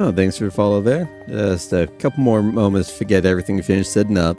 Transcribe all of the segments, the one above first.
Oh, thanks for the follow there. Just a couple more moments to get everything finished setting up.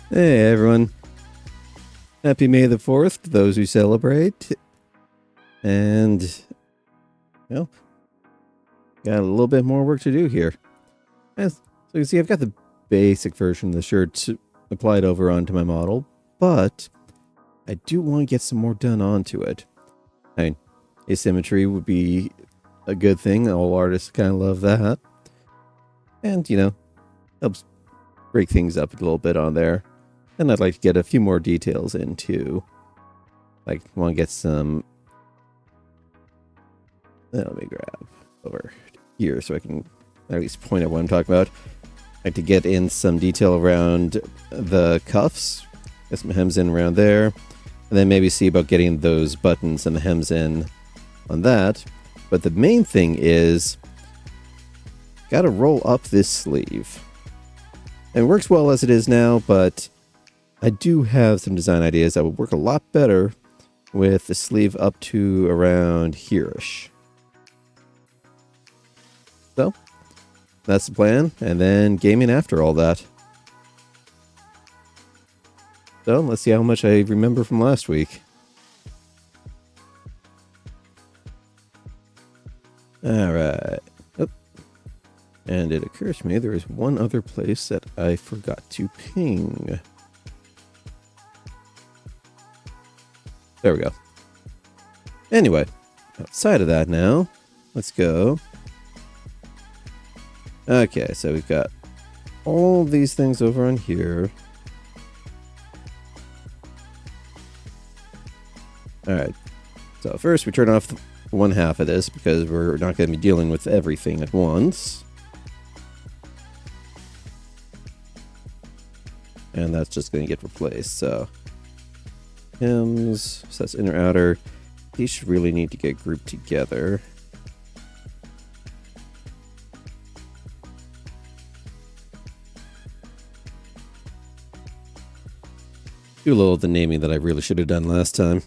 Hey everyone. Happy May the 4th to those who celebrate. And, well, got a little bit more work to do here. As you can see, I've got the basic version of the shirt applied over onto my model, but I do want to get some more done onto it. I mean, asymmetry would be a good thing. All artists kind of love that. And, helps break things up a little bit on there. And I'd like to get a few more details into. Like, want to get some. Let me grab over here so I can at least point out what I'm talking about. I'd like to get in some detail around the cuffs. Get some hems in around there. And then maybe see about getting those buttons and the hems in on that. But the main thing is, gotta roll up this sleeve. And it works well as it is now, but I do have some design ideas that would work a lot better with the sleeve up to around here-ish. So, that's the plan, and then gaming after all that. So, let's see how much I remember from last week. Alright. Oh. And it occurs to me there is one other place that I forgot to ping. There we go. Anyway, outside of that now, let's go. Okay, so we've got all these things over on here. Alright, so first we turn off one half of this because we're not going to be dealing with everything at once. And that's just going to get replaced, so hems, so that's inner outer. These should really need to get grouped together. Do a little of the naming that I really should have done last time.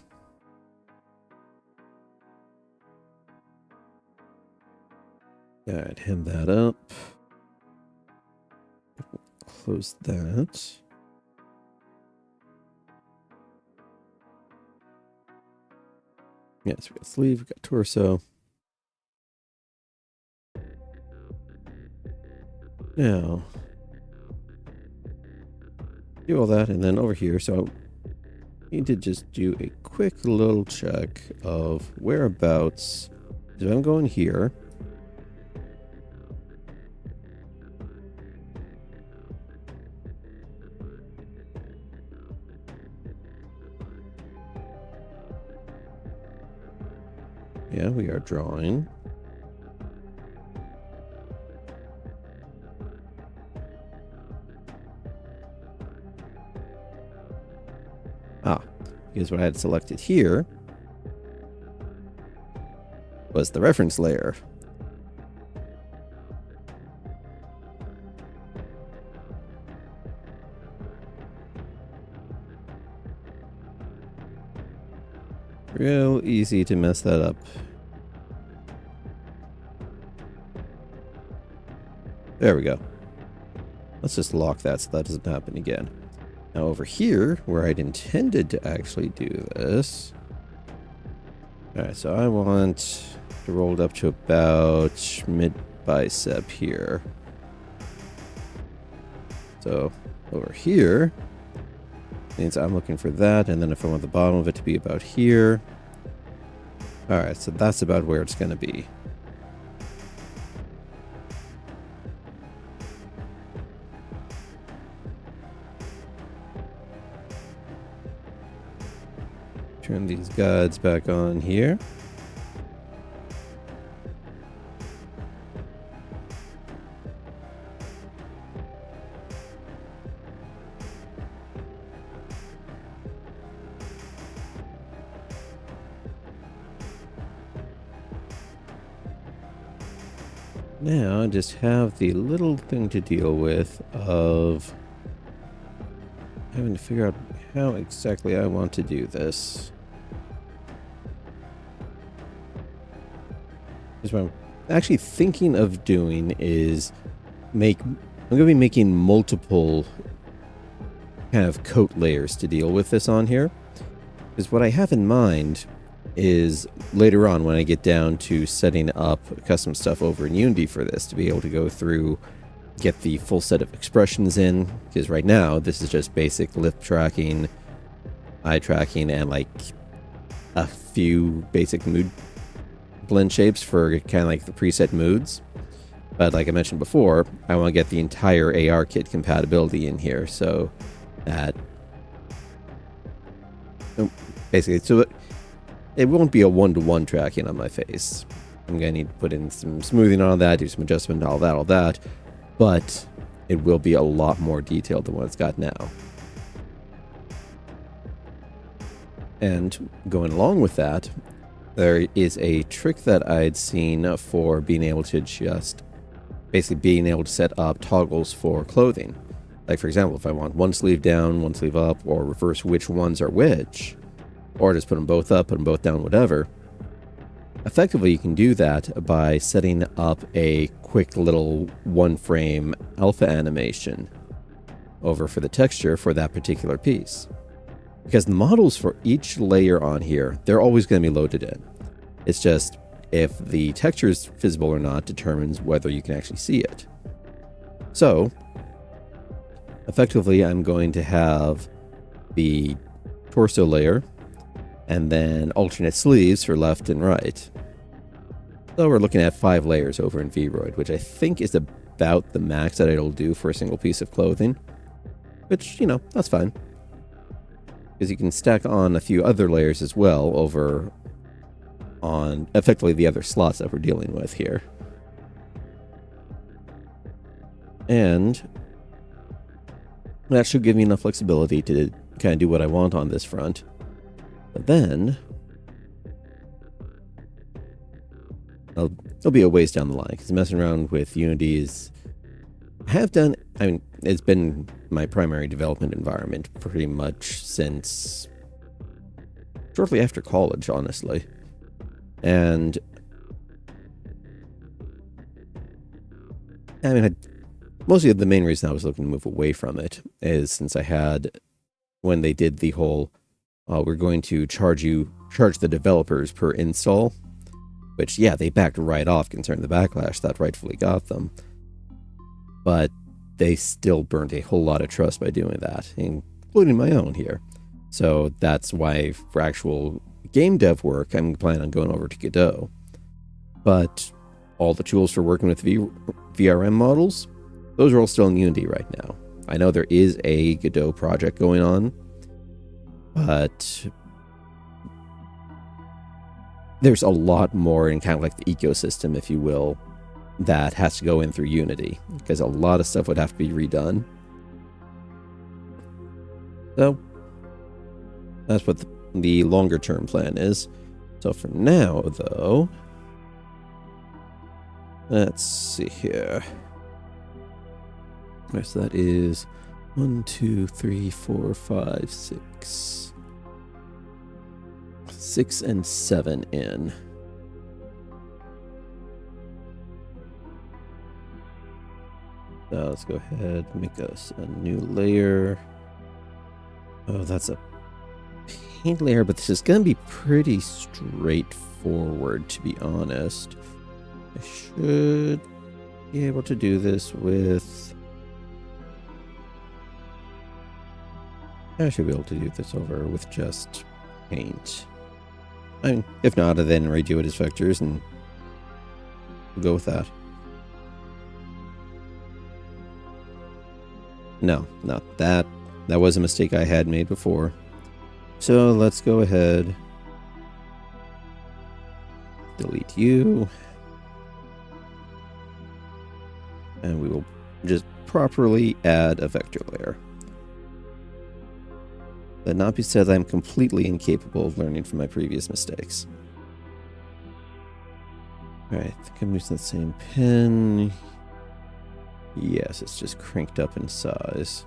Alright, hem that up. Close that. Yeah, so we got sleeve, we got torso. Now, do all that, and then over here, so I need to just do a quick little check of whereabouts. So I'm going here. Yeah, we are drawing. Because what I had selected here was the reference layer. Real easy to mess that up. There we go. Let's just lock that so that doesn't happen again. Now over here, where I'd intended to actually do this. Alright, so I want to roll it up to about mid-bicep here. So over here means I'm looking for that, and then if I want the bottom of it to be about here. Alright, so that's about where it's going to be. Turn these guides back on here. Now I just have the little thing to deal with of having to figure out how exactly I want to do this. Because what I'm actually thinking of doing is I'm going to be making multiple kind of coat layers to deal with this on here. Because what I have in mind is later on when I get down to setting up custom stuff over in Unity for this, to be able to go through, get the full set of expressions in. Because right now this is just basic lip tracking, eye tracking, and like a few basic mood blend shapes for kind of like the preset moods. But like I mentioned before, I want to get the entire AR kit compatibility in here, so that basically, so it won't be a one-to-one tracking on my face. I'm gonna need to put in some smoothing on that, do some adjustment, all that, but it will be a lot more detailed than what it's got now. And going along with that, there is a trick that I'd seen for being able to adjust, basically being able to set up toggles for clothing. Like for example, if I want one sleeve down, one sleeve up, or reverse which ones are which, or just put them both up, put them both down, whatever. Effectively, you can do that by setting up a quick little one-frame alpha animation over for the texture for that particular piece. Because the models for each layer on here, they're always going to be loaded in. It's just if the texture is visible or not determines whether you can actually see it. So, effectively, I'm going to have the torso layer and then alternate sleeves for left and right. So we're looking at 5 layers over in Vroid, which I think is about the max that it'll do for a single piece of clothing. Which, you know, that's fine. Because you can stack on a few other layers as well over on effectively the other slots that we're dealing with here. And that should give me enough flexibility to kind of do what I want on this front. But then it'll be a ways down the line, because messing around with Unity is... it's been my primary development environment pretty much since shortly after college, honestly. And I mean, mostly the main reason I was looking to move away from it is since I had, when they did the whole, we're going to charge the developers per install, which, yeah, they backed right off concerning the backlash that rightfully got them. But they still burnt a whole lot of trust by doing that, including my own here. So that's why for actual game dev work, I'm planning on going over to Godot. But all the tools for working with VRM models, those are all still in Unity right now. I know there is a Godot project going on, but there's a lot more in kind of like the ecosystem, if you will, that has to go in through Unity, because a lot of stuff would have to be redone. So that's what the longer term plan is. So for now, though, let's see here. Right, so that is 1, 2, 3, 4, 5, 6. 6 and 7 in. So let's go ahead and make us a new layer. Oh, that's a paint layer, but this is going to be pretty straightforward, to be honest. I should be able to do this with... I should be able to do this over with just paint. I mean, if not, I then redo it as vectors, and we'll go with that. No, not that. That was a mistake I had made before. So let's go ahead. Delete you. And we will just properly add a vector layer. Let not be said that I'm completely incapable of learning from my previous mistakes. Alright, I think I'm using the same pen. Yes, it's just cranked up in size.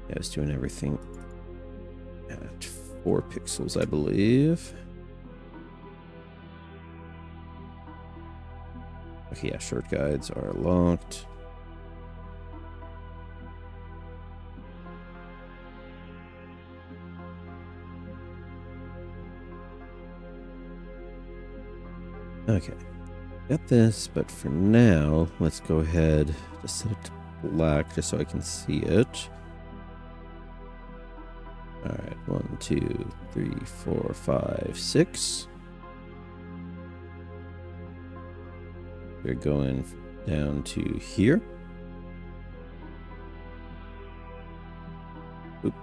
Yeah, I was doing everything at 4 pixels, I believe. Okay, yeah, short guides are locked. Okay, got this, but for now, let's go ahead to set it to black just so I can see it. Alright, 1, 2, 3, 4, 5, 6. We're going down to here. Oop.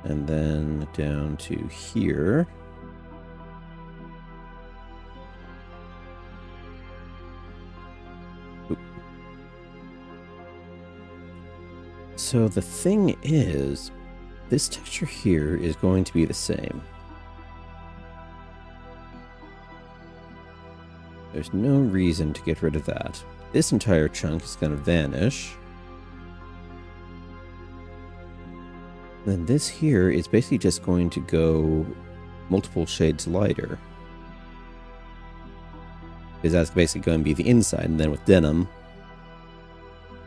And then down to here. Oop. So the thing is, this texture here is going to be the same. There's no reason to get rid of that. This entire chunk is going to vanish. Then this here is basically just going to go multiple shades lighter. Because that's basically going to be the inside, and then with denim,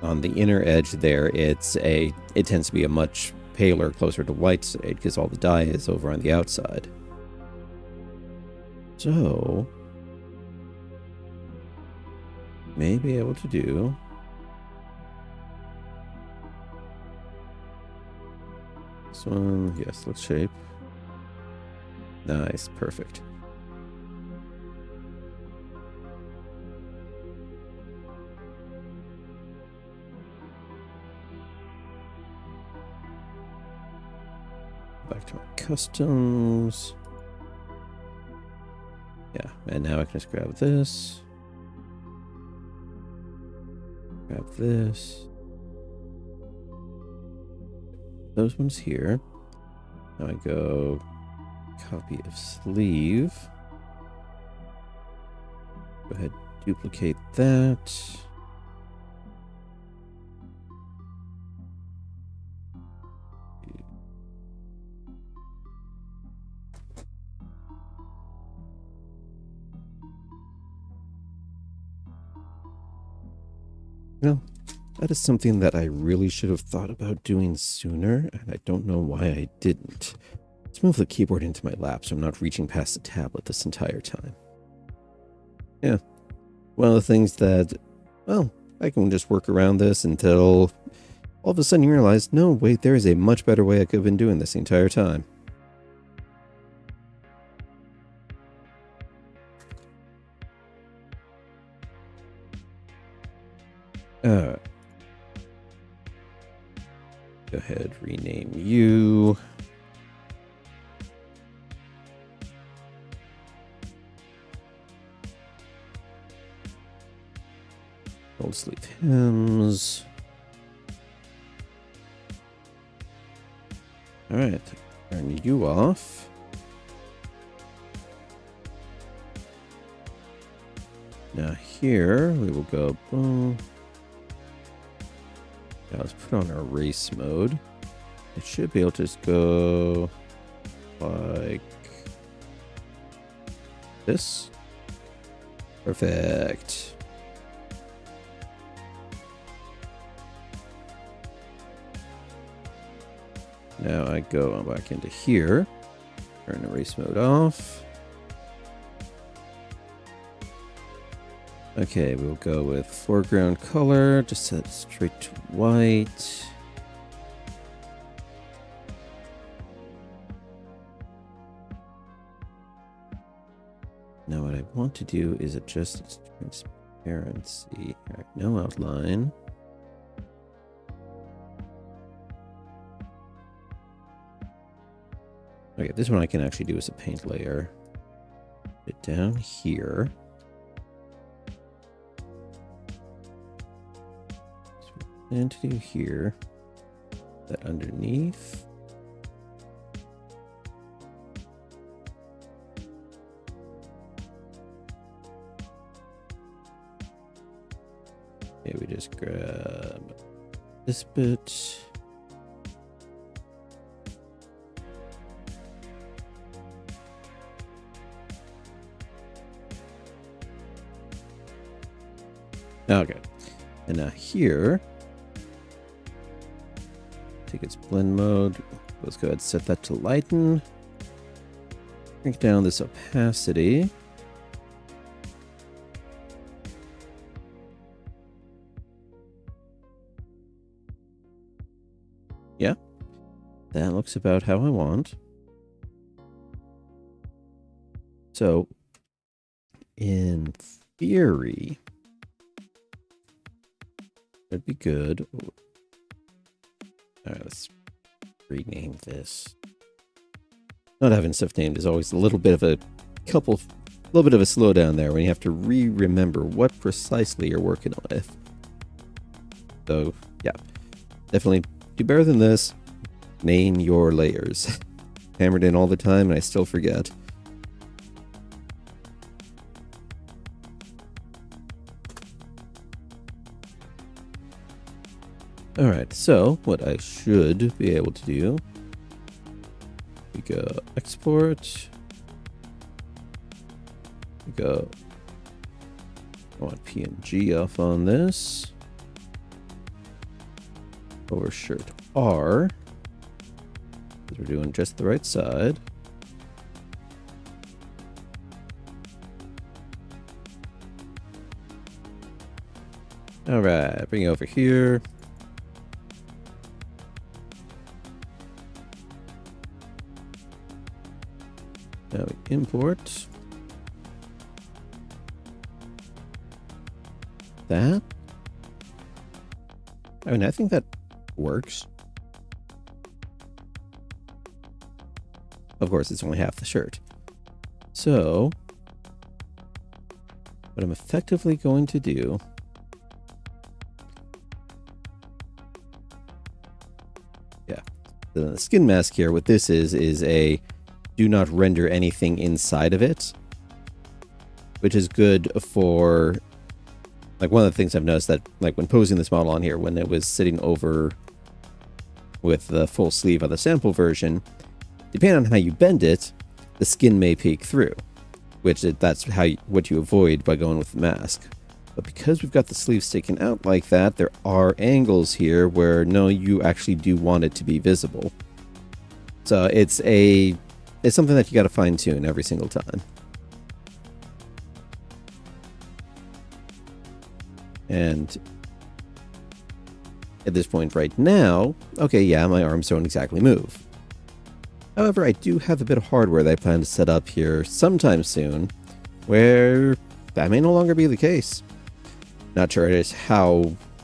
on the inner edge there, it tends to be a much paler, closer to white shade, because all the dye is over on the outside. So... may be able to do this one. Yes, let's shape. Nice, perfect. Back to my customs. Yeah, and now I can just grab this. Grab this. Those ones here. Now I go copy of sleeve. Go ahead, duplicate that. Well, that is something that I really should have thought about doing sooner, and I don't know why I didn't. Let's move the keyboard into my lap so I'm not reaching past the tablet this entire time. Yeah, one of the things that, well, I can just work around this until all of a sudden you realize, no, wait, there is a much better way I could have been doing this the entire time. Go ahead, rename you. sleeve hems. All right, turn you off. Now here we will go boom. Now let's put on our race mode. It should be able to just go like this. Perfect. Now I go back into here. Turn the race mode off. Okay, we'll go with foreground color. Just set it straight to white. Now what I want to do is adjust its transparency. All right, no outline. Okay, this one I can actually do as a paint layer. Put it down here. And to do here, that underneath. Okay, we just grab this bit. Okay, and now here, take its blend mode. Let's go ahead and set that to lighten. Shrink down this opacity. Yeah, that looks about how I want. So, in theory, that'd be good. All right, let's rename this. Not having stuff named is always a little bit of a slowdown there when you have to remember what precisely you're working with. So, yeah, definitely do better than this. Name your layers. Hammered in all the time and I still forget. Alright, so what I should be able to do, we go export, we go, I want PNG off on this, over shirt R, because we're doing just the right side. Alright, bring it over here. Now we import that. I mean, I think that works. Of course, it's only half the shirt. So, what I'm effectively going to do the skin mask here, what this is a do not render anything inside of it, which is good for, like, one of the things I've noticed that, like, when posing this model on here, when it was sitting over with the full sleeve of the sample version, depending on how you bend it, the skin may peek through, which that's what you avoid by going with the mask. But because we've got the sleeve sticking out like that, there are angles here where, no, you actually do want it to be visible. So it's something that you got to fine tune every single time. And at this point right now, okay, yeah, my arms don't exactly move. However, I do have a bit of hardware that I plan to set up here sometime soon where that may no longer be the case. Not sure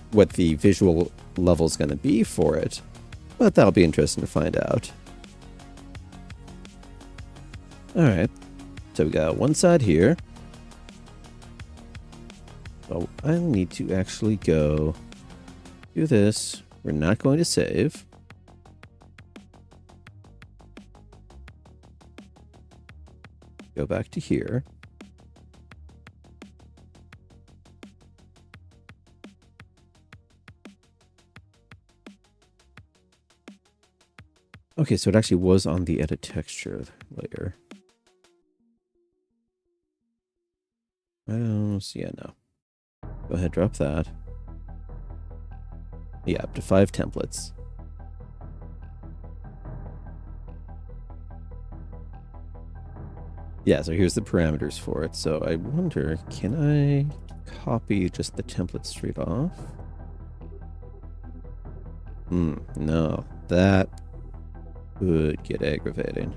what the visual level is going to be for it, but that'll be interesting to find out. Alright, so we got one side here. So I need to actually go do this. We're not going to save. Go back to here. Okay, so it actually was on the edit texture layer. Oh, so yeah, no. Go ahead, drop that. Yeah, up to 5 templates. Yeah, so here's the parameters for it. So I wonder, can I copy just the template straight off? No. That could get aggravating.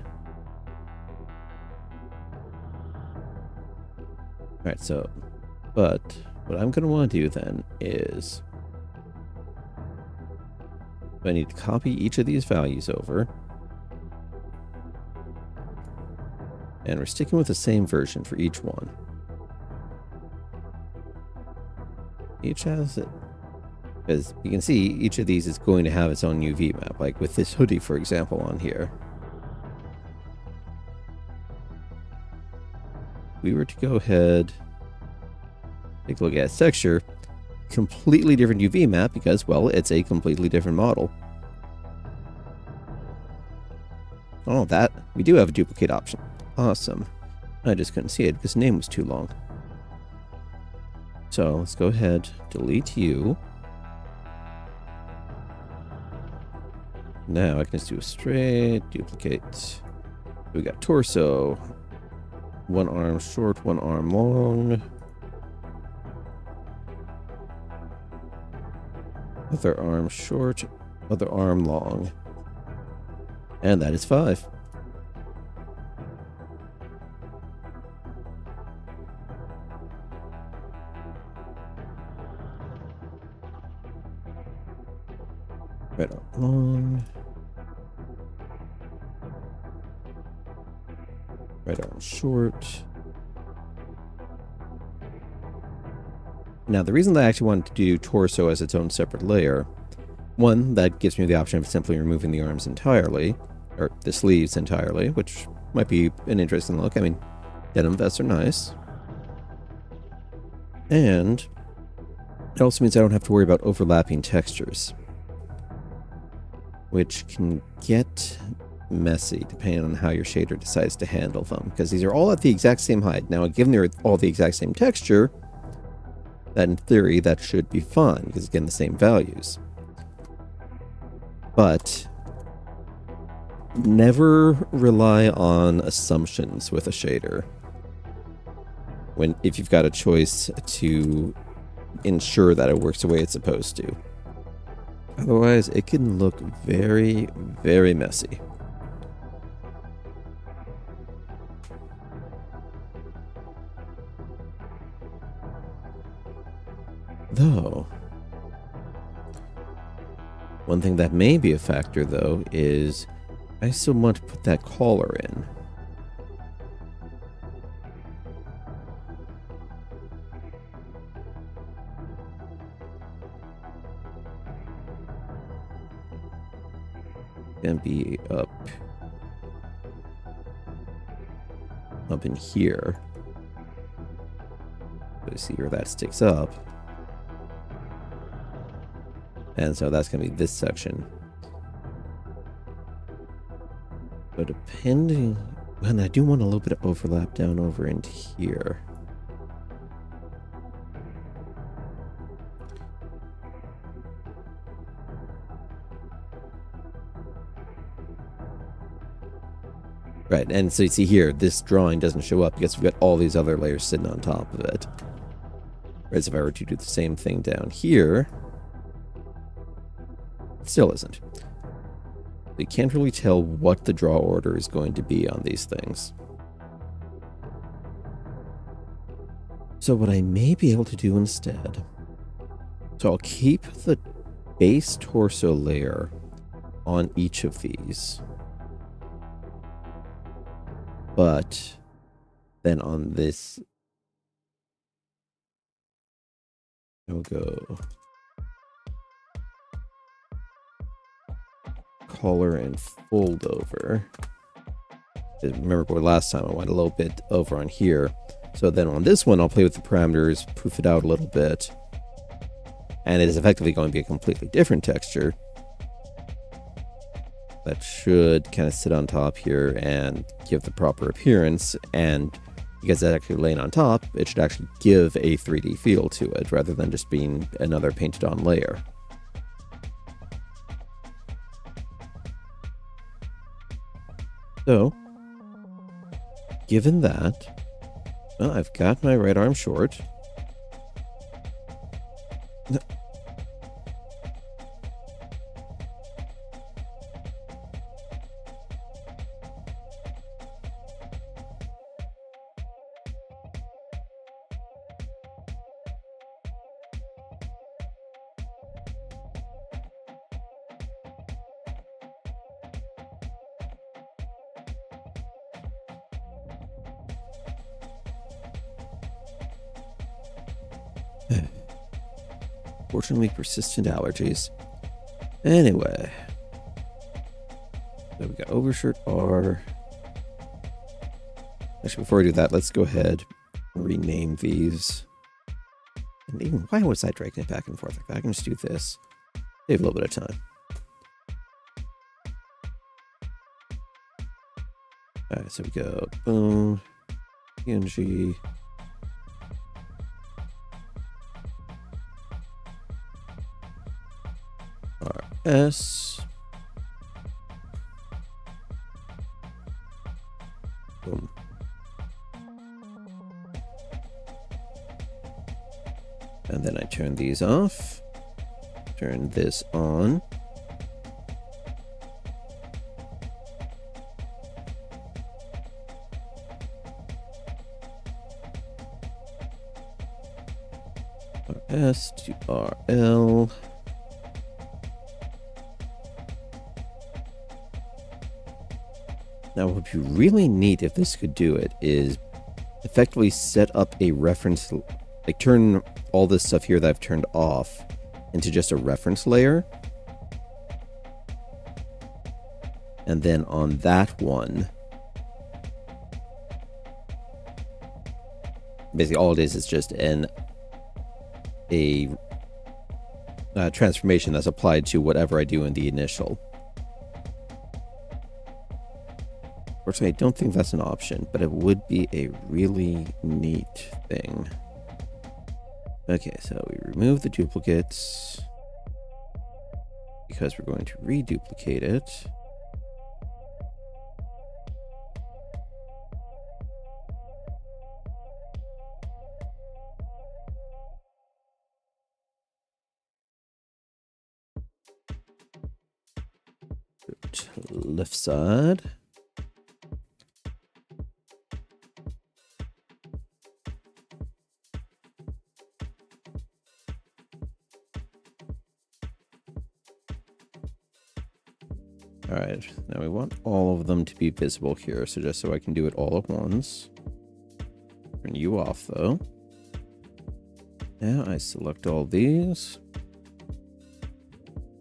Alright, so, but what I'm going to want to do then is I need to copy each of these values over. And we're sticking with the same version for each one. Each has it. Because you can see each of these is going to have its own UV map, like with this hoodie, for example, on here. We were to go ahead, take a look at its texture, completely different UV map because, well, it's a completely different model. Oh, that, we do have a duplicate option. Awesome. I just couldn't see it because the name was too long. So let's go ahead, delete you. Now I can just do a straight duplicate. We got torso. One arm short, one arm long. Other arm short, other arm long. And that is 5. Right arm long. Right arm short. Now, the reason that I actually wanted to do torso as its own separate layer, one, that gives me the option of simply removing the arms entirely, or the sleeves entirely, which might be an interesting look. I mean, denim vests are nice. And it also means I don't have to worry about overlapping textures, which can get messy depending on how your shader decides to handle them, because these are all at the exact same height. Now, given they're all the exact same texture, that in theory, that should be fine, because again, the same values. But never rely on assumptions with a shader if you've got a choice to ensure that it works the way it's supposed to. Otherwise, it can look very, very messy. Though, one thing that may be a factor, though, is I still want to put that collar in. And be up in here. So see where that sticks up. And so that's going to be this section. So depending... And I do want a little bit of overlap down over into here. Right, and so you see here, this drawing doesn't show up because we've got all these other layers sitting on top of it. Whereas if I were to do the same thing down here, it still isn't. You can't really tell what the draw order is going to be on these things. So what I may be able to do instead, so I'll keep the base torso layer on each of these. But then on this We'll go color and fold over. Remember last time I went a little bit over on here. So then on this one, I'll play with the parameters, poof it out a little bit. And it is effectively going to be a completely different texture. That should kind of sit on top here and give the proper appearance. And because it's actually laying on top, it should actually give a 3D feel to it rather than just being another painted on layer. So, given that, well, I've got my right arm short. Fortunately, persistent allergies. Anyway. So we got overshirt R. Actually, before we do that, let's go ahead and rename these. And even, why was I dragging it back and forth like that? I can just do this. Save a little bit of time. Alright, so we go boom, PNG. RS. Boom. And then I turn these off. Turn this on. RS to RL. Now, what would be really neat if this could do it is effectively set up a reference, like turn all this stuff here that I've turned off into just a reference layer. And then on that one, basically all it is just a transformation that's applied to whatever I do in the initial. Unfortunately, I don't think that's an option, but it would be a really neat thing. Okay, so we remove the duplicates because we're going to reduplicate it. Left side. All right, now we want all of them to be visible here, so just so I can do it all at once. Turn you off though. Now I select all these.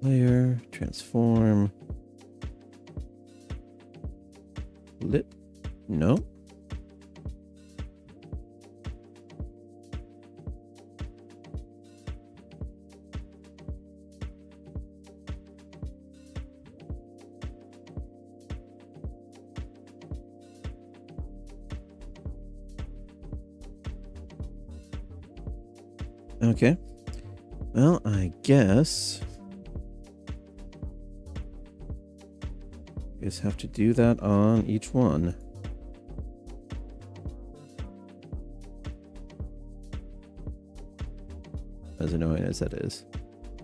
Layer, transform. Lip, no. Okay. Well, I guess have to do that on each one. As annoying as that is. Is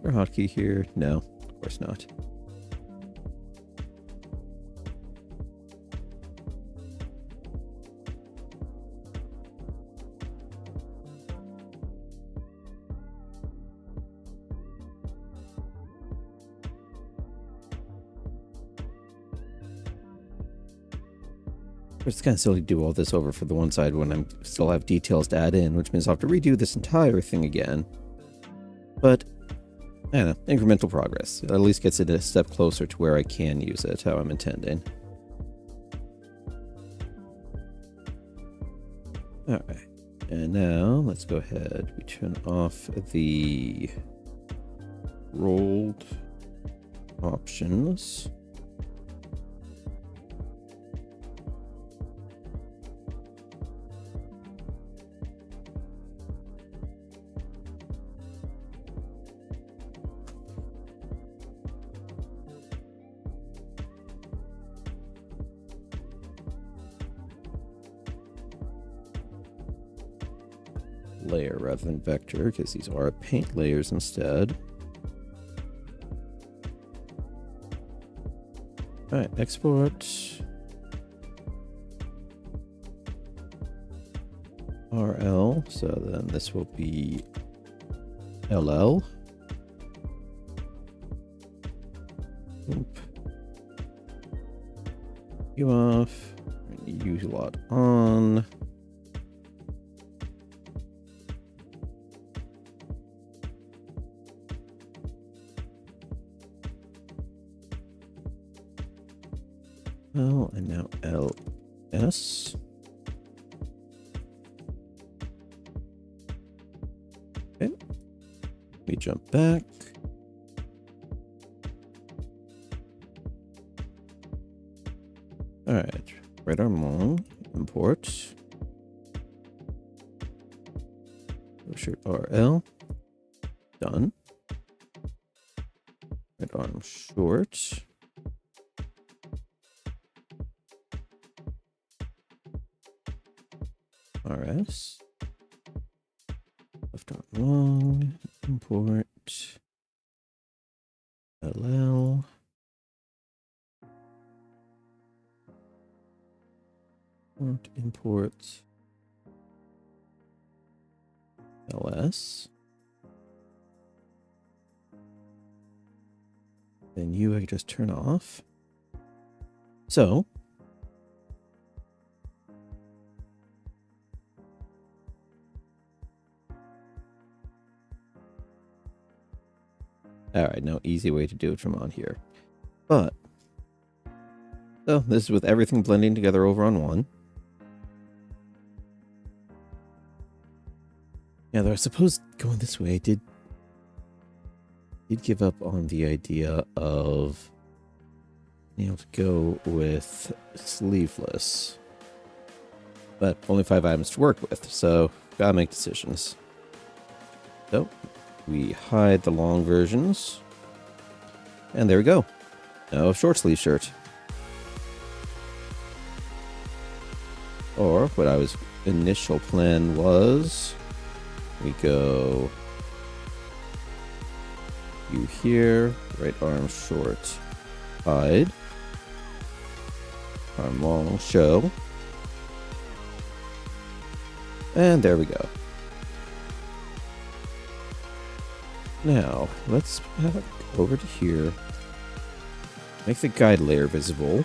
there a hotkey here? No, of course not. It's kind of silly to do all this over for the one side when I still have details to add in, which means I'll have to redo this entire thing again. But, I don't know, incremental progress. It at least gets it a step closer to where I can use it how I'm intending. Alright. And now, let's go ahead. We turn off the rolled options. Layer rather than vector, because these are paint layers instead. Alright, export. RL, so then this will be LL. Oop. You off. Use a lot on. L and now LS. Okay. We jump back. All right. Right arm long. Import. Shirt RL. Done. Right arm short. RS. Left arm long. Import. LL. Import. LS. Then you I can just turn off. So alright, no easy way to do it from on here. But so this is with everything blending together over on one. Yeah, though I suppose going this way did give up on the idea of being able to go with sleeveless. But only 5 items to work with, so gotta make decisions. So we hide the long versions. And there we go. Now a short sleeve shirt. Or what I was initial plan was we go you here, right arm short, hide, arm long, show, and there we go. Now, let's have it over to here, make the guide layer visible,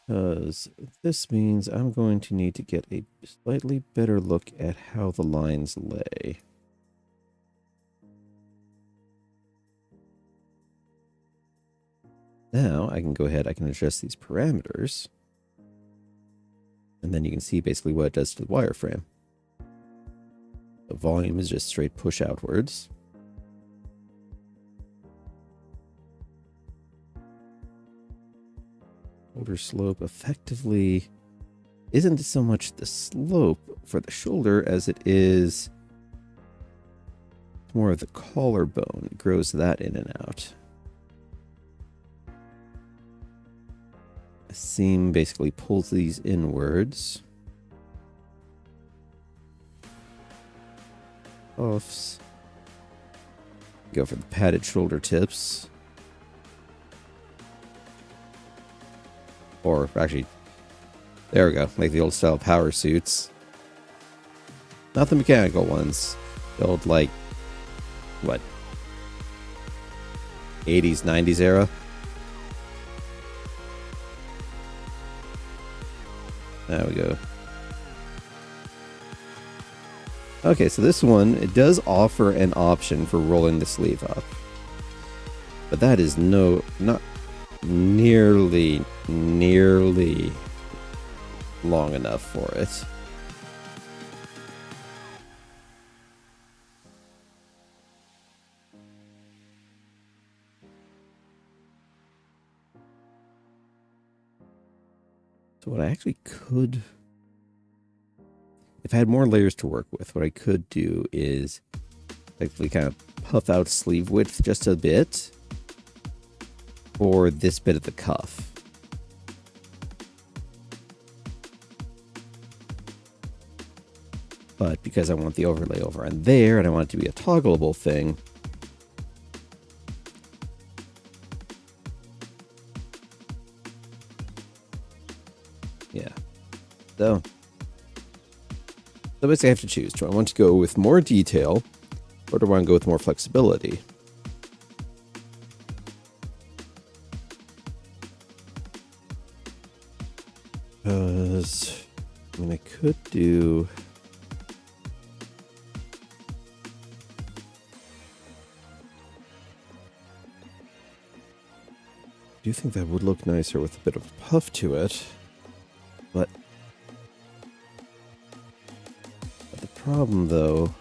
because this means I'm going to need to get a slightly better look at how the lines lay. Now I can go ahead, I can adjust these parameters. And then you can see basically what it does to the wireframe. The volume is just straight push outwards. Shoulder slope effectively isn't so much the slope for the shoulder as it is more of the collarbone. It grows that in and out. A seam basically pulls these inwards. Offs. Go for the padded shoulder tips. Or actually, there we go. Like the old style power suits. Not the mechanical ones. The old, like, what? 80s, 90s era? There we go. Okay, so this one, it does offer an option for rolling the sleeve up. But that is not nearly long enough for it. So what I actually could, if I had more layers to work with, what I could do is actually kind of puff out sleeve width just a bit for this bit of the cuff. But because I want the overlay over on there and I want it to be a toggleable thing, yeah. So basically I have to choose. Do I want to go with more detail or do I want to go with more flexibility? Because, I mean, I could do... I do think that would look nicer with a bit of a puff to it, but the problem, though,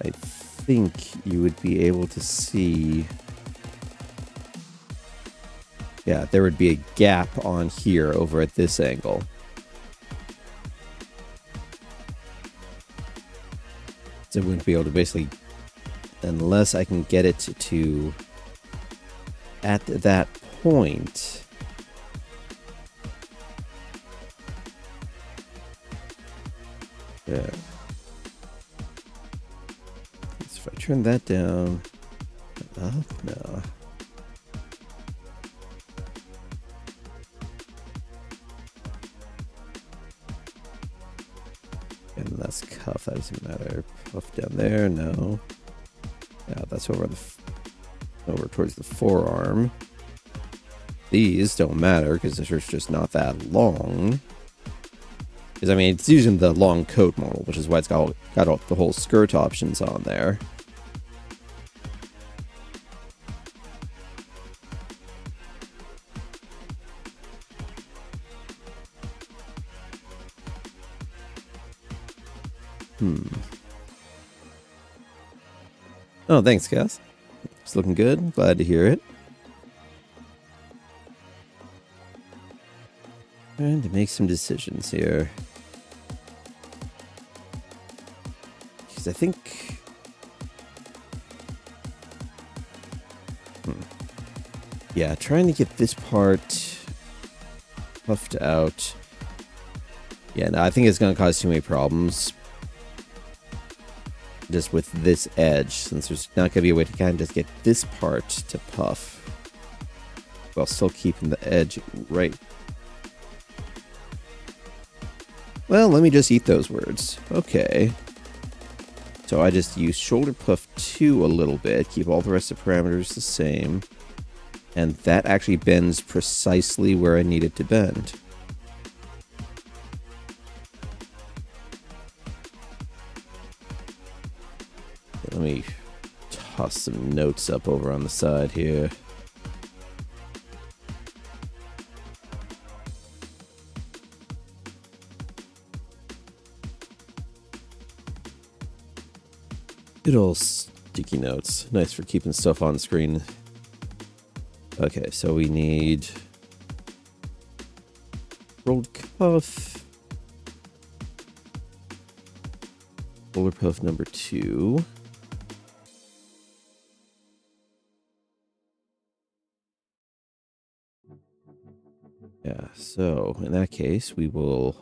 I think you would be able to see... Yeah, there would be a gap on here over at this angle. So I wouldn't be able to basically, unless I can get it to at that point. Yeah. So if I turn that down, up, no. And that's cuff, that doesn't matter. Puff down there, no. Yeah, that's over over towards the forearm. These don't matter because the shirt's just not that long. Because I mean, it's using the long coat model, which is why it's got all the whole skirt options on there. Oh, thanks, Cass. It's looking good. Glad to hear it. Trying to make some decisions here. Because I think... Yeah, trying to get this part puffed out. Yeah, no, I think it's going to cause too many problems. Just with this edge, since there's not going to be a way to kind of just get this part to puff while still keeping the edge right. Well, let me just eat those words. Okay. So I just use shoulder puff 2 a little bit, keep all the rest of the parameters the same, and that actually bends precisely where I need it to bend. Let me toss some notes up over on the side here. Good old sticky notes. Nice for keeping stuff on screen. Okay, so we need rolled cuff. Roller puff number 2. Yeah, so in that case, we will...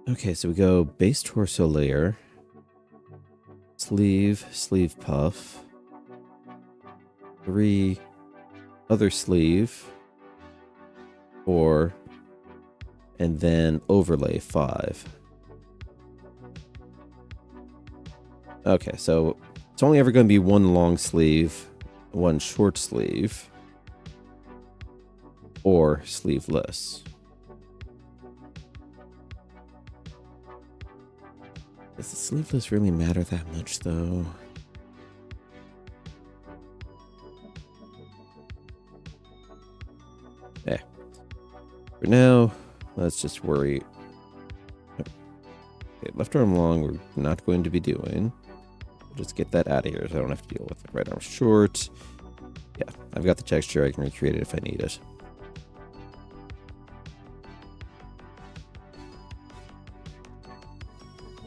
Okay, so we go base torso layer, sleeve, sleeve puff, 3, other sleeve, 4, and then overlay 5. Okay, so it's only ever going to be one long sleeve one short sleeve or sleeveless. Does the sleeveless really matter that much, though? Eh. For now, let's just worry. Okay, left arm long, we're not going to be doing. We'll just get that out of here so I don't have to deal with it. Right arm short. Yeah, I've got the texture. I can recreate it if I need it.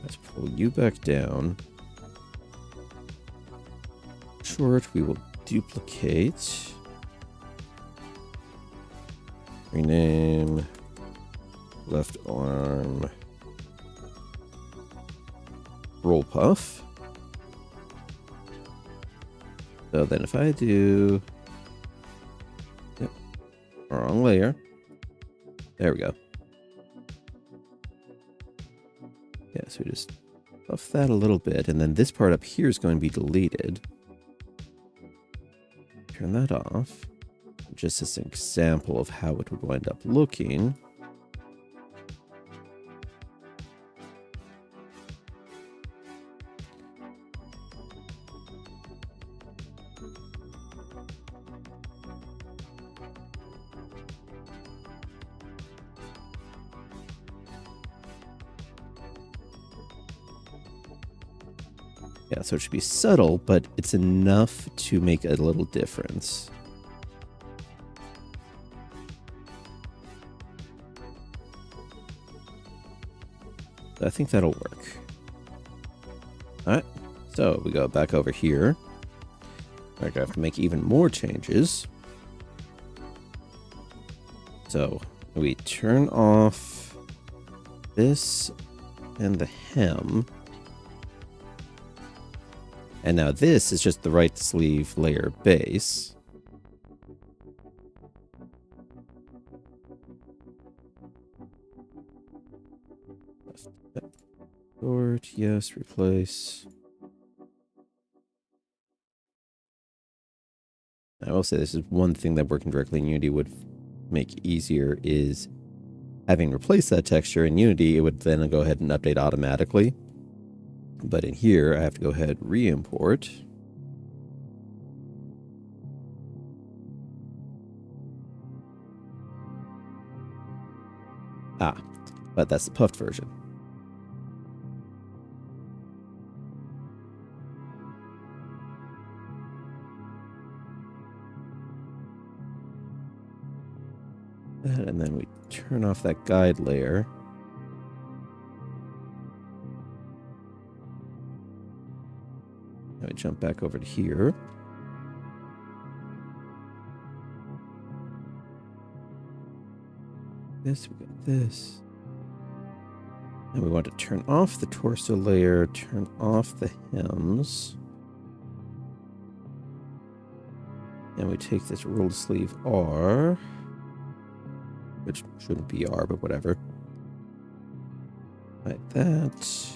Let's pull you back down. Short, we will duplicate. Rename. Left arm. Roll puff. So then if I do... Yep. Wrong layer. There we go. Yeah, so we just buff that a little bit, and then this part up here is going to be deleted. Turn that off. Just as an example of how it would wind up looking. Yeah, so it should be subtle, but it's enough to make a little difference. I think that'll work. Alright, so we go back over here. We're gonna have to make even more changes. So we turn off this and the hem. And now this is just the right sleeve layer base. Short, yes, replace. I will say this is one thing that working directly in Unity would make easier is having replaced that texture in Unity, it would then go ahead and update automatically. But in here, I have to go ahead and re-import. Ah, but that's the puffed version. And then we turn off that guide layer. Now we jump back over to here. This, we got this. And we want to turn off the torso layer, turn off the hems. And we take this rolled sleeve R, which shouldn't be R, but whatever. Like that.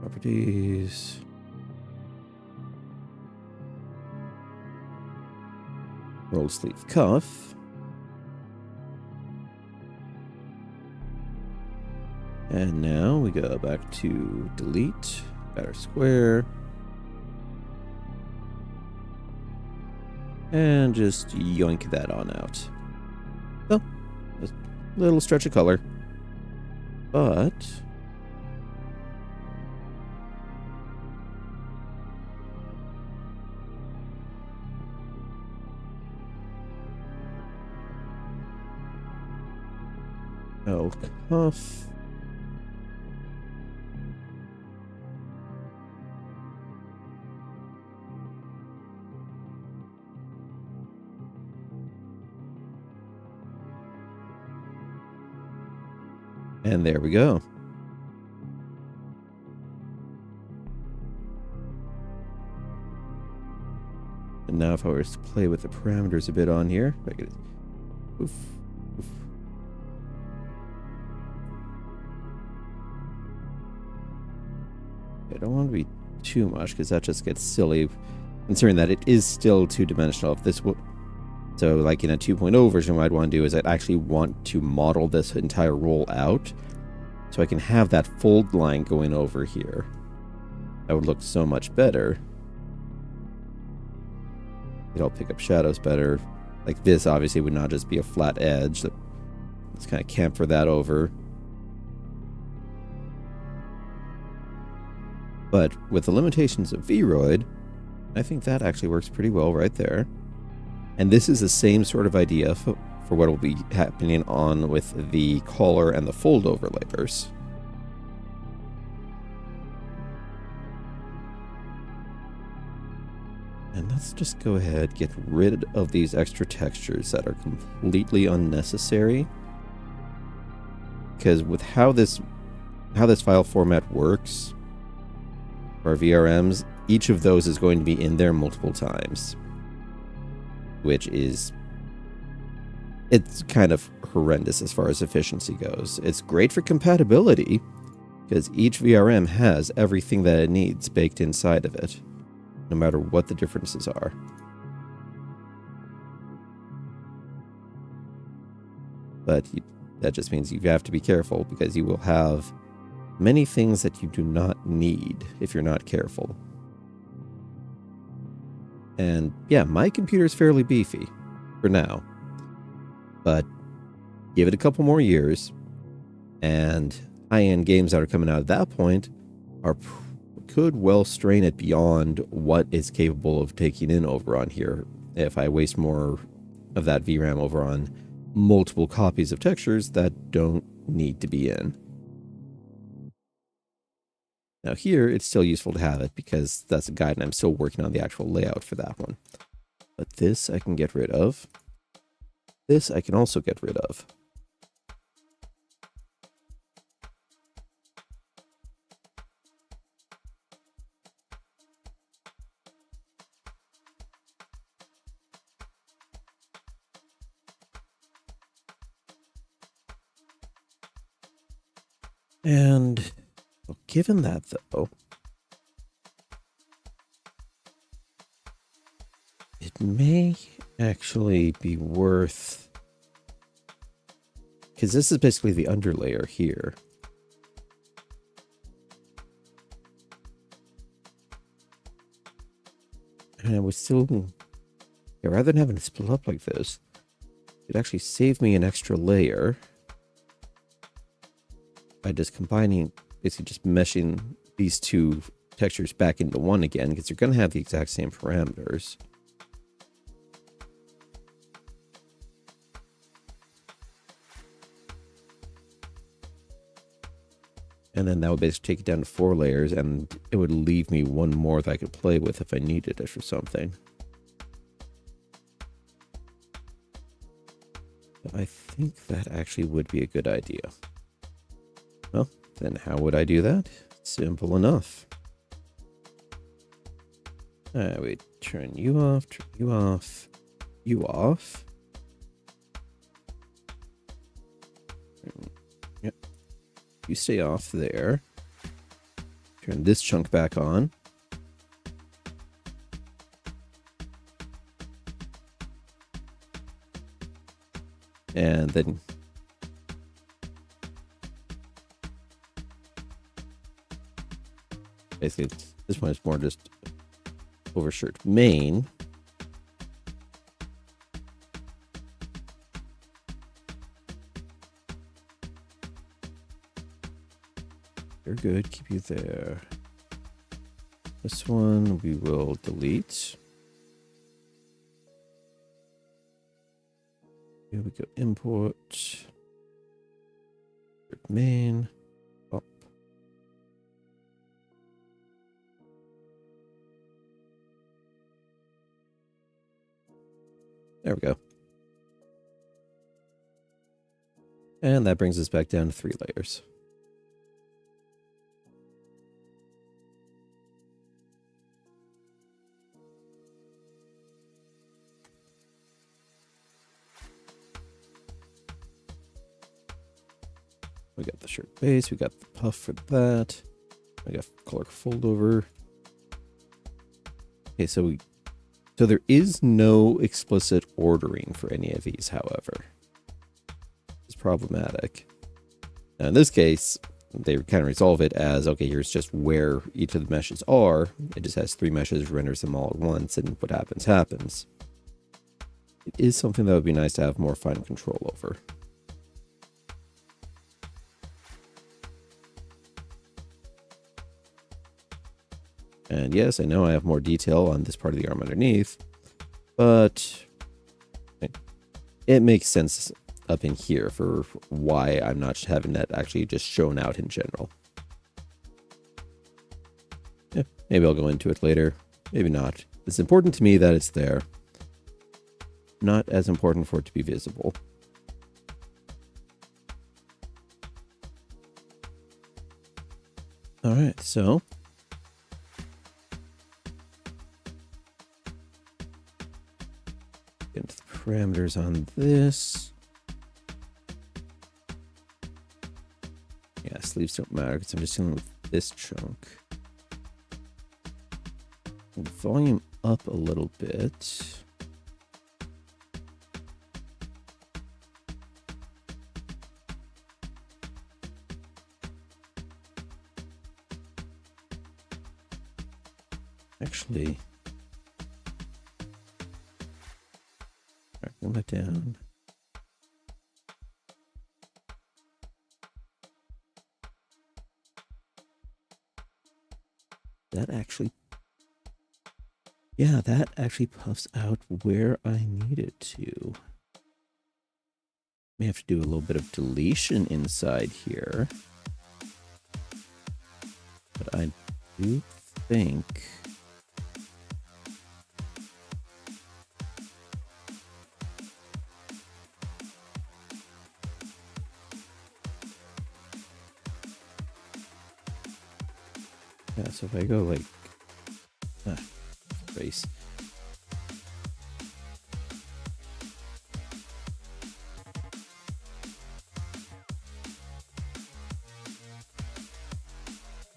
Properties. Roll sleeve cuff. And now we go back to delete, got our square. And just yoink that on out. So, a little stretch of color. But L cuff. And there we go. And now if I were to play with the parameters a bit on here, I could oof, oof. I don't want to be too much because that just gets silly, considering that it is still two-dimensional. If this so like in a 2.0 version, what I'd want to do is I'd actually want to model this entire roll out so I can have that fold line going over here. That would look so much better. It'll pick up shadows better. Like this obviously would not just be a flat edge. Let's kind of camfer that over. But with the limitations of Vroid, I think that actually works pretty well right there. And this is the same sort of idea for what will be happening on with the collar and the fold over layers. And let's just go ahead, get rid of these extra textures that are completely unnecessary. Because with how this file format works for VRMs, each of those is going to be in there multiple times. Which is, it's kind of horrendous as far as efficiency goes. It's great for compatibility, because each VRM has everything that it needs baked inside of it, no matter what the differences are. But that just means you have to be careful, because you will have many things that you do not need if you're not careful. And yeah, my computer is fairly beefy for now, but give it a couple more years, and high-end games that are coming out at that point could well strain it beyond what it's capable of taking in over on here if I waste more of that VRAM over on multiple copies of textures that don't need to be in. Now here, it's still useful to have it because that's a guide and I'm still working on the actual layout for that one. But this I can get rid of. This I can also get rid of. And well, given that, though, it may actually be worth, because this is basically the underlayer here. And I would still, yeah, rather than having to split up like this, it'd actually save me an extra layer by just combining, basically just meshing these two textures back into one again, because they're going to have the exact same parameters. And then that would basically take it down to 4 layers, and it would leave me one more that I could play with if I needed it for something. But I think that actually would be a good idea. Well, then how would I do that? Simple enough. We turn you off, turn you off, you off. Yep. You stay off there. Turn this chunk back on. And then basically this one is more just overshirt main. You're good, keep you there. This one we will delete. Here we go, import, main, up. There we go. And that brings us back down to 3 layers. We got the shirt base, we got the puff for that. We got color fold over. Okay, so there is no explicit ordering for any of these, however. It's problematic. Now, in this case, they kind of resolve it as, okay, here's just where each of the meshes are. It just has 3 meshes, renders them all at once, and what happens, happens. It is something that would be nice to have more fine control over. And yes, I know I have more detail on this part of the arm underneath, but it makes sense up in here for why I'm not having that actually just shown out in general. Yeah, maybe I'll go into it later. Maybe not. It's important to me that it's there. Not as important for it to be visible. All right, so get into the parameters on this. Yeah, sleeves don't matter because I'm just dealing with this chunk. Volume up a little bit. Actually, bring that down. That actually, yeah, that actually puffs out where I need it to. May have to do a little bit of deletion inside here. But I do think yeah, so if I go like race.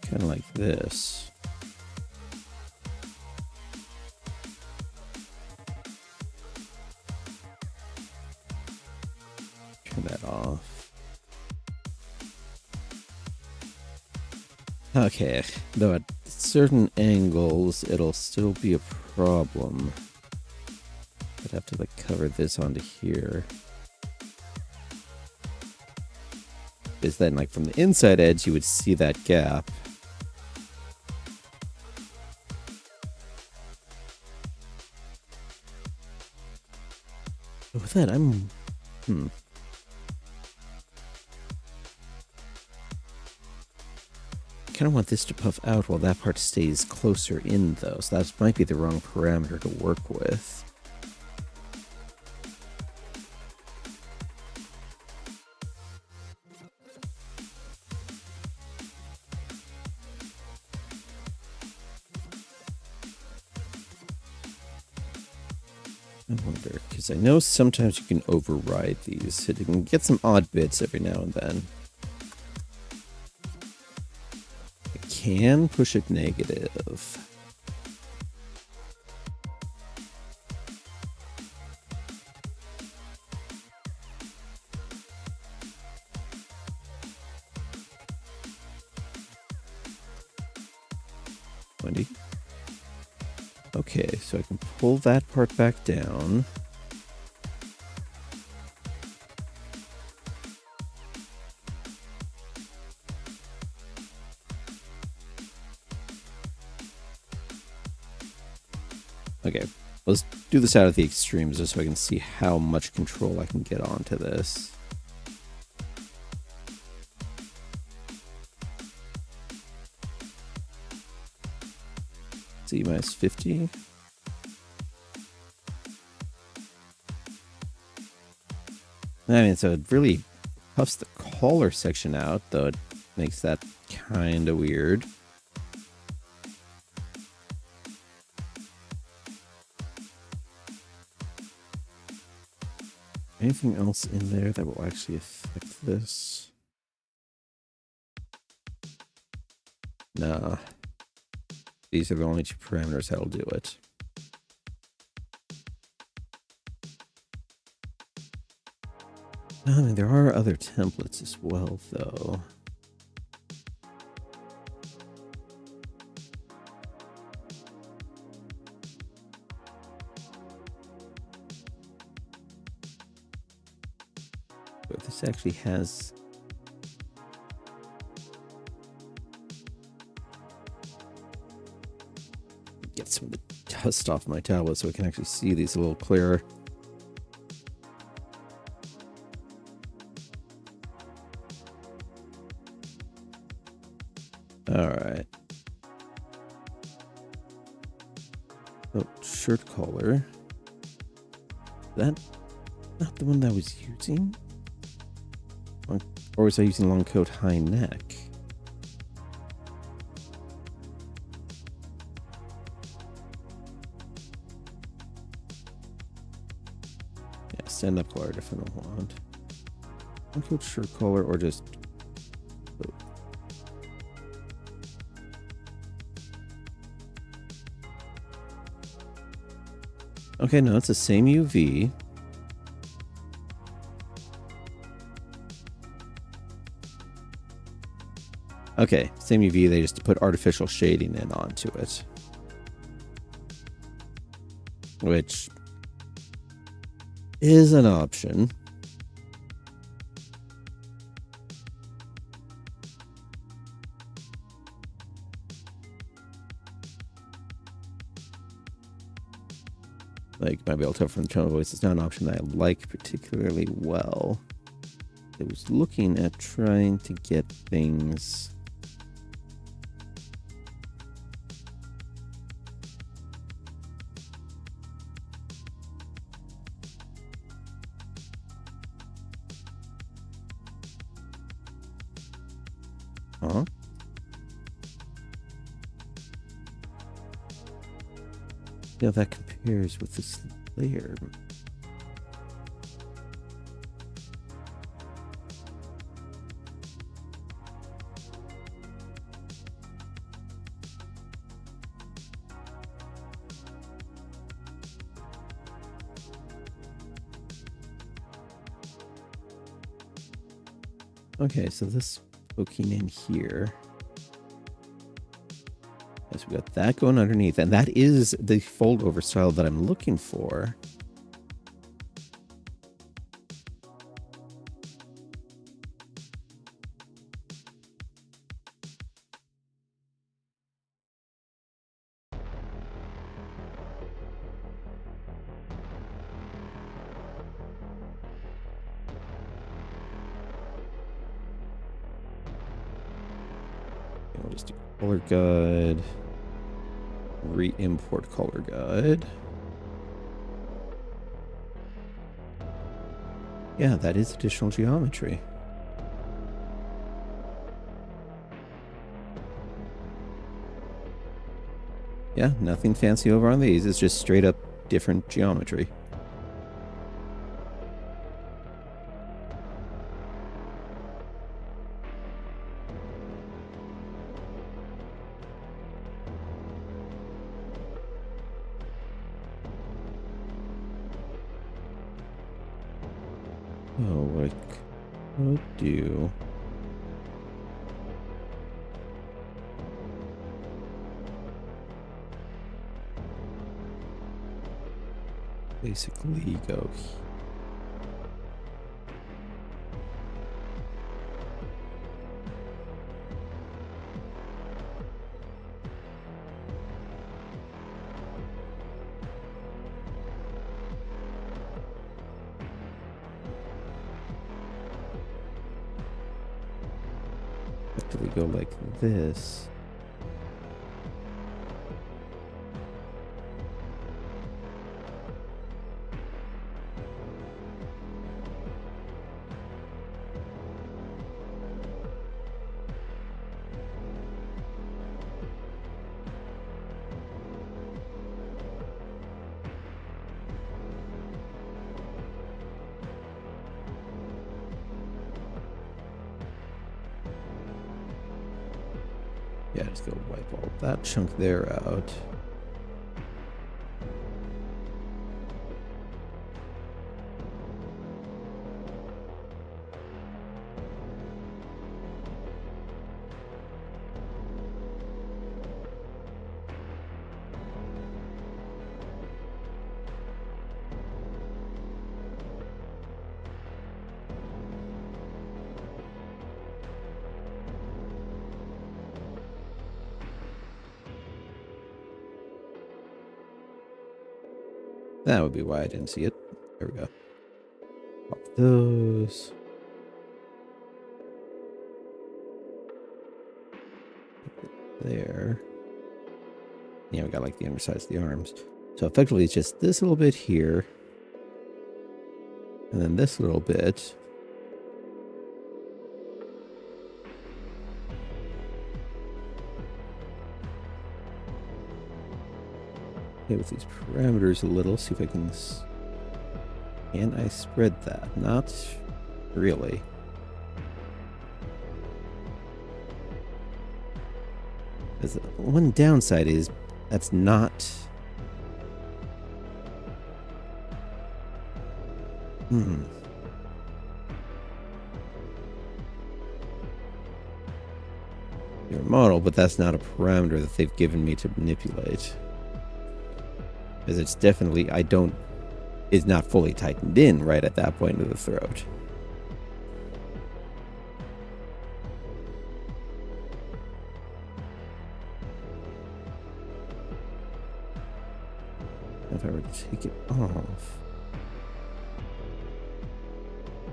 Kind of like this. Turn that off. Okay, though at certain angles it'll still be a problem. I'd have to like cover this onto here. Because then like from the inside edge you would see that gap. With that, I'm... I kind of want this to puff out while that part stays closer in, though. So that might be the wrong parameter to work with. I wonder, because I know sometimes you can override these. You can get some odd bits every now and then. I can push it negative. Wendy? Okay, so I can pull that part back down. Okay, let's do this out of the extremes just so I can see how much control I can get onto this. Z minus 50. I mean, so it really puffs the collar section out, though it makes that kind of weird. Anything else in there that will actually affect this? Nah. These are the only 2 parameters that'll do it. I mean, there are other templates as well, though. But this actually has... Get some of the dust off my tablet so I can actually see these a little clearer. All right. Oh, shirt collar. That not the one that I was using? Or was I using long coat, high neck? Yeah, stand up collar, definitely want. Long coat, shirt collar, or just... Oh. Okay, no, it's the same UV. Okay, same UV, they just put artificial shading in onto it. Which is an option. Like, might be able to tell from the tone of voice, it's not an option that I like particularly well. I was looking at trying to get things... Huh? See how that compares with this layer. Okay, so this poking in here. Yes, we got that going underneath, and that is the fold over style that I'm looking for. We'll just do color guide, re-import color guide. Yeah, that is additional geometry. Yeah, nothing fancy over on these. It's just straight up different geometry. Oh, what I could do... basically go here. Actually go like this. Yeah, just go wipe all that chunk there out. That would be why I didn't see it. There we go. Pop those. There. Yeah, we got like the undersides of the arms. So effectively it's just this little bit here. And then this little bit. Okay, with these parameters a little, see if I can I spread that? Not really. Because one downside is that's not. Your model, but that's not a parameter that they've given me to manipulate. Because it's definitely, it's not fully tightened in right at that point of the throat. If I were to take it off,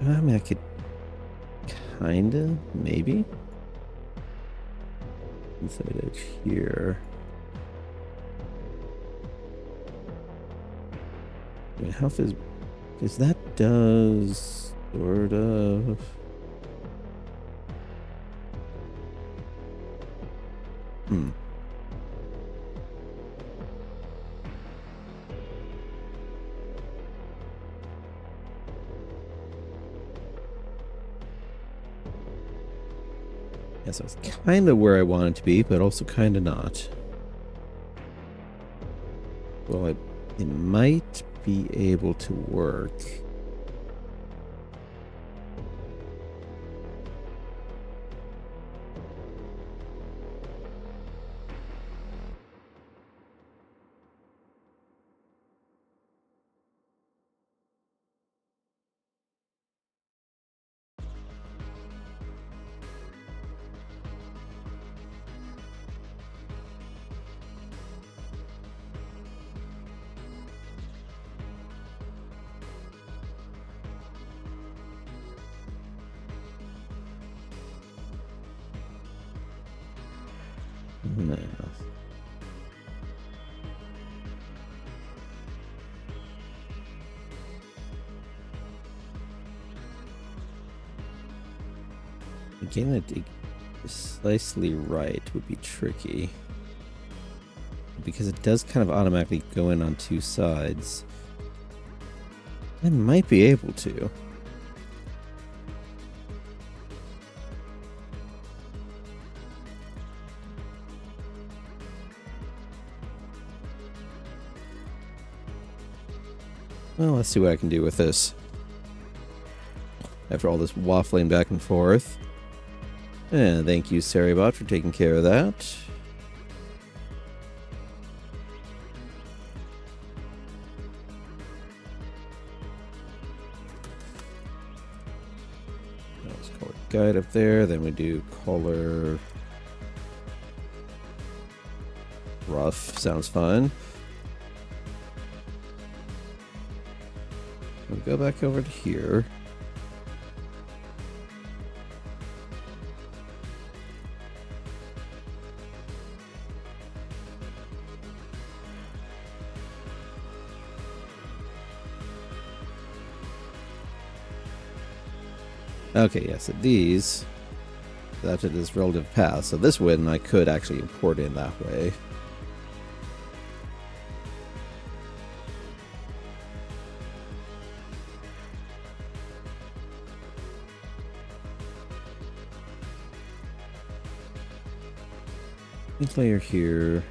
I mean, I could kinda, maybe. Inside edge here. I mean, how far is... Because that does... sort of... Yeah, so it's kind of where I want it to be, but also kind of not. Well, it might be able to work. No. Getting it precisely right would be tricky. Because it does kind of automatically go in on two sides. I might be able to. Well, let's see what I can do with this. After all this waffling back and forth. And thank you, Saribot, for taking care of that. Let's color guide up there. Then we do color rough. Sounds fun. We'll go back over to here. Okay, yeah, so these, that's it is relative path. So this one I could actually import in that way. Layer here.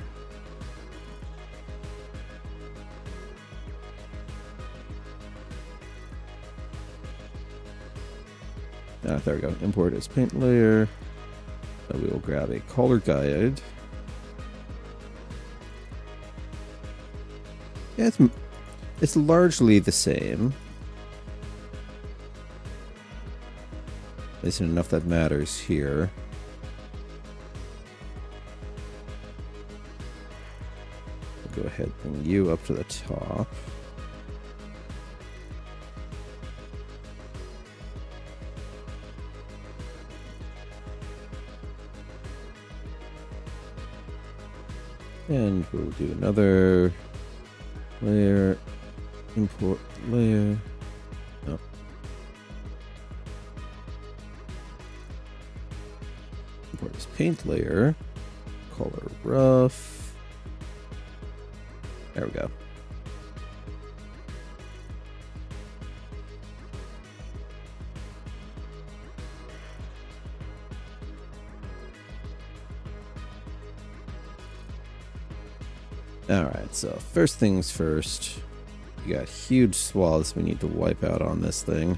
There we go. Import as paint layer. So we will grab a color guide. Yeah, it's largely the same. At least enough that matters here. Go ahead and bring you up to the top. And we'll do another layer, import layer. Oh. Import this paint layer, color rough. There we go. Alright, so first things first, we got huge swaths we need to wipe out on this thing.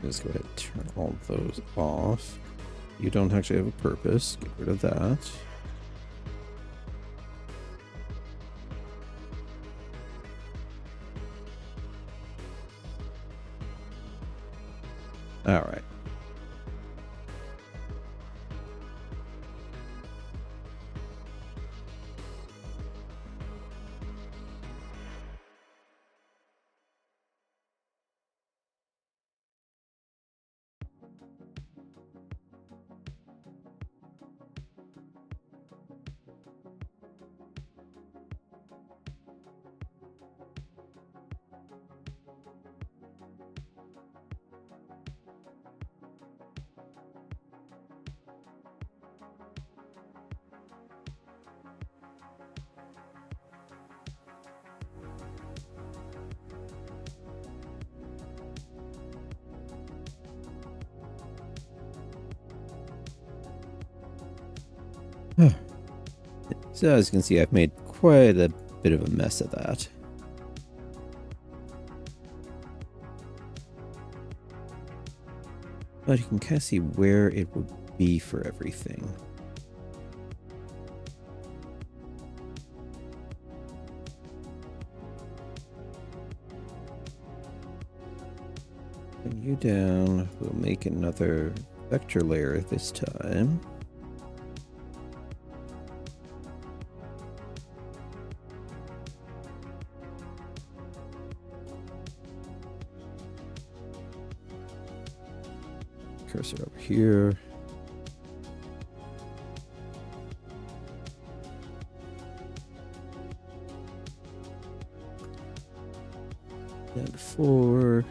Just go ahead and turn all those off. You don't actually have a purpose. Get rid of that. All right. So as you can see, I've made quite a bit of a mess of that. But you can kind of see where it would be for everything. Bring you down. We'll make another vector layer this time. Cursor over here. Down to 4.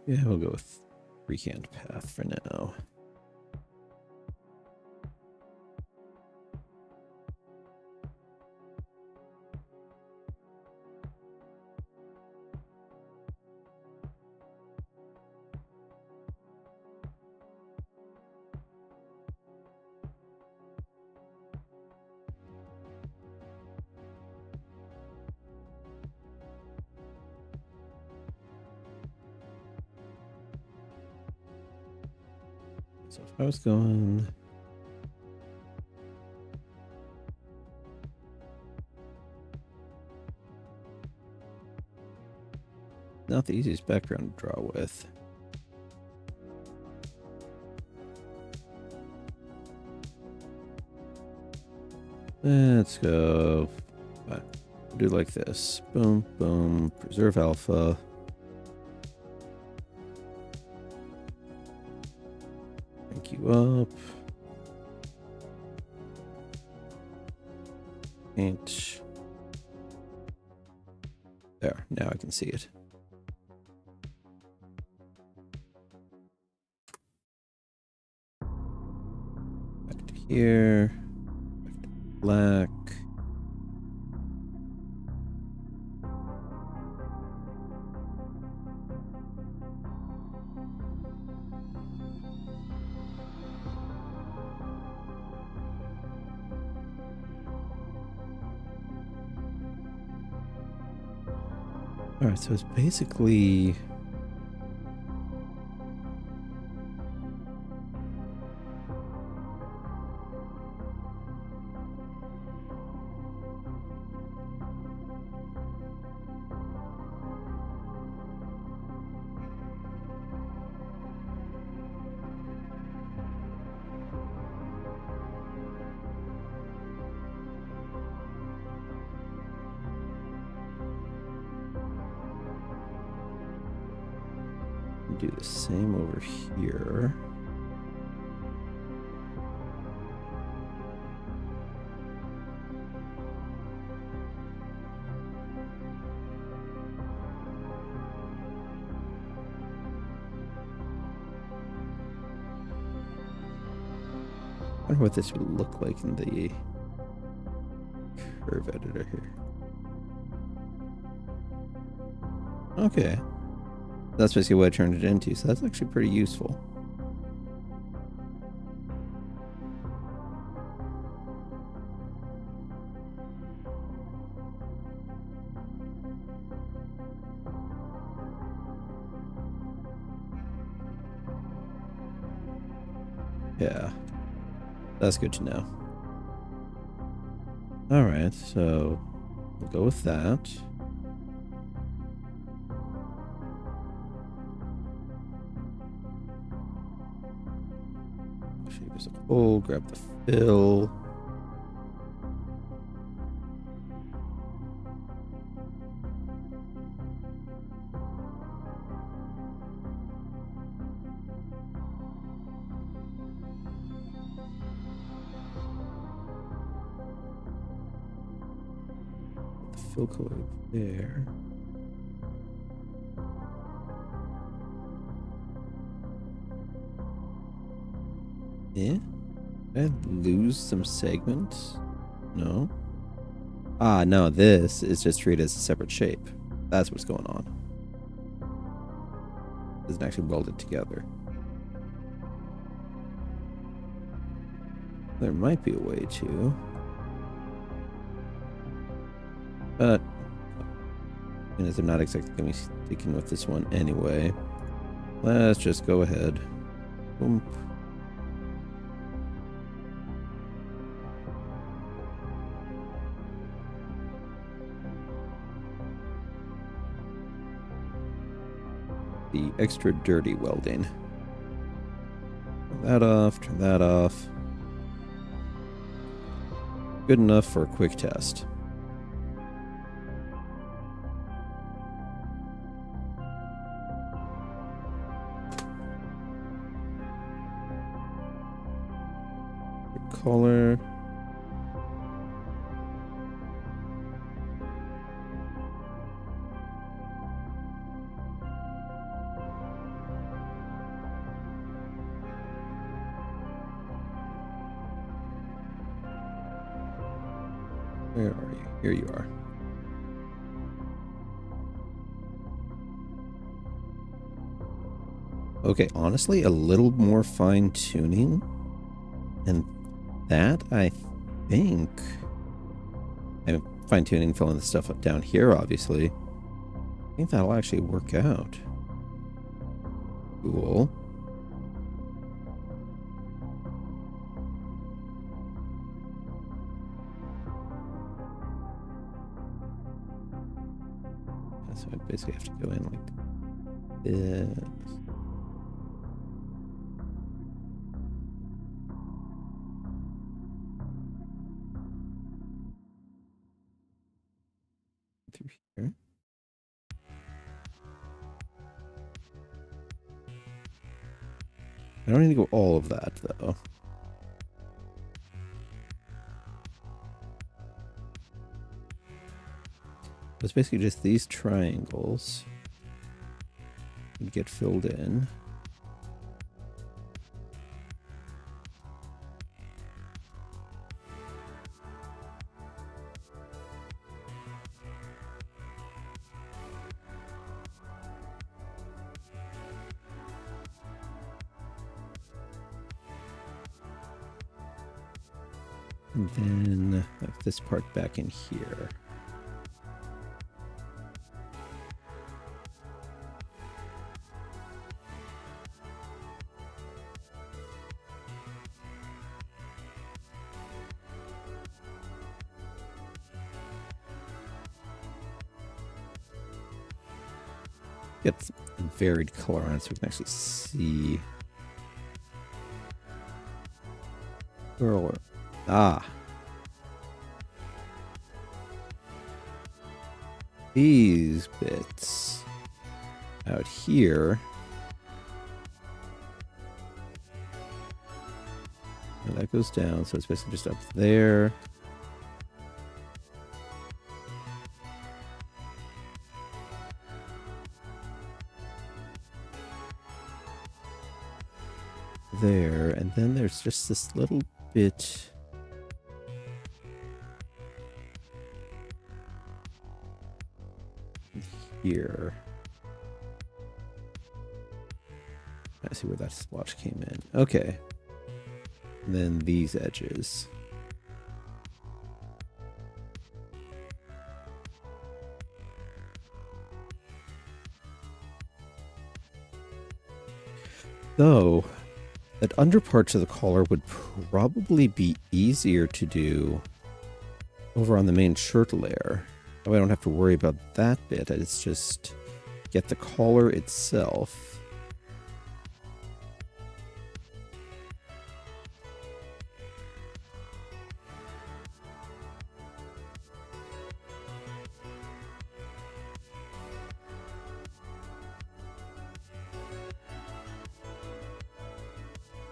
Yeah, we'll go with freehand path for now. So if I was going... Not the easiest background to draw with. Let's go. Do it like this. Boom, boom. Preserve alpha. Crank you up. Paint. There. Now I can see it. Back to here. Back to black. All right, so it's basically do the same over here. I wonder what this would look like in the curve editor here. Okay. That's basically what I turned it into, so that's actually pretty useful. Yeah. That's good to know. Alright, so we'll go with that. Actually, there's a hole, grab the fill. Put the fill color there. Yeah? Did I lose some segments? No. Ah, no, this is just treated as a separate shape. That's what's going on. It doesn't actually weld it together. There might be a way to. But as I'm not exactly going to be sticking with this one anyway, let's just go ahead. Boom. The extra dirty welding. Turn that off, turn that off. Good enough for a quick test. Color. Where are you? Here you are. Okay, honestly, a little more fine-tuning. And that, I think... I'm fine-tuning, filling the stuff up down here, obviously. I think that'll actually work out. Cool. So I basically have to go in like this. Through here. I don't need to go all of that, though. It's basically just these triangles would get filled in. And then have this part back in here. Get a varied color on it so we can actually see. Ah. These bits out here. And that goes down, so it's basically just up there. There, and then there's just this little bit here. I see where that splotch came in. Okay. And then these edges. Though, that under parts of the collar would probably be easier to do over on the main shirt layer. Oh, I don't have to worry about that bit. It's just get the collar itself.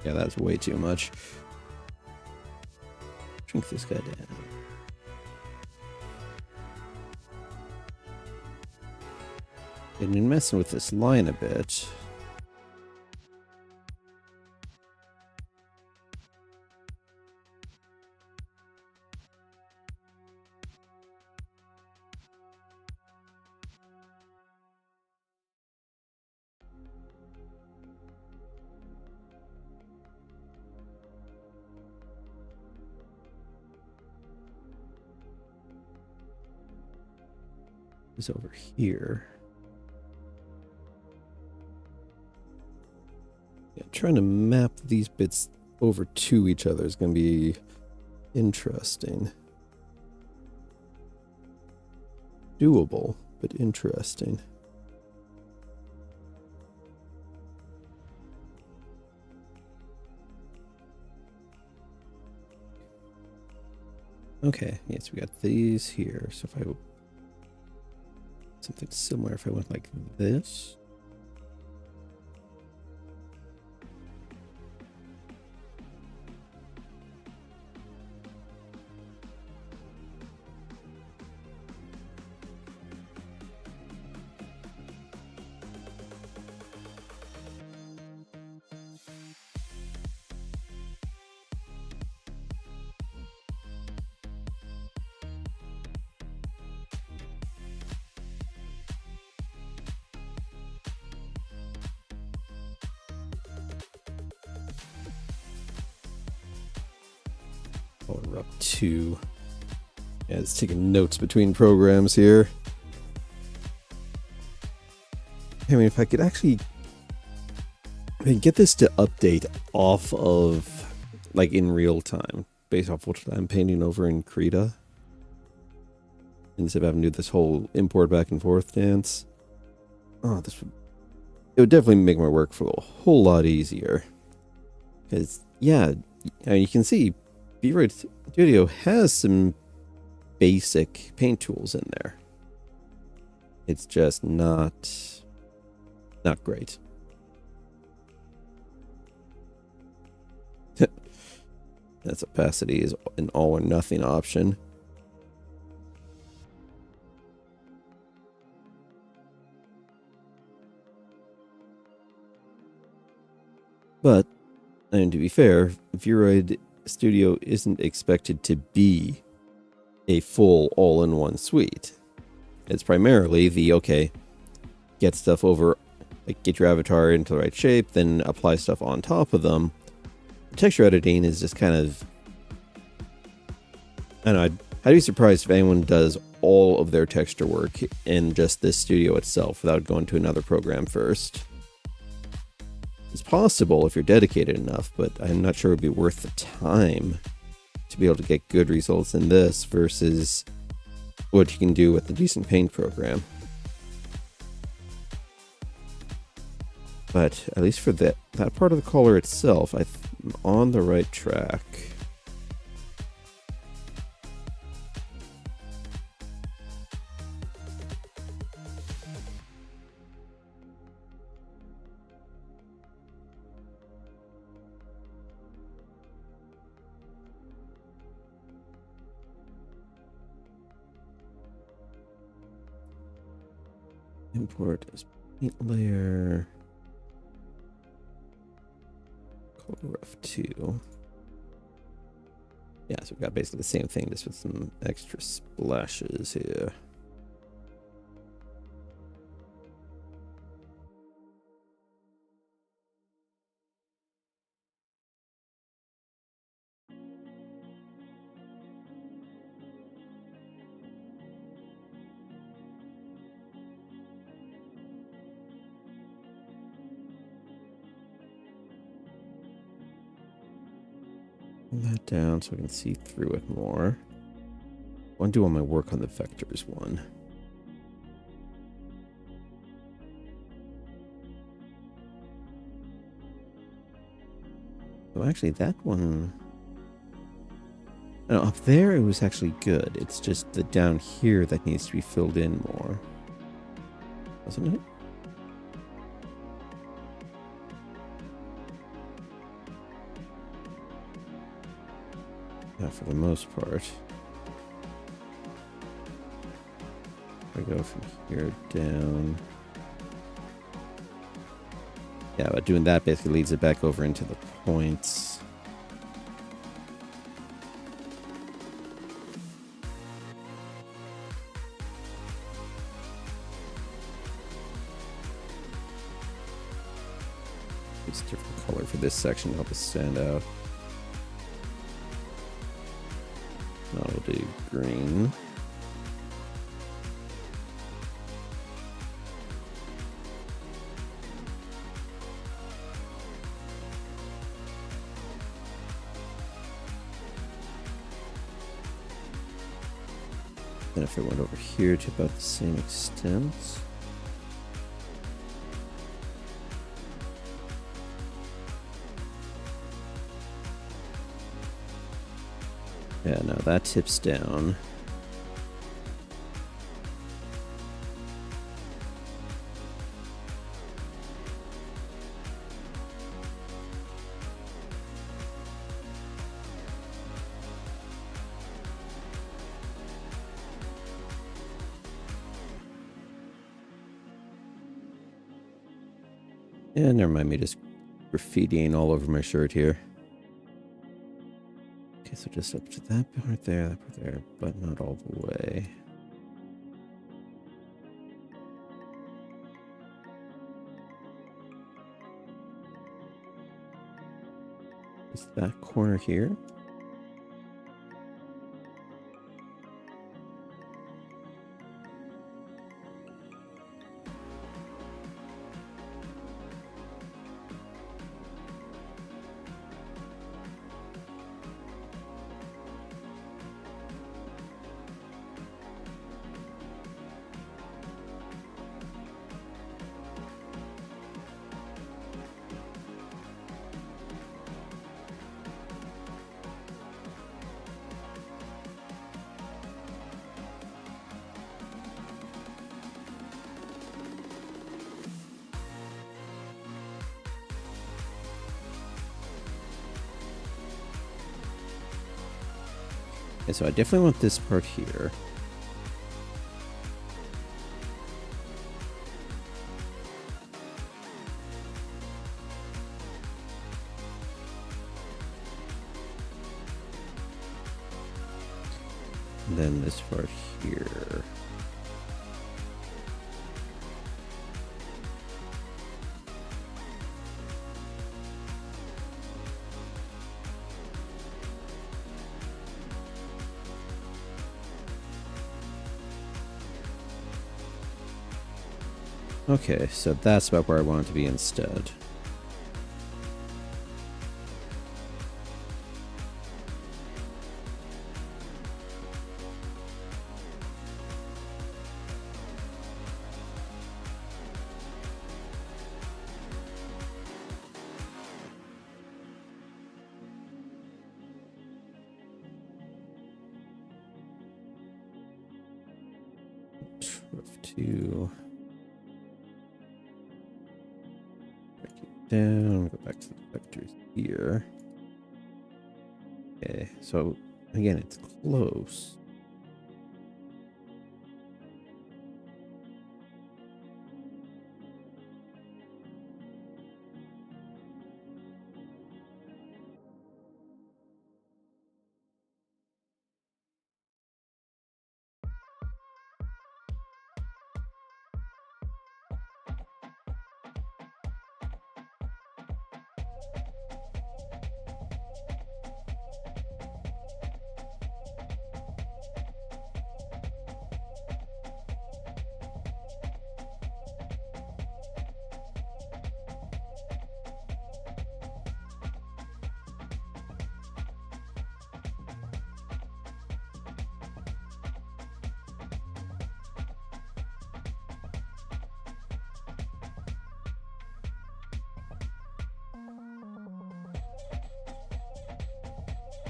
Yeah, that's way too much. Shrink this guy down. And in messing with this line a bit. Is over here. Yeah, trying to map these bits over to each other is going to be interesting. Doable, but interesting. Okay, yes, we got these here. So if I something similar, if I went like this. Oh, we're up to. Yeah, it's taking notes between programs here. I mean, if I could actually get this to update off of, like, in real time, based off what I'm painting over in Krita, instead of having to do this whole import back and forth dance. Oh, it would definitely make my workflow a whole lot easier. Because, yeah, I mean, you can see V-Ride Studio has some basic paint tools in there. It's just not great. That's opacity is an all or nothing option. But, and to be fair, V-Ride Studio isn't expected to be a full all-in-one suite. It's primarily the, okay, get stuff over, like get your avatar into the right shape, then apply stuff on top of them. Texture editing is just kind of, I don't know, I'd be surprised if anyone does all of their texture work in just this studio itself without going to another program first. It's possible if you're dedicated enough, but I'm not sure it would be worth the time to be able to get good results in this versus what you can do with a decent paint program. But at least for that part of the collar itself, I'm on the right track. Import as paint layer. Color rough 2. Yeah, so we've got basically the same thing, just with some extra splashes here. That down so I can see through it more. I want to do all my work on the vectors one. Oh, actually, that one... No, up there it was actually good. It's just the down here that needs to be filled in more. Wasn't it? Yeah, for the most part. I go from here down. Yeah, but doing that basically leads it back over into the points. It's a different color for this section to help us stand out. Now we'll do green. Then if it went over here to about the same extent. Yeah, no, that tips down. Yeah, never mind me just graffitiing all over my shirt here. Okay, so just up to that part there, but not all the way. Is that corner here? Okay, so I definitely want this part here. And then this part here. Okay, so that's about where I want it to be instead. 2. Break it down. Go back to the vectors here. Okay, so again, it's close.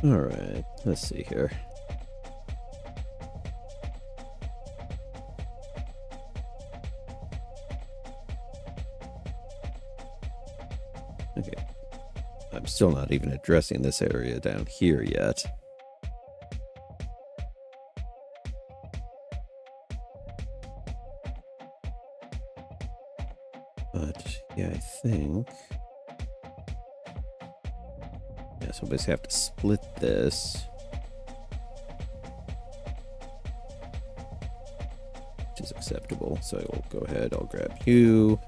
All right, let's see here. Okay, I'm still not even addressing this area down here yet. But yeah, I think. Yeah, so we basically have to split this. Which is acceptable. So I will go ahead, I'll grab you.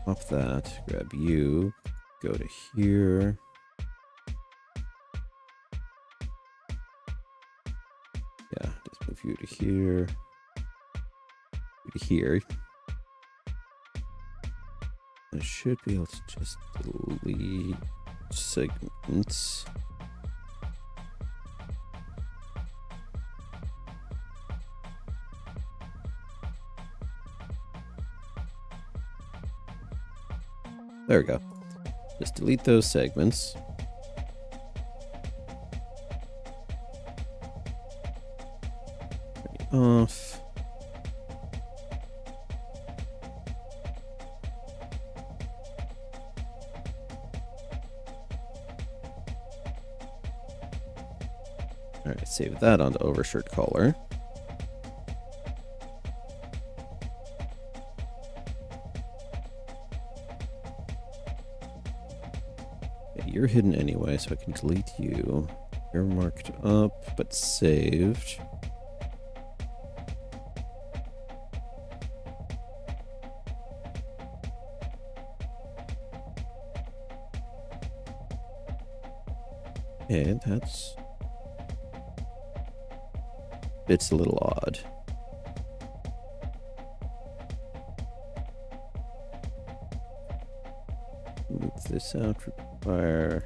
Pop that, grab you, go to here. Yeah, just move you to here. To here. I should be able to just delete segments. There we go. Just delete those segments. Off. All right, save that onto overshirt color. Okay, you're hidden anyway, so I can delete you. You're marked up, but saved. And that's... It's a little odd. Move this out, require...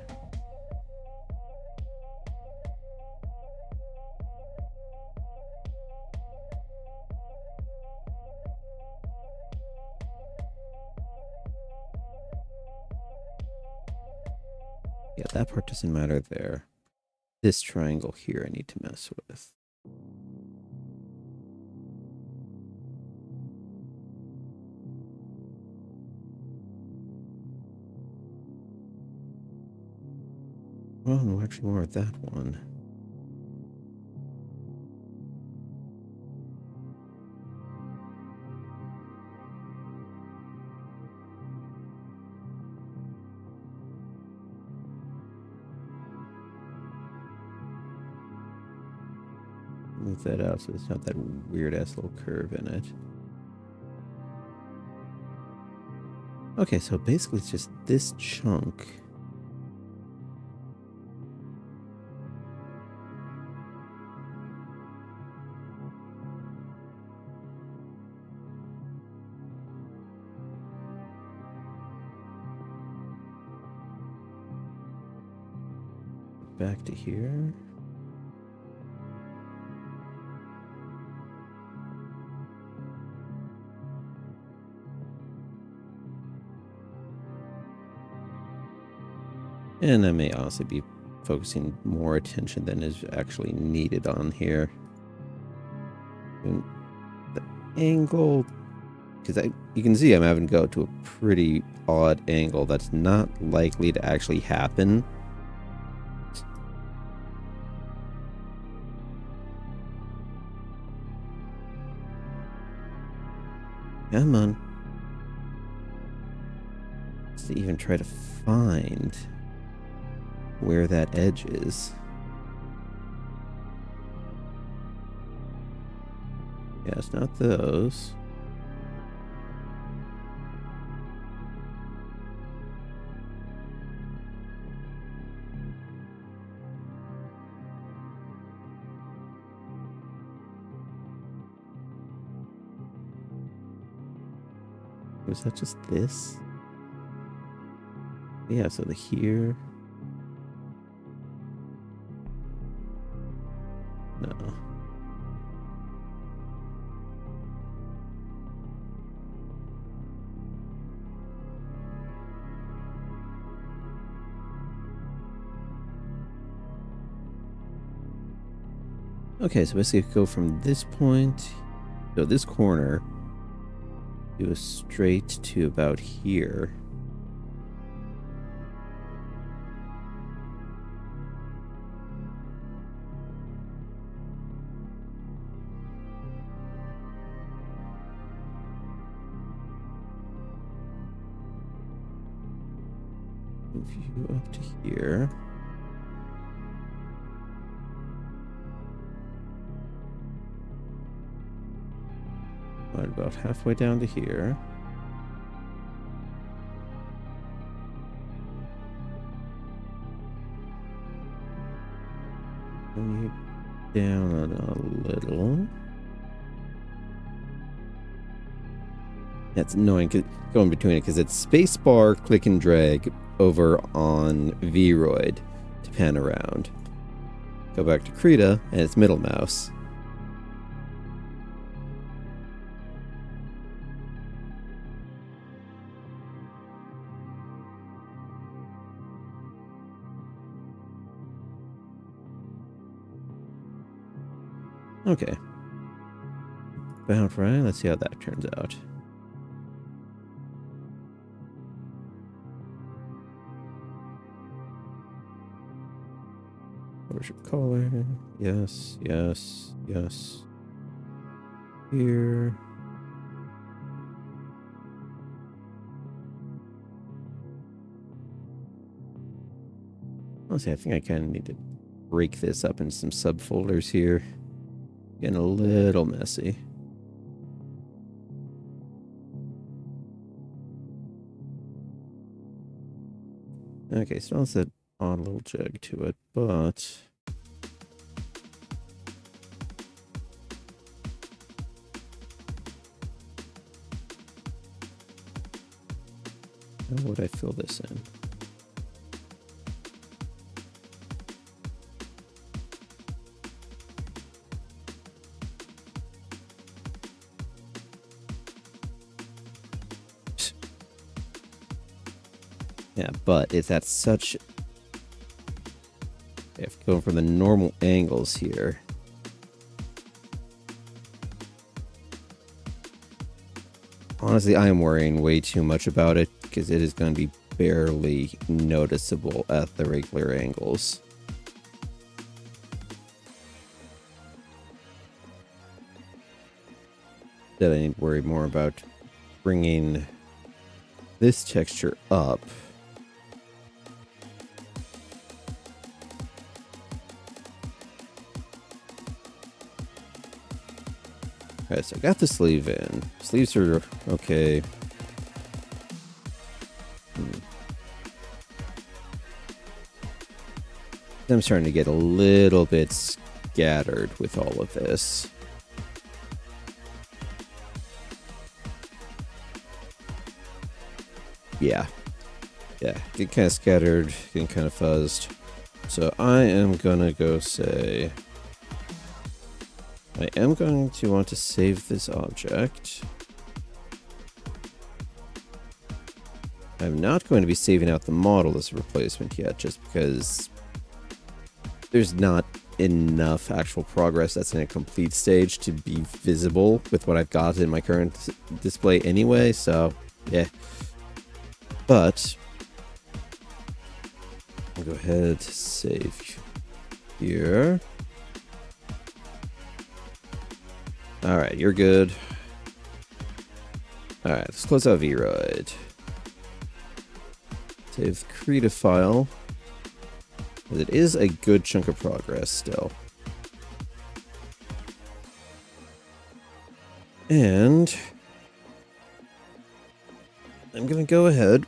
Yeah, that part doesn't matter there. This triangle here I need to mess with. Oh, no, actually more of that one. Move that out so it's not that weird ass little curve in it. Okay, so basically it's just this chunk. Back to here. And that may honestly be focusing more attention than is actually needed on here. And the angle, because you can see I'm having to go to a pretty odd angle that's not likely to actually happen. Come on. Just to even try to find where that edge is. Yeah, it's not those. Was that just this? Yeah, so the here. No. Okay, so basically go from this point, so this corner, do a straight to about here. Move you up to here. Right about halfway down to here. Bring you down a little. That's annoying going between it because it's spacebar, click and drag over on Vroid to pan around. Go back to Krita and it's middle mouse. Okay. About right. Let's see how that turns out. Where's your color? Yes, yes, yes. Here. Honestly, I think I kind of need to break this up into some subfolders here. Getting a little messy. Okay, so that's that odd little jug to it, but how would I fill this in? Yeah, but it's at such... If going from the normal angles here. Honestly, I am worrying way too much about it because it is going to be barely noticeable at the regular angles. That I need to worry more about bringing this texture up. Okay, so I got the sleeve in. Sleeves are okay. I'm starting to get a little bit scattered with all of this. Yeah. Yeah, get kind of scattered, getting kind of fuzzed. So I am gonna go say... I am going to want to save this object. I'm not going to be saving out the model as a replacement yet, just because there's not enough actual progress that's in a complete stage to be visible with what I've got in my current display anyway, so yeah. But I'll go ahead, save here. Alright, you're good. Alright, let's close out Vroid. Save the Krita file. It is a good chunk of progress still. And I'm gonna go ahead.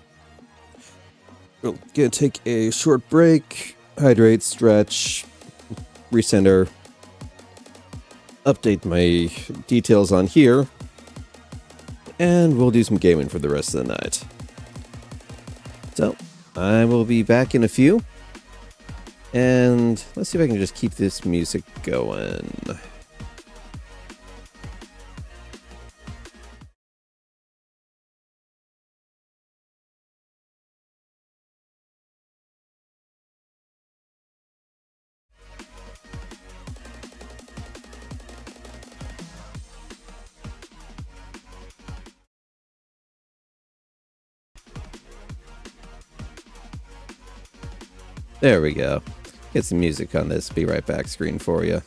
We're gonna take a short break, hydrate, stretch, recenter, update my details on here, and we'll do some gaming for the rest of the night. So, I will be back in a few. And let's see if I can just keep this music going. There we go. Get some music on this be right back screen for you.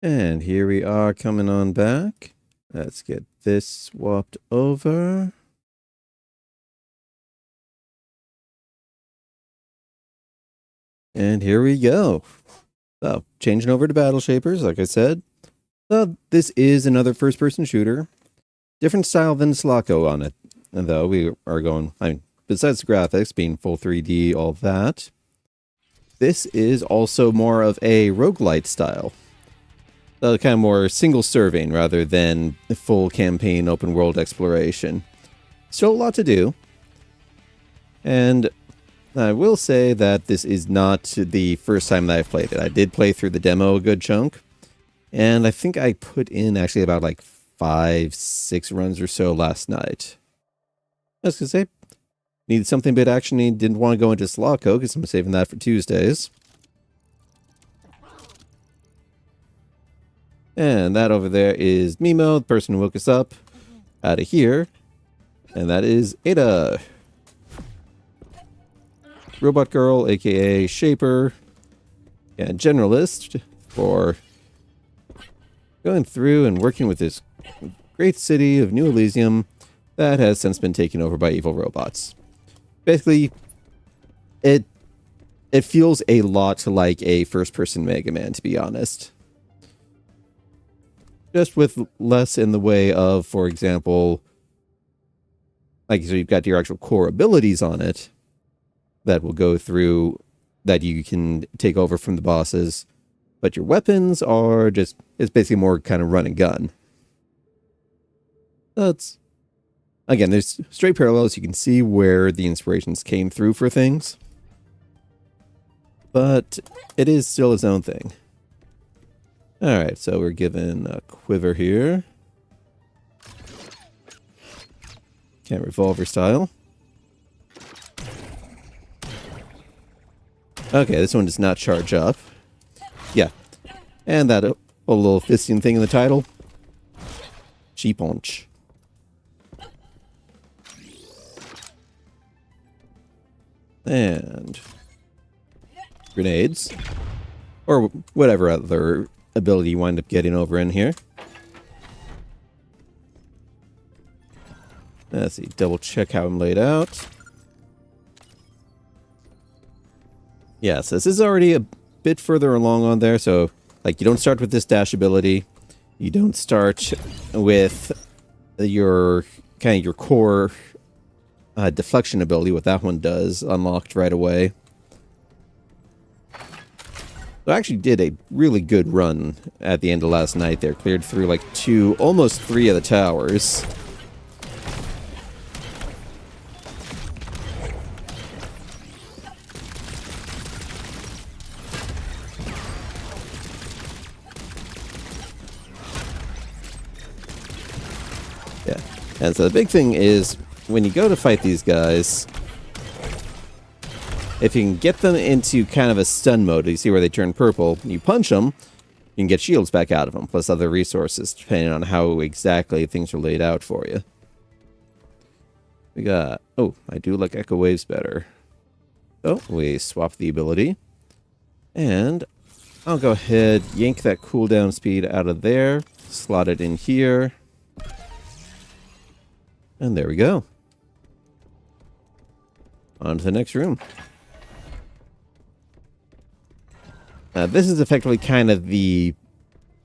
And here we are coming on back. Let's get this swapped over. And here we go. So, changing over to Battle Shapers, like I said. So, this is another first-person shooter. Different style than Slocko on it. And though we are going, besides the graphics being full 3D, all that, this is also more of a roguelite style. So kind of more single serving rather than full campaign open world exploration. Still a lot to do. And I will say that this is not the first time that I've played it. I did play through the demo a good chunk. And I think I put in actually about like 5-6 runs or so last night. I was going to say, needed something a bit actiony, didn't want to go into Slocko because I'm saving that for Tuesdays. And that over there is Mimo, the person who woke us up out of here. And that is Ada. Robot Girl, aka Shaper, and Generalist for going through and working with this great city of New Elysium that has since been taken over by evil robots. Basically, it feels a lot like a first-person Mega Man, to be honest. Just with less in the way of, for example, like, so you've got your actual core abilities on it that will go through, that you can take over from the bosses, but your weapons are just, it's basically more kind of run and gun. That's, again, there's straight parallels. You can see where the inspirations came through for things, but it is still its own thing. Alright, so we're given a quiver here. Can't revolver style. Okay, this one does not charge up. Yeah. And that little fisting thing in the title. Cheap-onch. And grenades. Or whatever other ability you wind up getting over in here. Let's see, double check how I'm laid out. Yes, this is already a bit further along on there, so like you don't start with this dash ability. You don't start with your kind of your core deflection ability, what that one does, unlocked right away. So I actually did a really good run at the end of last night there. Cleared through like almost 3 of the towers. Yeah. And so the big thing is when you go to fight these guys, if you can get them into kind of a stun mode, you see where they turn purple, you punch them, you can get shields back out of them, plus other resources, depending on how exactly things are laid out for you. We got... Oh, I do like Echo Waves better. Oh, we swap the ability. And I'll go ahead, yank that cooldown speed out of there, slot it in here. And there we go. On to the next room. This is effectively kind of the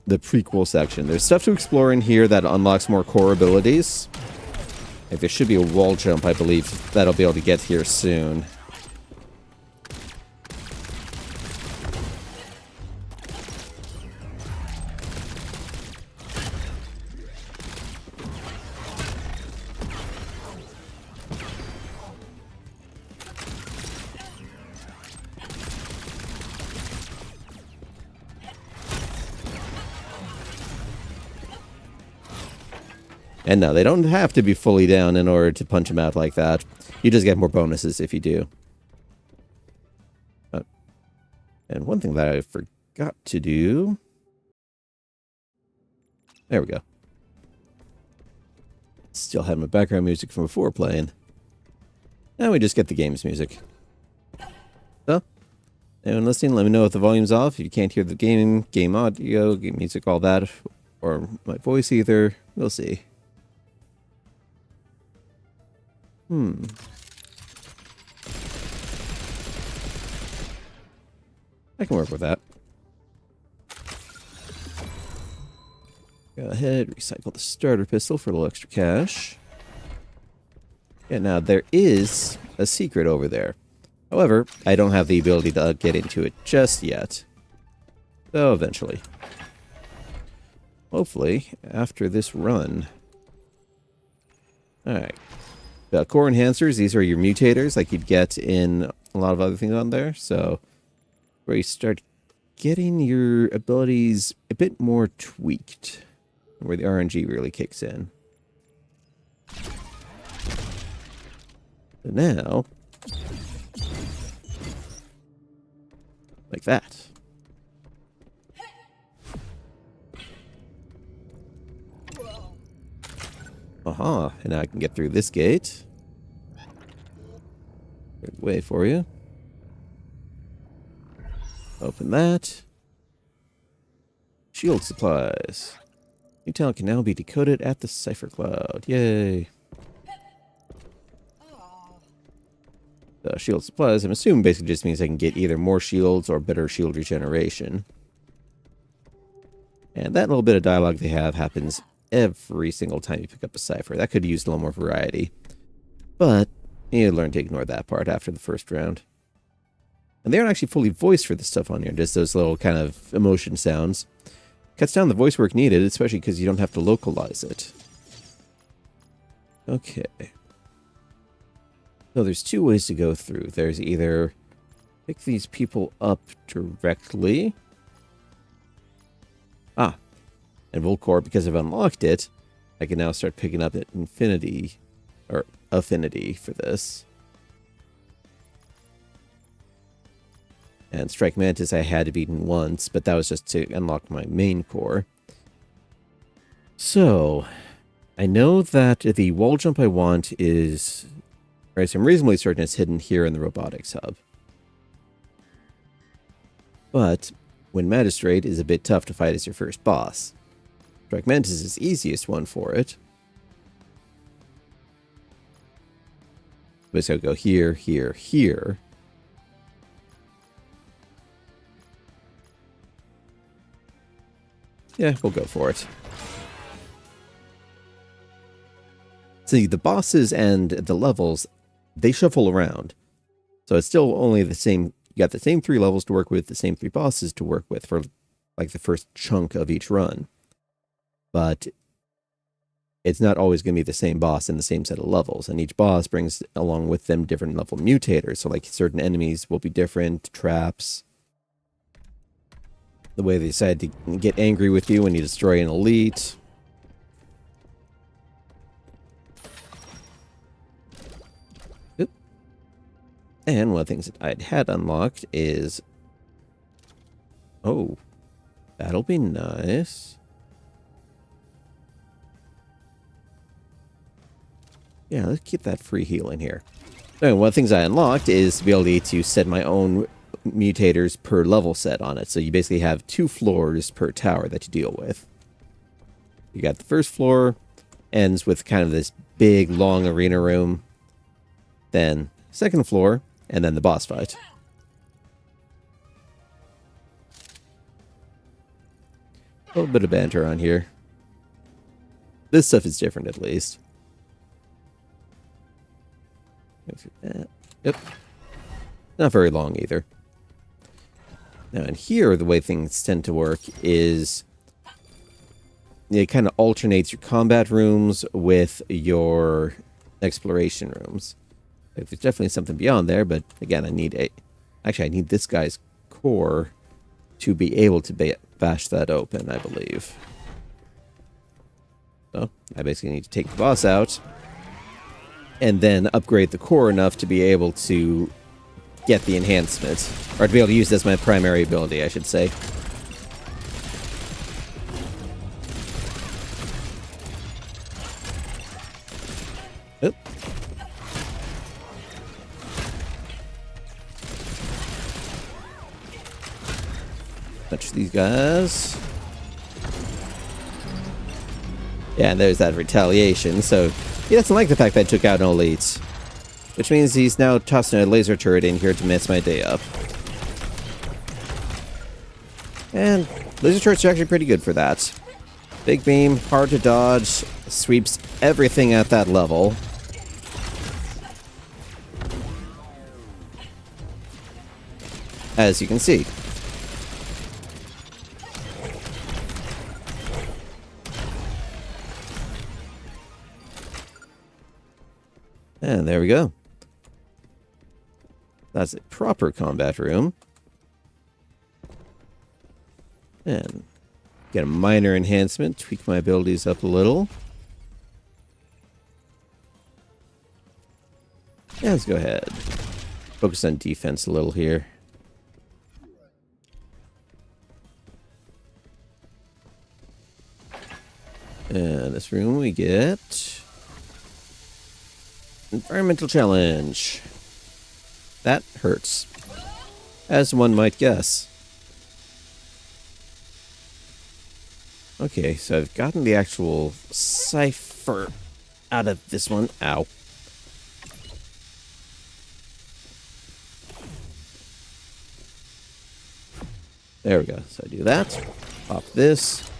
prequel section. There's stuff to explore in here that unlocks more core abilities. Like there should be a wall jump, I believe, that I'll be able to get here soon. And no, they don't have to be fully down in order to punch them out like that. You just get more bonuses if you do. And one thing that I forgot to do... There we go. Still have my background music from before playing. Now we just get the game's music. So, Anyone listening, let me know if the volume's off. If you can't hear the game audio, game music, all that, or my voice either. We'll see. I can work with that. Go ahead, recycle the starter pistol for a little extra cash. Yeah, now there is a secret over there. However, I don't have the ability to get into it just yet. So eventually. Hopefully, after this run. Alright. Core enhancers, these are your mutators like you'd get in a lot of other things on there. So, where you start getting your abilities a bit more tweaked. Where the RNG really kicks in. So now, like that. Aha, and now I can get through this gate. Good way for you. Open that. Shield supplies. New talent can now be decoded at the Cipher Cloud. Yay. Shield supplies, I'm assuming basically just means I can get either more shields or better shield regeneration. And that little bit of dialogue they have happens every single time you pick up a Cipher. That could use a little more variety. But you learn to ignore that part after the first round. And they aren't actually fully voiced for this stuff on here, just those little kind of emotion sounds. Cuts down the voice work needed, especially because you don't have to localize it. Okay. So there's two ways to go through. There's either pick these people up directly. Ah. And Volcore, because I've unlocked it, I can now start picking up at infinity, or affinity for this. And Strike Mantis I had to beat in once, but that was just to unlock my main core. So, I know that the wall jump I want is... Right, so I'm reasonably certain it's hidden here in the robotics hub. But, when Magistrate is a bit tough to fight as your first boss. Strike Mantis is the easiest one for it. But so go here, here, here. Yeah, we'll go for it. See, the bosses and the levels, they shuffle around. So it's still only the same, you got the same 3 levels to work with, the same 3 bosses to work with for like the first chunk of each run. But it's not always going to be the same boss in the same set of levels. And each boss brings along with them different level mutators. So like certain enemies will be different, traps. The way they decide to get angry with you when you destroy an elite. Oop. And one of the things that I'd had unlocked is... Oh, that'll be nice. Yeah, let's keep that free heal in here. So one of the things I unlocked is the ability to set my own mutators per level set on it. So you basically have 2 floors per tower that you deal with. You got the first floor, ends with kind of this big, long arena room. Then second floor, and then the boss fight. A little bit of banter on here. This stuff is different, at least. Yep. Not very long, either. Now, in here, the way things tend to work is it kind of alternates your combat rooms with your exploration rooms. There's definitely something beyond there, but again, I need I need this guy's core to be able to bash that open, I believe. So, I basically need to take the boss out and then upgrade the core enough to be able to get the enhancement. Or to be able to use it as my primary ability, I should say. Oop. watch these guys. Yeah, and there's that retaliation, so he doesn't like the fact that I took out an elite. Which means he's now tossing a laser turret in here to mess my day up. And laser turrets are actually pretty good for that. Big beam, hard to dodge, sweeps everything at that level. As you can see. And there we go. That's a proper combat room. And get a minor enhancement, tweak my abilities up a little. Yeah, let's go ahead. Focus on defense a little here. And this room we get environmental challenge. That hurts, as one might guess. Okay, so I've gotten the actual cipher out of this one. Ow. There we go. So I do that. Pop this.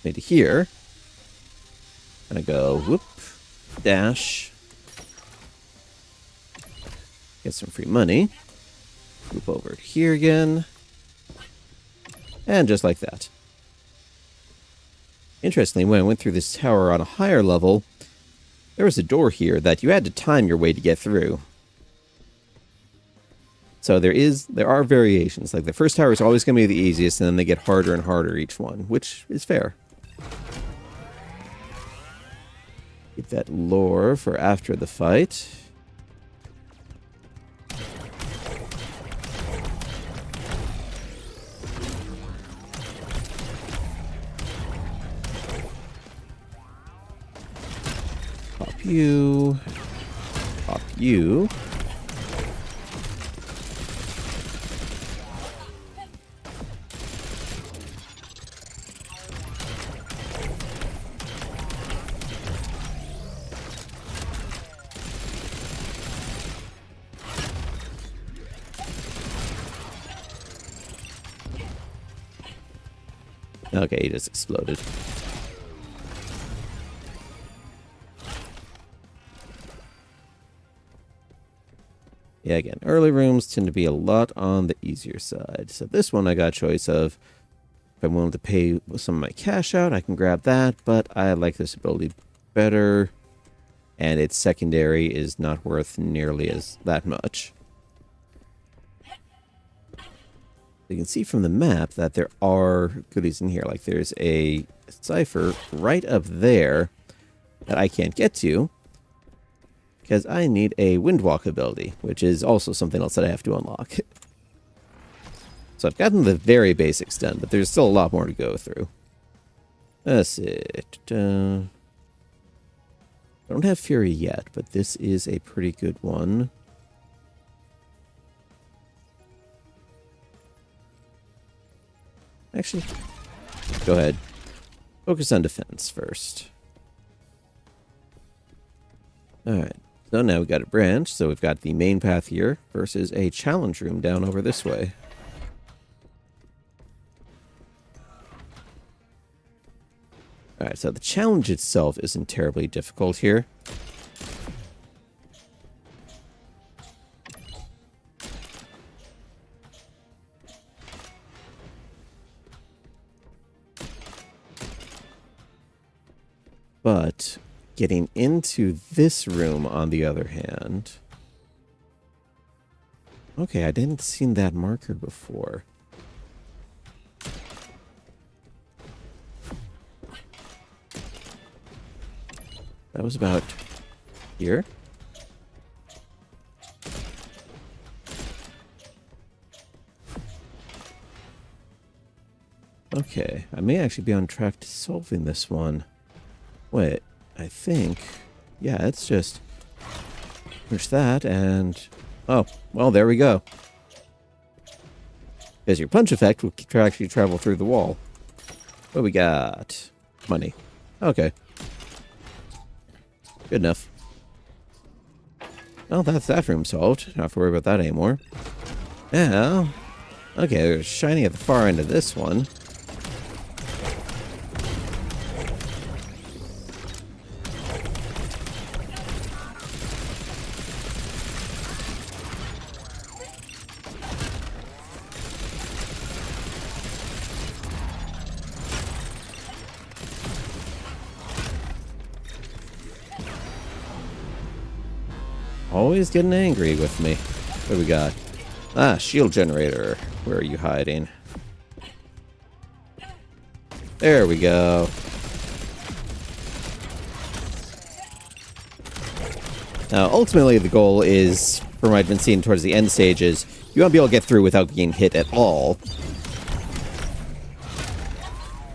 Into here. And I go, whoop, dash. Get some free money. Loop over here again. And just like that. Interestingly, when I went through this tower on a higher level, there was a door here that you had to time your way to get through. So there are variations. Like the first tower is always going to be the easiest, and then they get harder and harder each one, which is fair. Keep that lore for after the fight. Pop you. Pop you. Okay, he just exploded. Yeah, again, early rooms tend to be a lot on the easier side. So this one I got a choice of. If I'm willing to pay some of my cash out, I can grab that, but I like this ability better. And its secondary is not worth nearly as that much. You can see from the map that there are goodies in here. Like there's a cipher right up there that I can't get to because I need a windwalk ability, which is also something else that I have to unlock. So I've gotten the very basics done, but there's still a lot more to go through. That's it. I don't have Fury yet, but this is a pretty good one. Actually, go ahead. Focus on defense first. Alright, so now we've got a branch. So we've got the main path here versus a challenge room down over this way. Alright, so the challenge itself isn't terribly difficult here. But getting into this room, on the other hand... Okay, I didn't see that marker before. That was about here. Okay, I may actually be on track to solving this one. Wait, I think... Yeah, it's just... push that and... Oh, well, there we go. Because your punch effect will actually travel through the wall. What we got? Money. Okay. Good enough. Well, that's that room solved. Don't have to worry about that anymore. Now, okay, there's shiny at the far end of this one. Always getting angry with me. What do we got? Ah, shield generator. Where are you hiding? There we go. Now, ultimately, the goal is, from what I've been seeing towards the end stages, you won't be able to get through without being hit at all.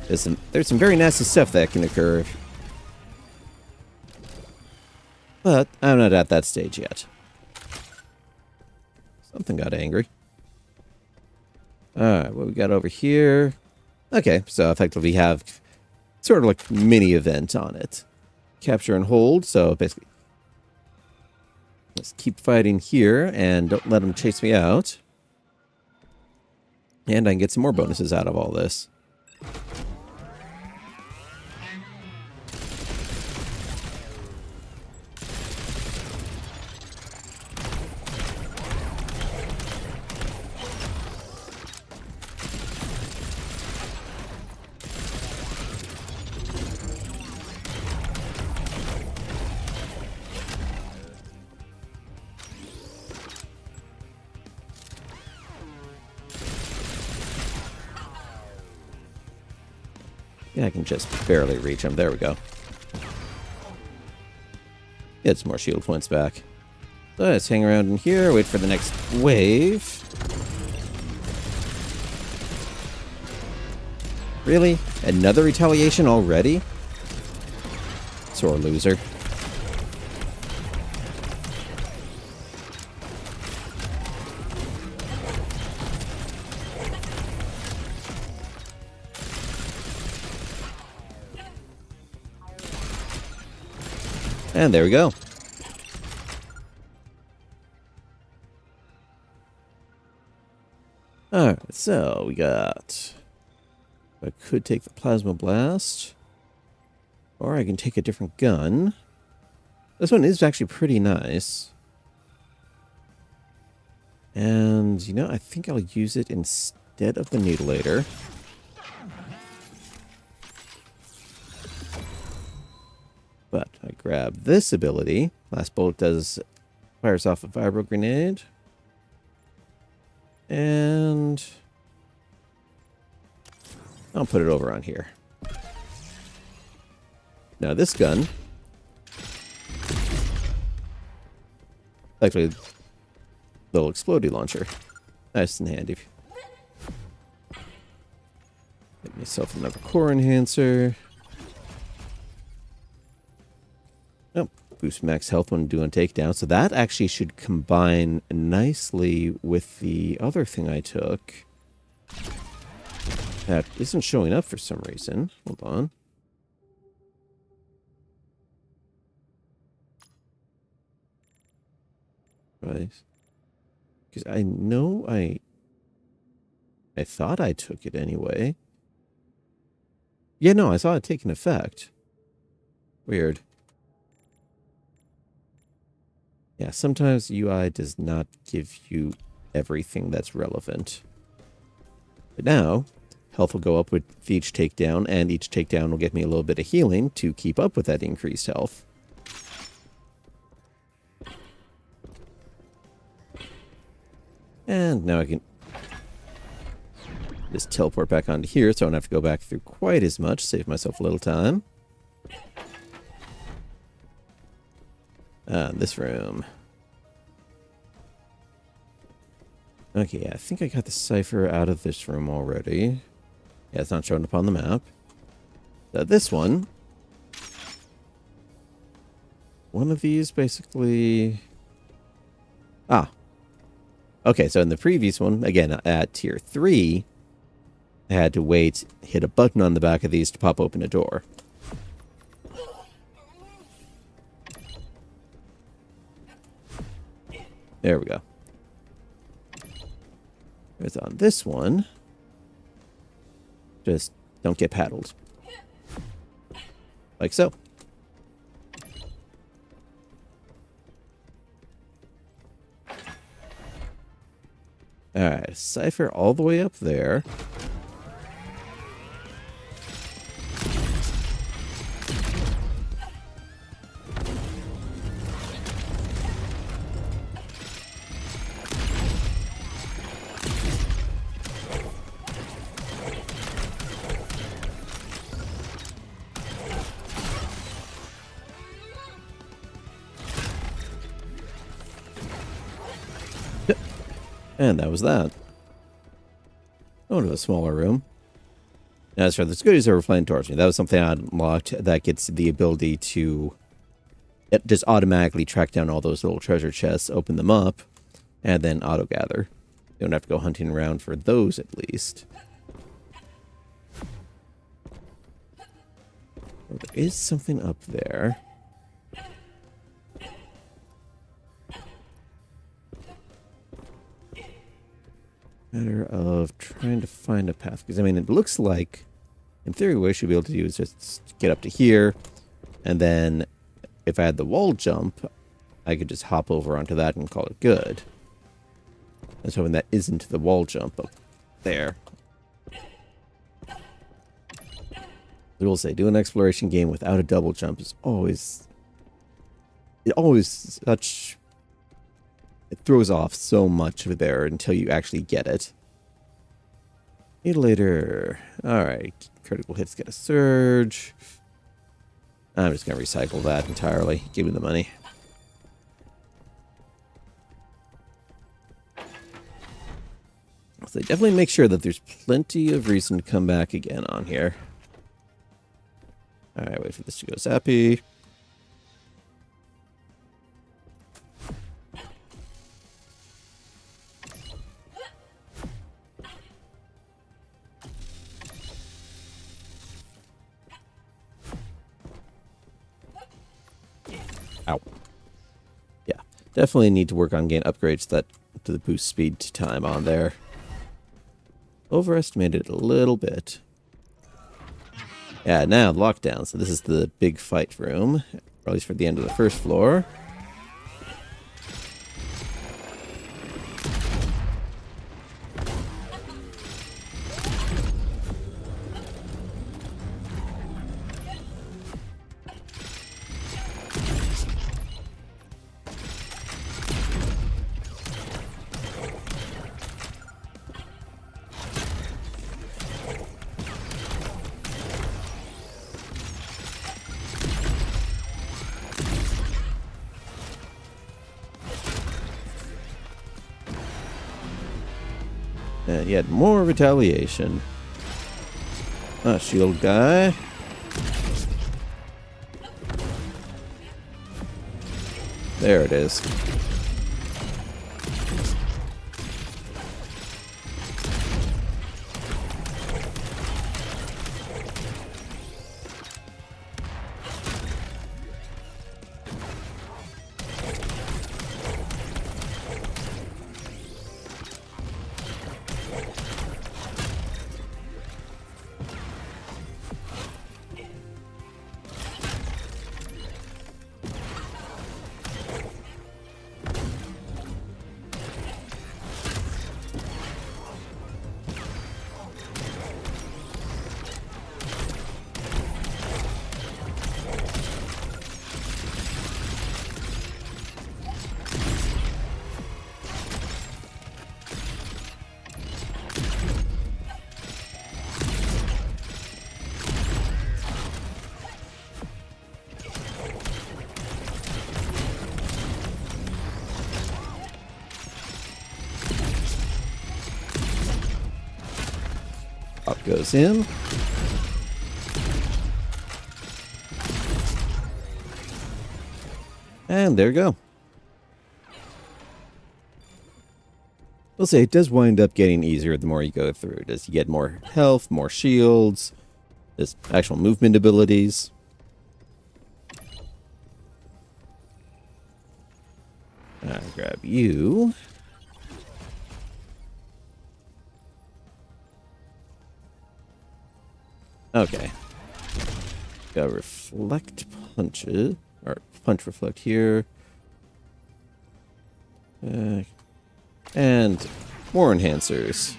There's some very nasty stuff that can occur. But I'm not at that stage yet. Something got angry. Alright, what we got over here? Okay, so effectively we have sort of like mini event on it. Capture and hold, so basically let's keep fighting here and don't let them chase me out. And I can get some more bonuses out of all this. Yeah, I can just barely reach him. There we go. Get some more shield points back. So let's hang around in here, wait for the next wave. Really? Another retaliation already? Sore loser. And there we go. Alright, so we got... I could take the Plasma Blast. Or I can take a different gun. This one is actually pretty nice. And, you know, I think I'll use it instead of the Needleator. But I grab this ability. Last bullet fires off a vibro grenade. And I'll put it over on here. Now this gun, actually, little explodey launcher, nice and handy. Get myself another core enhancer. Oh, boost max health when doing takedown. So that actually should combine nicely with the other thing I took. That isn't showing up for some reason. Hold on. Right. Because I know I thought I took it anyway. Yeah, no, I saw it take an effect. Weird. Yeah, sometimes UI does not give you everything that's relevant. But now, health will go up with each takedown, and each takedown will get me a little bit of healing to keep up with that increased health. And now I can just teleport back onto here so I don't have to go back through quite as much, save myself a little time. This room. Okay, I think I got the cipher out of this room already. Yeah, it's not showing up on the map. This one. One of these basically... Ah. Okay, so in the previous one, again, at tier 3, I had to wait, hit a button on the back of these to pop open a door. There we go. Whereas on this one, just don't get paddled. Like so. Alright, cipher all the way up there. And that was that. Go to a smaller room. As for the goodies that were flying towards me, that was something I unlocked that gets the ability to just automatically track down all those little treasure chests, open them up, and then auto-gather. You don't have to go hunting around for those, at least. Well, there is something up there. Matter of trying to find a path. Because, I mean, it looks like, in theory, what I should be able to do is just get up to here. And then, if I had the wall jump, I could just hop over onto that and call it good. And so when that isn't the wall jump up there. I will say, do an exploration game without a double jump is always... It throws off so much there until you actually get it. Mutilator. Alright. Critical hits get a surge. I'm just going to recycle that entirely. Give me the money. So definitely make sure that there's plenty of reason to come back again on here. Alright, wait for this to go zappy. Ow. Yeah, definitely need to work on getting upgrades to the boost speed time on there. Overestimated a little bit. Yeah, now lockdown. So this is the big fight room, or at least for the end of the first floor. And yet more retaliation. Ah, shield guy. There it is. Up goes him. And there you go. I'll say it does wind up getting easier the more you go through. Does you get more health, more shields, there's actual movement abilities. I'll grab you. Okay. Got reflect punches, or punch reflect here. And more enhancers.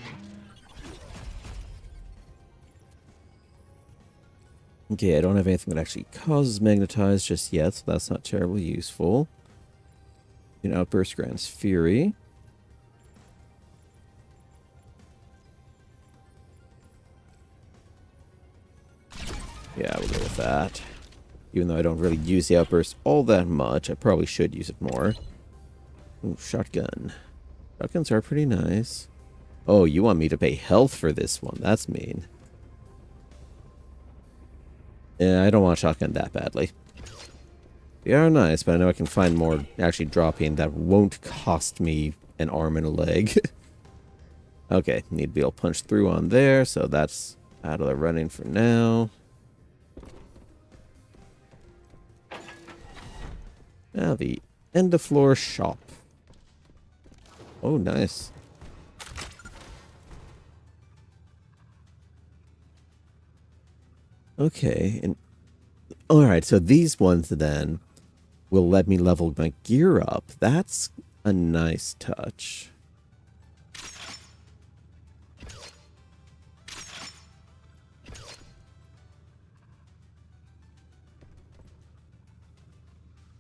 Okay, I don't have anything that actually causes magnetize just yet, so that's not terribly useful. An outburst grants fury. Yeah, we'll go with that. Even though I don't really use the outburst all that much, I probably should use it more. Ooh, shotgun. Shotguns are pretty nice. Oh, you want me to pay health for this one? That's mean. Yeah, I don't want a shotgun that badly. They are nice, but I know I can find more actually dropping that won't cost me an arm and a leg. Okay, need to be able to punch through on there, so that's out of the running for now. Now the end of floor shop. Oh, nice. Okay, and alright, so these ones then will let me level my gear up. That's a nice touch.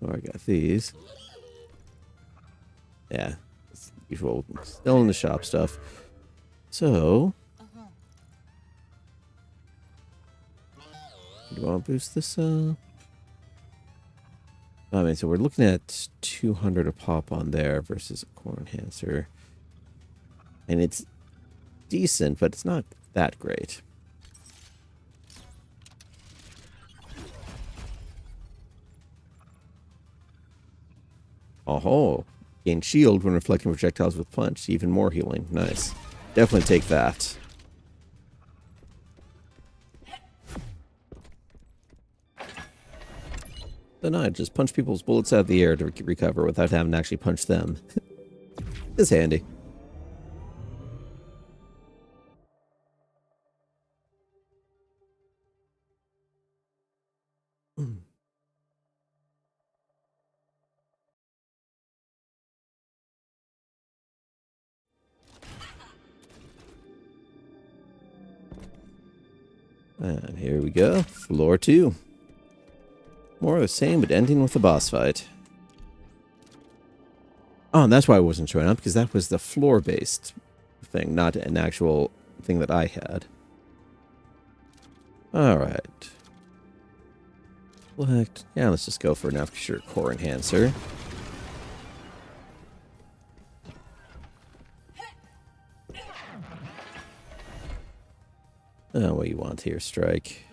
Oh, I got these. Yeah, it's usual. Still in the shop stuff. So, do you want to boost this up? I mean, so we're looking at 200 a pop on there versus a core enhancer. And it's decent, but it's not that great. Oh, gain shield when reflecting projectiles with punch. Even more healing. Nice. Definitely take that. Then I just punch people's bullets out of the air to recover without having to actually punch them. It's handy. And here we go. Floor 2. More of the same, but ending with a boss fight. Oh, and that's why I wasn't showing up, because that was the floor-based thing, not an actual thing that I had. Alright. Select. Yeah, let's just go for an extra core enhancer. Oh, what you want here, Strike?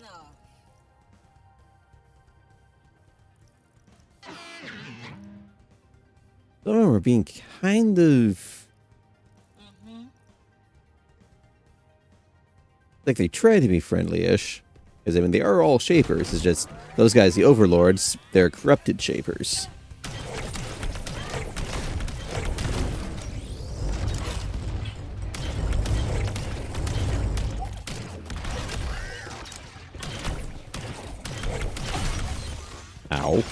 Oh, we're being kind of... like they try to be friendly-ish. Because, I mean, they are all Shapers. It's just, those guys, the Overlords, they're corrupted Shapers. Ow.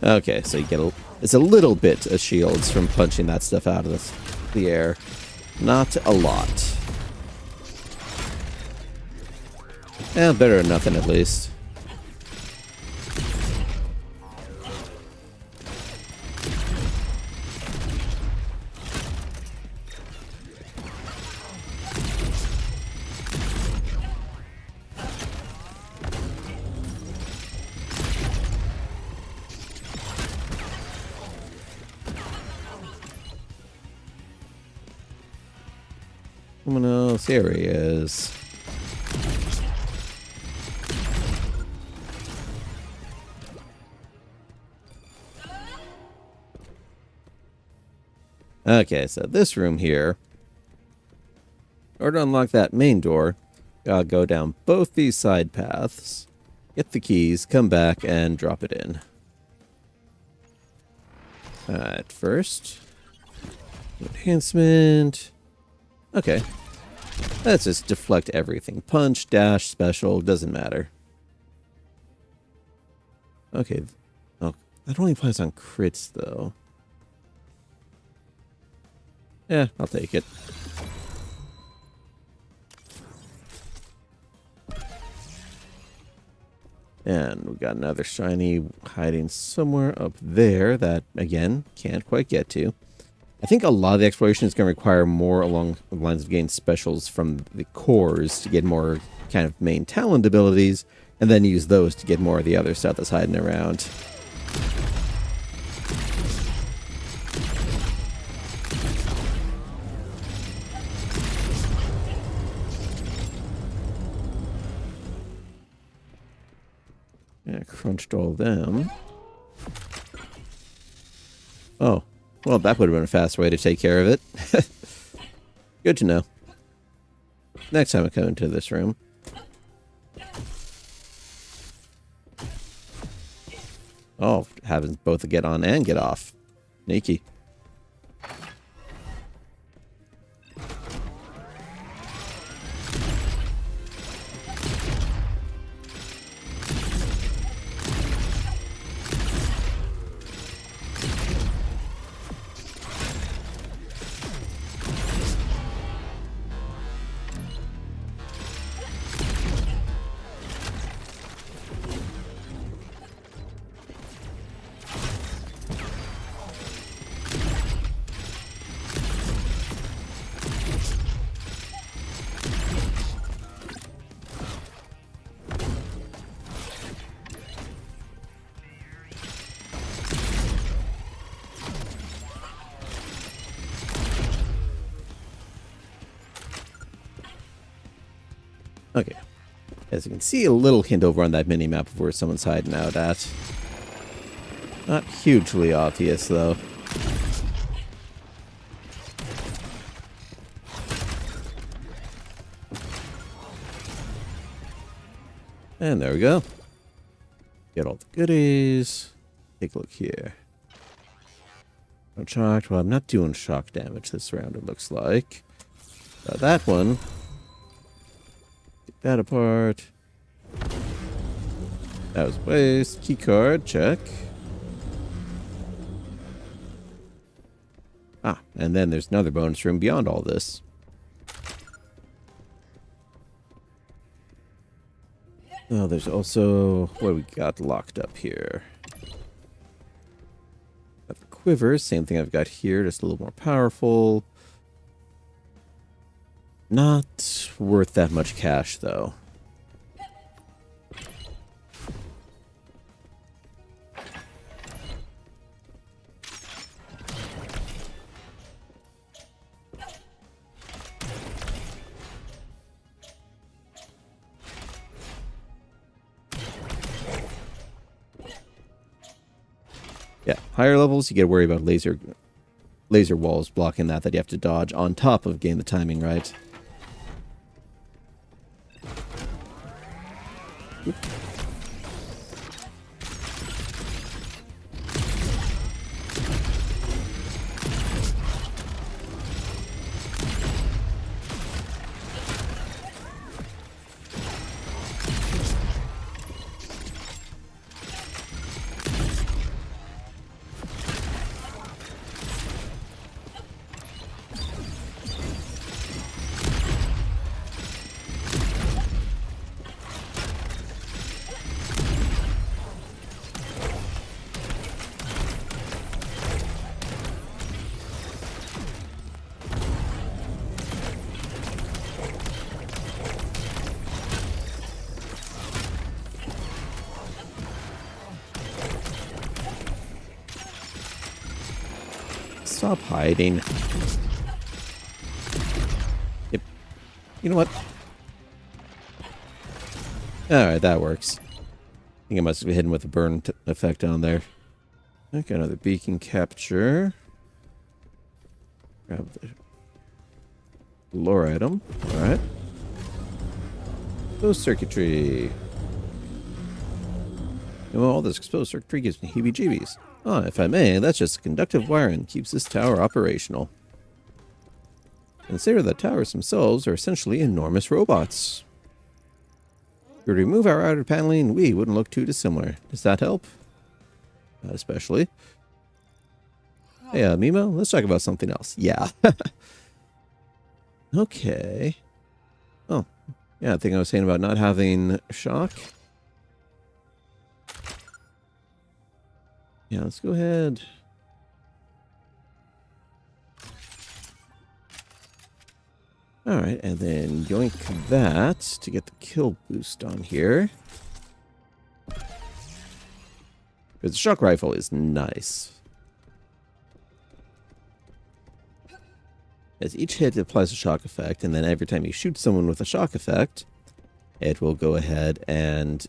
Okay, so you get it's a little bit of shields from punching that stuff out of the air. Not a lot. Eh, better than nothing at least. Luminous areas. Okay, so this room here, in order to unlock that main door, gotta go down both these side paths, get the keys, come back, and drop it in. Alright, first, enhancement. Okay, let's just deflect everything. Punch, dash, special, doesn't matter. Okay, oh, that only applies on crits, though. Yeah, I'll take it. And we got another shiny hiding somewhere up there that, again, can't quite get to. I think a lot of the exploration is going to require more along the lines of getting specials from the cores to get more kind of main talent abilities, and then use those to get more of the other stuff that's hiding around. Yeah, crunched all them. Oh, well, that would have been a fast way to take care of it. Good to know. Next time I come into this room. Oh, having both a get on and get off. Sneaky. Okay. As you can see, a little hint over on that mini-map of where someone's hiding out at. Not hugely obvious, though. And there we go. Get all the goodies. Take a look here. No shocked. Well, I'm not doing shock damage this round, it looks like. That one. Take that apart. That was waste. Key card, check. Ah, and then there's another bonus room beyond all this. Oh, there's also... what do we got locked up here? Got the quivers, same thing I've got here, just a little more powerful. Not worth that much cash, though. Yeah, higher levels, you get to worry about laser walls blocking that you have to dodge on top of getting the timing right. Oop. Stop hiding. Yep. You know what? Alright, that works. I think I must have been hidden with a burn effect on there. Okay, another beacon capture. Grab the lore item. Alright. Exposed circuitry. Well, all this exposed circuitry gives me heebie-jeebies. Oh, if I may, that's just conductive wiring keeps this tower operational. Consider the towers themselves are essentially enormous robots. If we remove our outer paneling, we wouldn't look too dissimilar. Does that help? Not especially. Hey, Mimo, let's talk about something else. Yeah. Okay. Oh, yeah, I think I was saying about not having shock. Yeah, let's go ahead. Alright, and then yoink that to get the kill boost on here. Because the shock rifle is nice. As each hit applies a shock effect, and then every time you shoot someone with a shock effect, it will go ahead and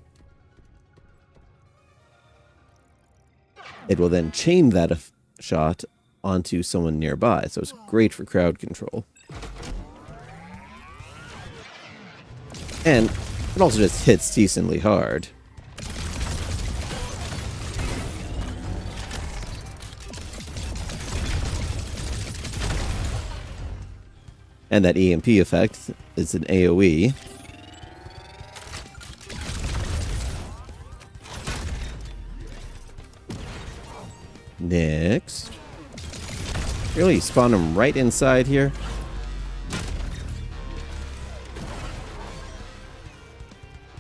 it will then chain that shot onto someone nearby. So it's great for crowd control. And it also just hits decently hard. And that EMP effect is an AoE. Next. Really spawn them right inside here.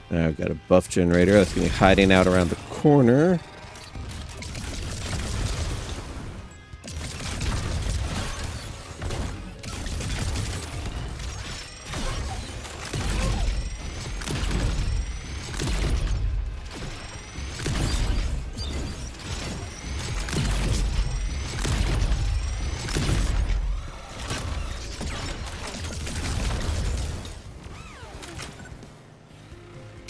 Now I've got a buff generator that's going to be hiding out around the corner.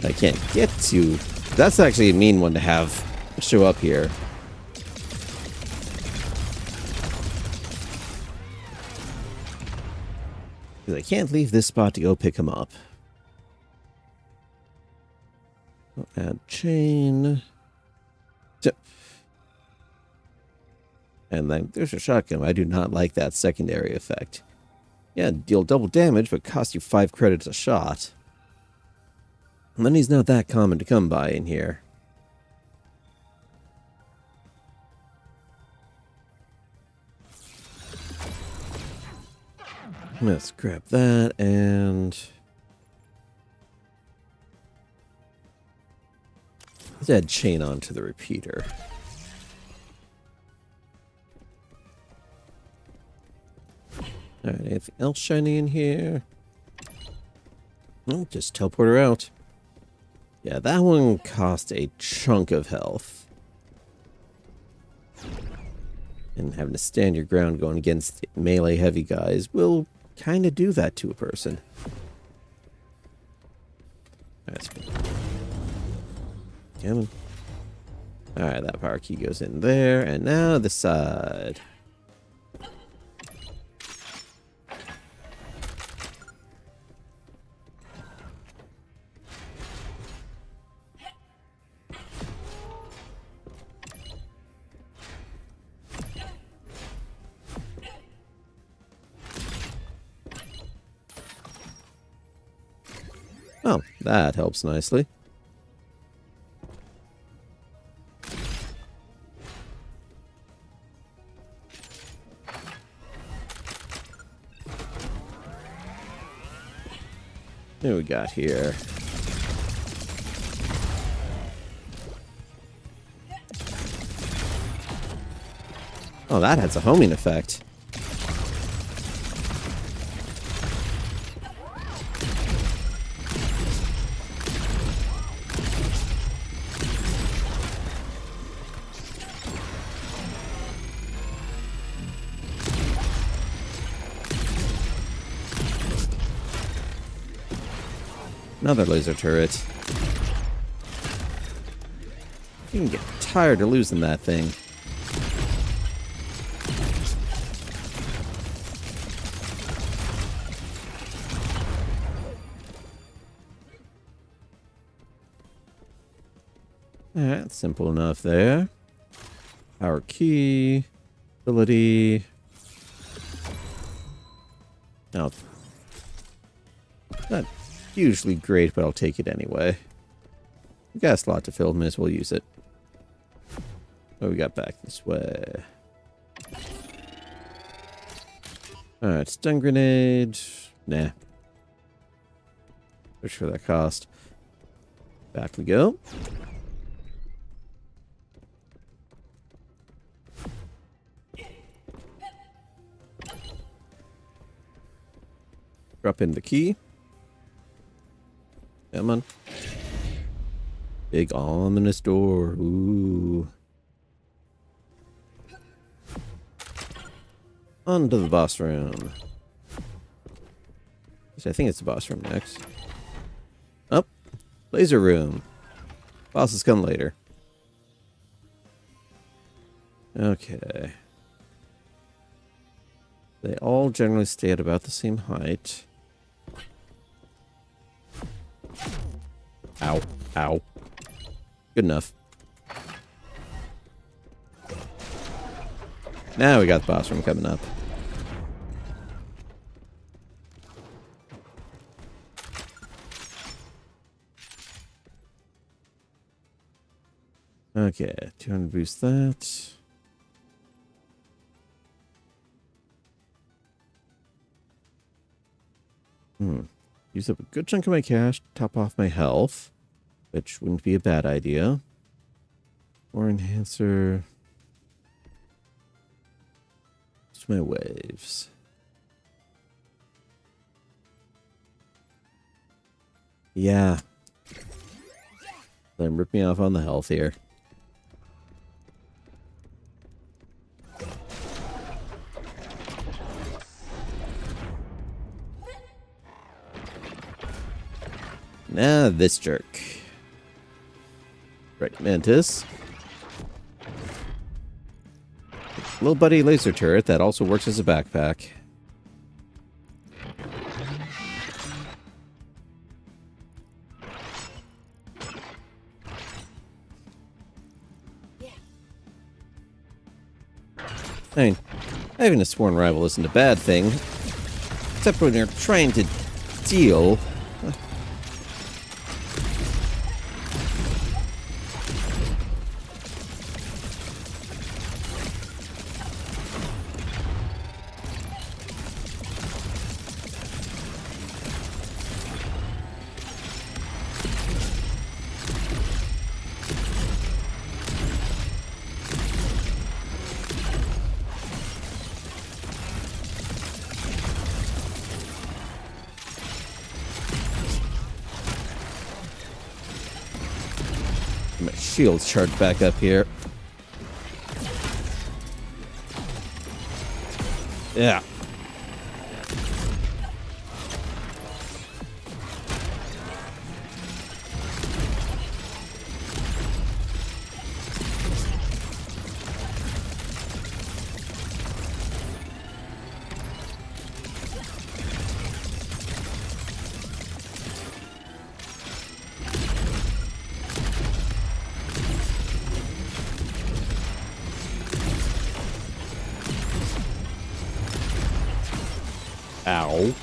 I can't get to. That's actually a mean one to have show up here. Because I can't leave this spot to go pick him up. I'll add chain. And then there's a shotgun. I do not like that secondary effect. Yeah, deal double damage, but cost you 5 credits a shot. Money's not that common to come by in here. Let's grab that and let's add chain onto the repeater. Alright, anything else shiny in here? Oh, just teleport her out. Yeah, that one cost a chunk of health. And having to stand your ground going against melee heavy guys will kind of do that to a person. That's good. Come on. Alright, that power key goes in there. And now the side. Oh, that helps nicely. What we got here? Oh, that has a homing effect. Another laser turret. You can get tired of losing that thing. Alright, simple enough there. Power key. Ability. Now, not hugely great, but I'll take it anyway. Got a slot to fill, may as well use it. What we got back this way? Alright, stun grenade. Nah. Not sure that cost. Back we go. Drop in the key. Come on. Big ominous door. Ooh. On to the boss room. I think it's the boss room next. Up. Oh, laser room. Bosses come later. Okay. They all generally stay at about the same height. Ow. Ow. Good enough. Now we got the boss room coming up. Okay, 200 boost that. Use up a good chunk of my cash to top off my health, which wouldn't be a bad idea. Or enhancer. Just my waves. Yeah. Then rip me off on the health here. Now this jerk. Right, Mantis. Little buddy laser turret that also works as a backpack. I mean, having a sworn rival isn't a bad thing. Except when you're trying to deal. My shield's charged back up here. Yeah. Ow.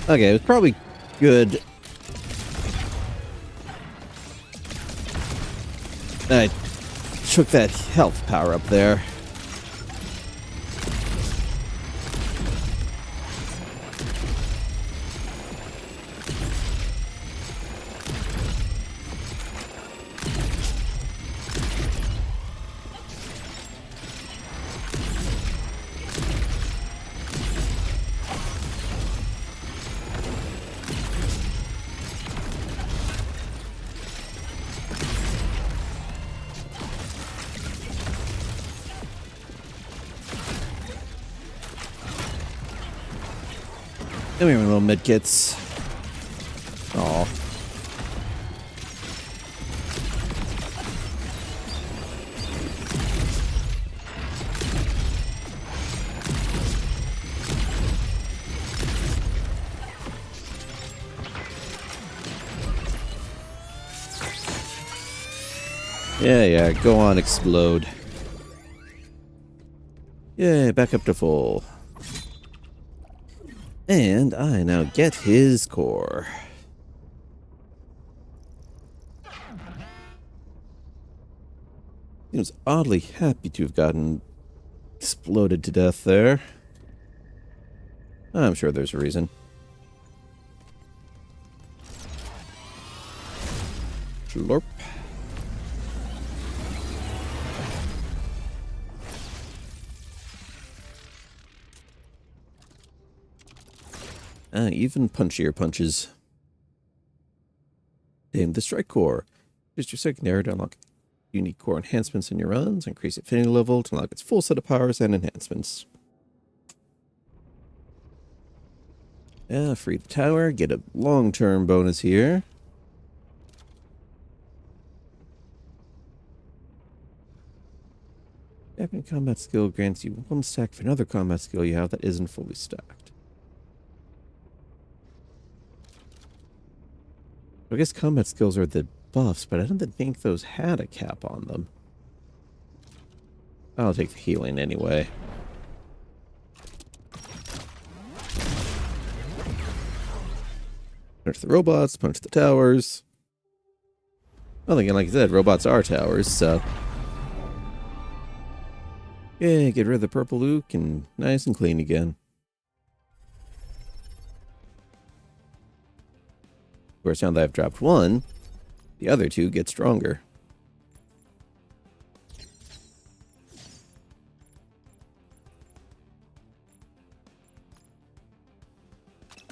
Okay, it was probably good. I took that health power up there. Come here, my little medkits. Aw. Yeah, go on, explode. Yeah, back up to full. And I now get his core. He was oddly happy to have gotten exploded to death there. I'm sure there's a reason. Slurp. Even punchier punches. Name the strike core. Use your secondary to unlock unique core enhancements in your runs. Increase affinity level to unlock its full set of powers and enhancements. Free the tower. Get a long-term bonus here. Having a combat skill grants you 1 stack for another combat skill you have that isn't fully stacked. I guess combat skills are the buffs, but I don't think those had a cap on them. I'll take the healing anyway. Punch the robots, punch the towers. Well, again, like I said, robots are towers, so... Yeah, get rid of the purple Luke and nice and clean again. Of course, now that I've dropped one, the other two get stronger.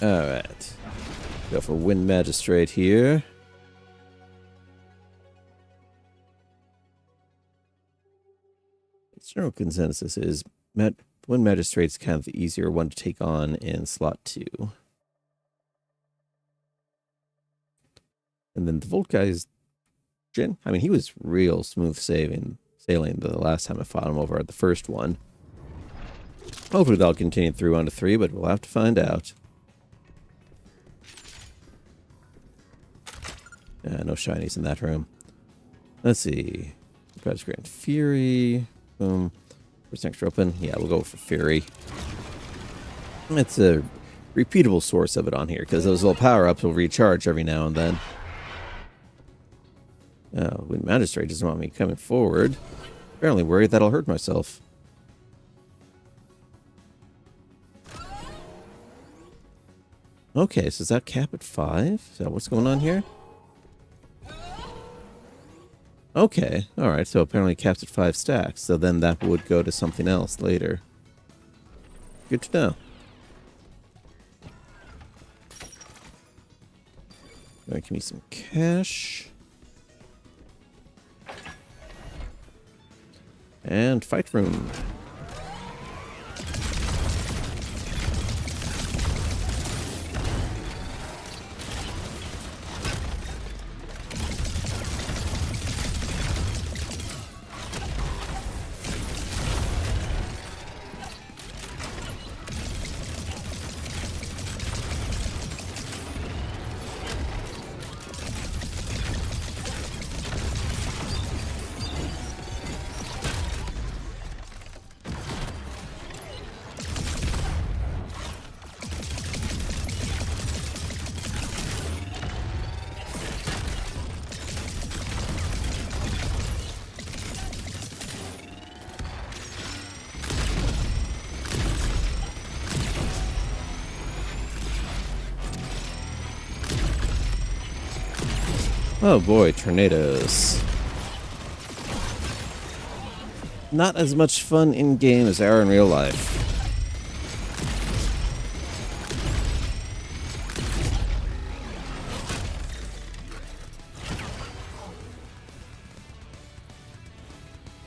Alright. Go for Wind Magistrate here. The general consensus is Wind Magistrate's kind of the easier one to take on in slot 2. And then the Volt guy's I mean, he was real smooth sailing the last time I fought him over at the first one. Hopefully they'll continue through on to 3, but we'll have to find out. No shinies in that room. Let's see. Perhaps Grand Fury. Boom. Where's next open? Yeah, we'll go for Fury. It's a repeatable source of it on here, because those little power-ups will recharge every now and then. Wind Magistrate doesn't want me coming forward. Apparently worried that I'll hurt myself. Okay, so is that cap at 5? Is that what's going on here? Okay, alright, so apparently capped at 5 stacks, so then that would go to something else later. Good to know. Give me some cash. And fight room. Oh boy, tornadoes. Not as much fun in-game as they are in real life.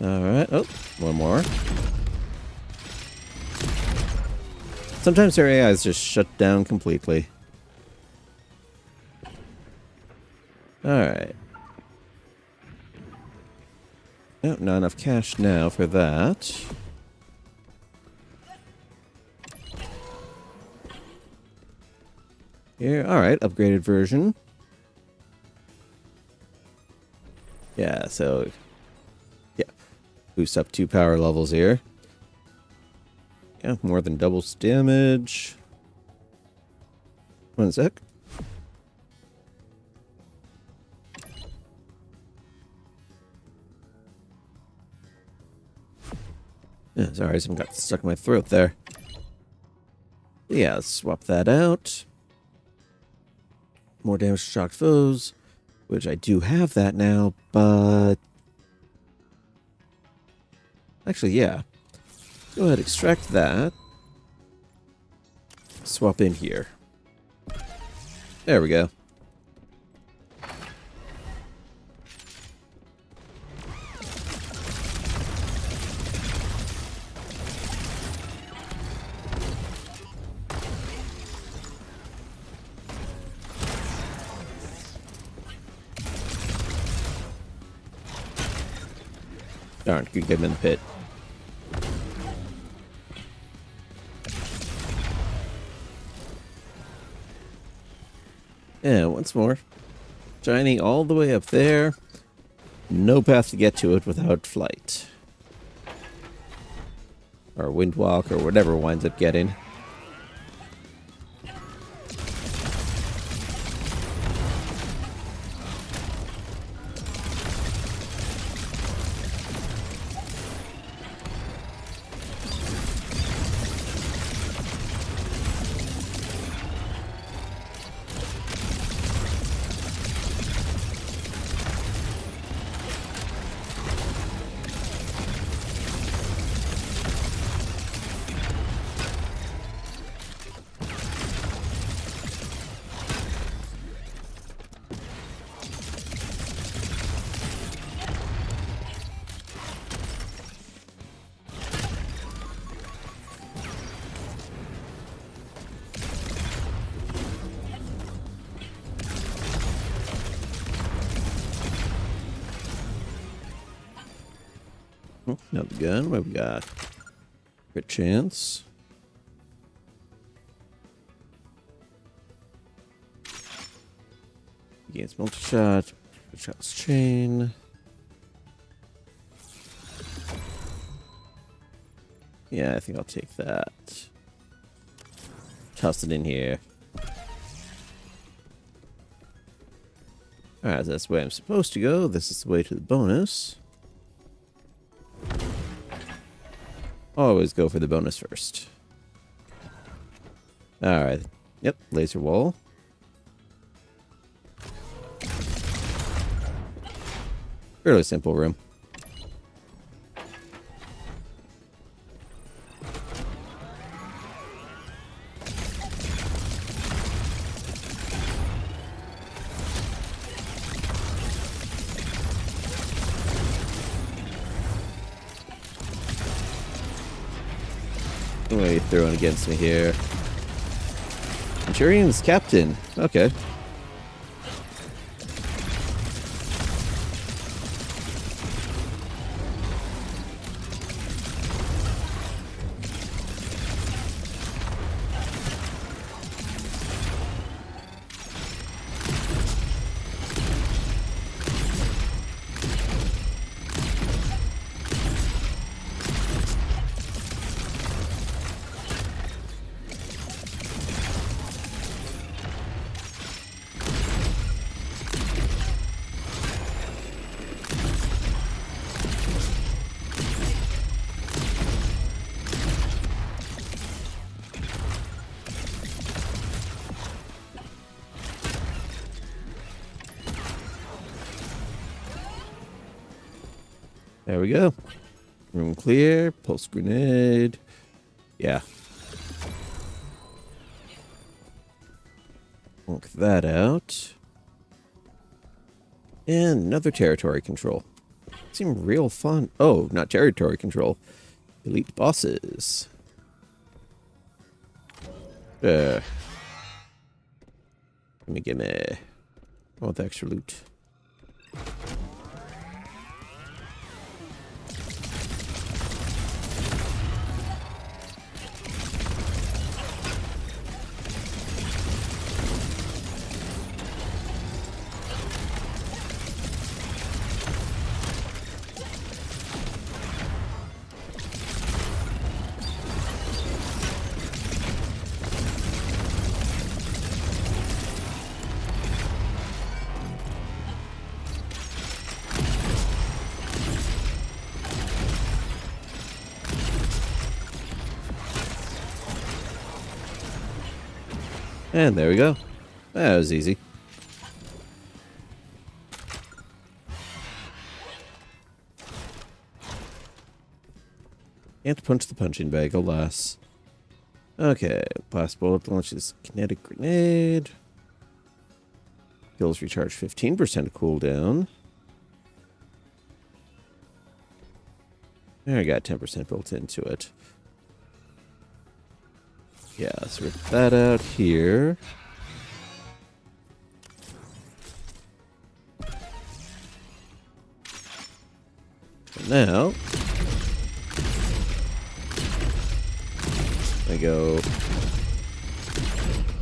Alright, oh, one more. Sometimes their AI is just shut down completely. Alright. Nope, not enough cash now for that. Here, alright, upgraded version. Yeah, so... yeah. Boost up 2 power levels here. Yeah, more than doubles damage. 1 sec. Yeah, sorry, something got stuck in my throat there. Yeah, let's swap that out. More damage to shocked foes, which I do have that now, but... actually, yeah. Go ahead, extract that. Swap in here. There we go. Darn, could get him in the pit. Yeah, once more. Shiny all the way up there. No path to get to it without flight. Or wind walk, or whatever winds up getting. Oh, another gun. What we got? Crit chance. Gains multi-shot. Shot's chain. Yeah, I think I'll take that. Toss it in here. Alright, that's the way I'm supposed to go. This is the way to the bonus. Always go for the bonus first. Alright. Yep, laser wall. Fairly simple room. What are you throwing against me here? Manchurian's captain. Okay. There we go. Room clear. Pulse grenade. Yeah. Work that out. And another territory control. Seem real fun. Oh, not territory control. Elite bosses. Gimme. I want the extra loot. And there we go. That was easy. Can't punch the punching bag, alas. Okay, blast bullet launches kinetic grenade. Kills recharge 15% cooldown. There, I got 10% built into it. Yeah, let's rip that out here. And now, I go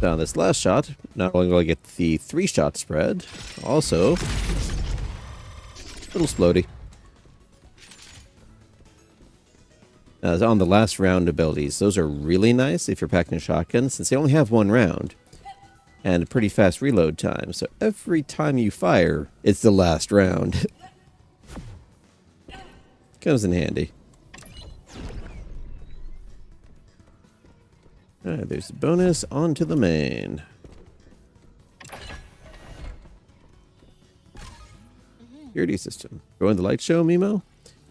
down this last shot. Not only will I get the 3-shot spread, also a little splody. On the last round abilities, those are really nice if you're packing a shotgun, since they only have 1 round and a pretty fast reload time. So every time you fire, it's the last round. Comes in handy. Alright, there's the bonus. On to the main. Security system. Go in the light show, Mimo?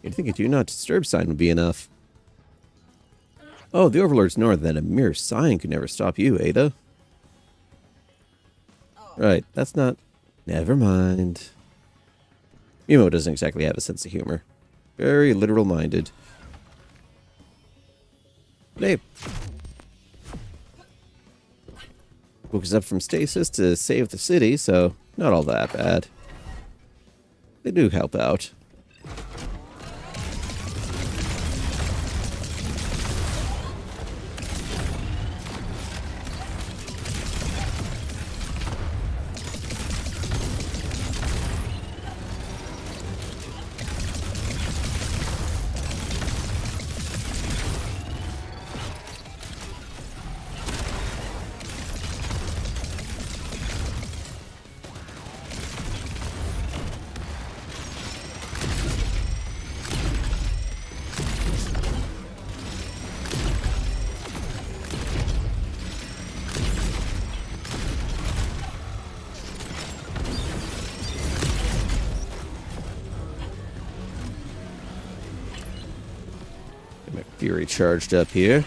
You'd think a do not disturb sign would be enough. Oh, the Overlord's north, then a mere sign could never stop you, Ada. Right, that's not... Never mind. Mimo doesn't exactly have a sense of humor. Very literal-minded. Hey. Woke us up from stasis to save the city, so not all that bad. They do help out. Fury charged up here.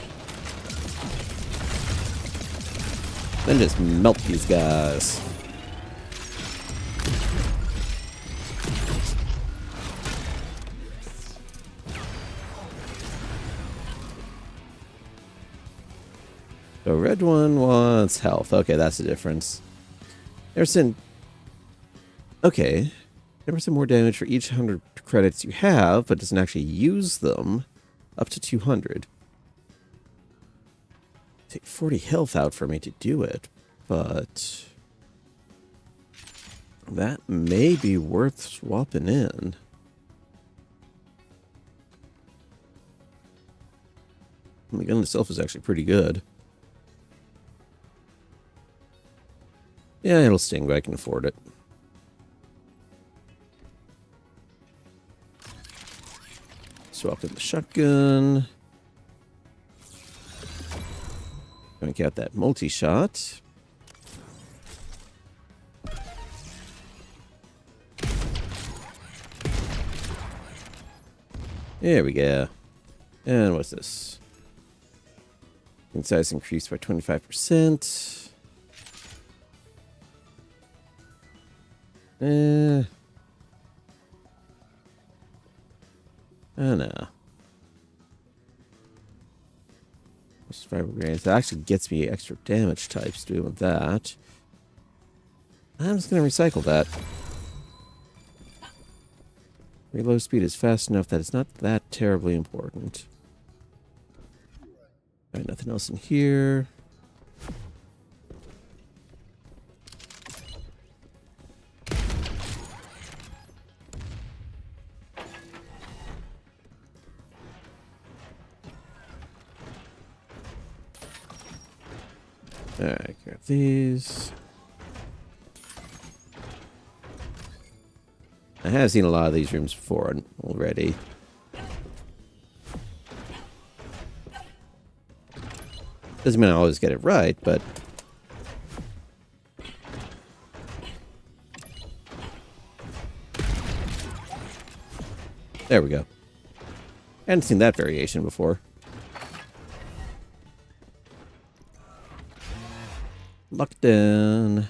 Then just melt these guys. The red one wants health. Okay, that's the difference. There's some... Okay. There was some more damage for each 100 credits you have, but doesn't actually use them. Up to 200. Take 40 health out for me to do it, but that may be worth swapping in. The gun itself is actually pretty good. Yeah, it'll sting, but I can afford it. Swap in the shotgun. Gonna get that multi-shot. There we go. And what's this? Size increased by 25%. Oh no. Let's fiber grenades. That actually gets me extra damage types doing that. I'm just going to recycle that. Reload speed is fast enough that it's not that terribly important. Alright, nothing else in here. Alright, grab these. I have seen a lot of these rooms before already. Doesn't mean I always get it right, but... There we go. I hadn't seen that variation before. Locked down.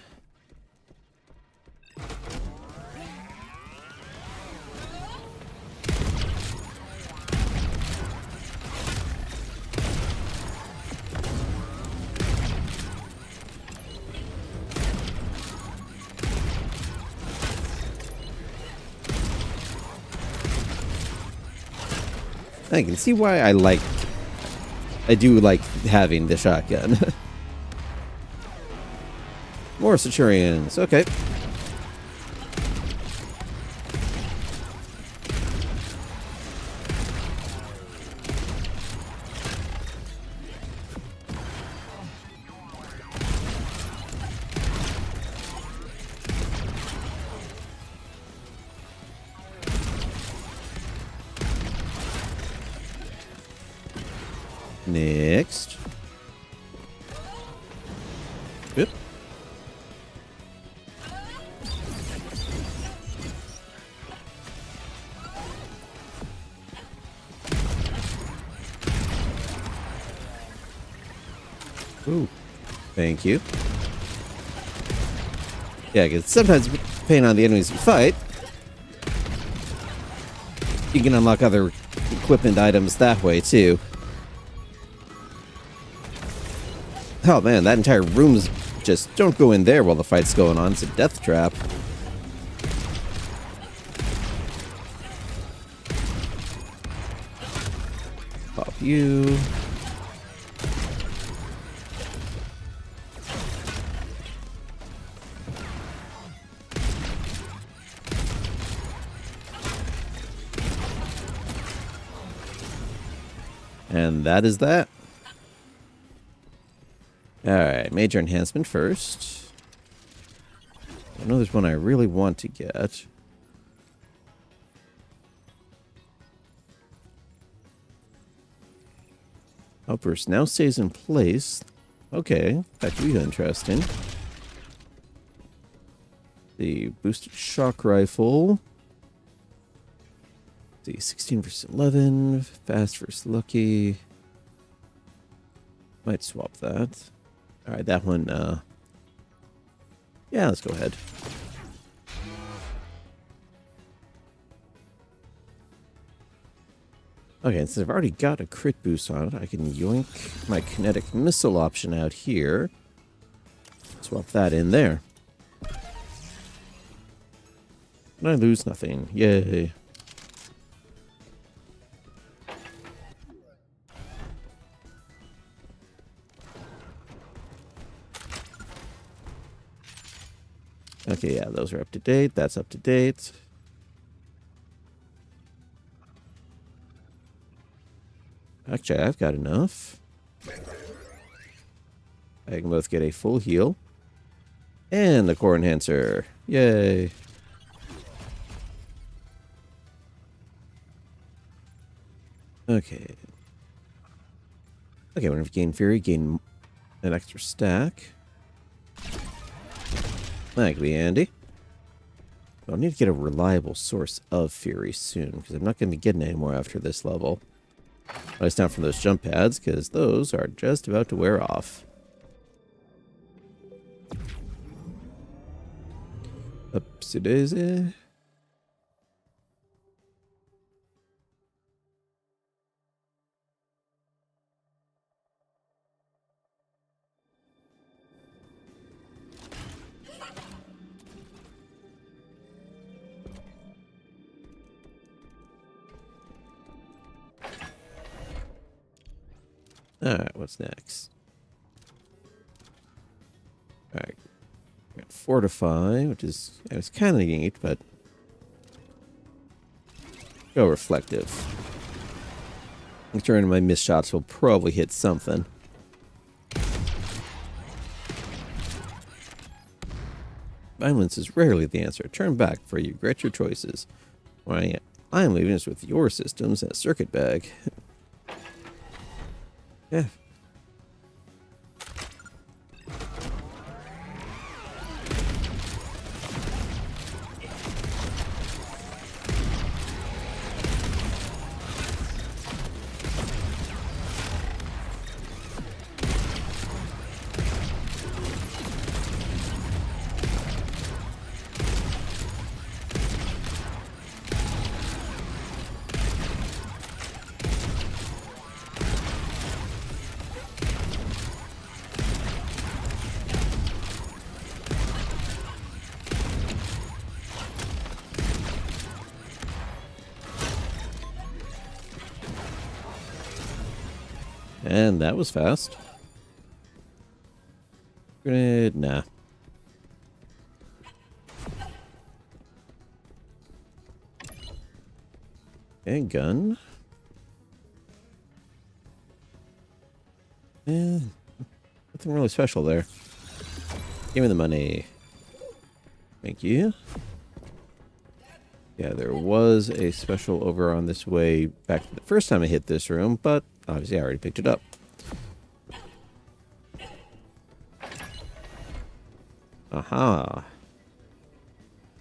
I can see why I do like having the shotgun. More Centurions, okay. Next. Yep. Ooh. Thank you. Yeah, because sometimes depending on the enemies you fight, you can unlock other equipment items that way too. Oh man, that entire room's just... Don't go in there while the fight's going on. It's a death trap. Pop you. And that is that. Alright, major enhancement first. I know there's one I really want to get. Outburst now stays in place. Okay, that could be interesting. The boosted shock rifle. The 16 versus 11. Fast versus lucky. Might swap that. Alright, that one, yeah, let's go ahead. Okay, since I've already got a crit boost on it, I can yoink my kinetic missile option out here. Swap that in there. And I lose nothing. Yay. Okay, yeah, those are up to date. That's up to date. Actually, I've got enough. I can both get a full heal. And the core enhancer. Yay. Okay. Okay, whenever you gain Fury, gain an extra stack. That could be handy. I'll need to get a reliable source of Fury soon, because I'm not going to be getting any more after this level. But it's down from those jump pads, because those are just about to wear off. Oopsie daisy. Alright, what's next? Alright. Fortify, which is it's kind of neat, but go reflective. I'm sure my missed shots will probably hit something. Violence is rarely the answer. Turn back, for you regret your choices. Why, I am leaving this with your systems and a circuit bag. Yeah. And that was fast. Grenade, nah. And gun. Eh, nothing really special there. Give me the money. Thank you. Yeah, there was a special over on this way back the first time I hit this room, but obviously I already picked it up. Aha.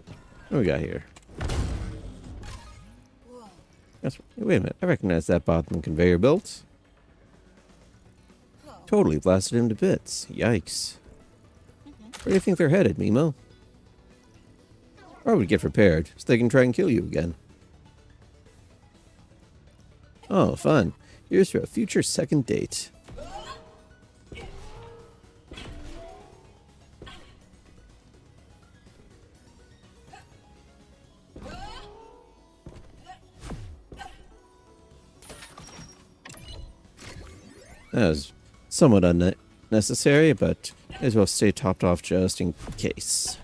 What do we got here? Wait a minute. I recognize that bottom conveyor belt. Totally blasted him to bits. Yikes. Where do you think they're headed, Mimo? Probably get prepared, so they can try and kill you again. Oh, fun. Here's for a future second date. That was somewhat unnecessary, but may as well stay topped off just in case.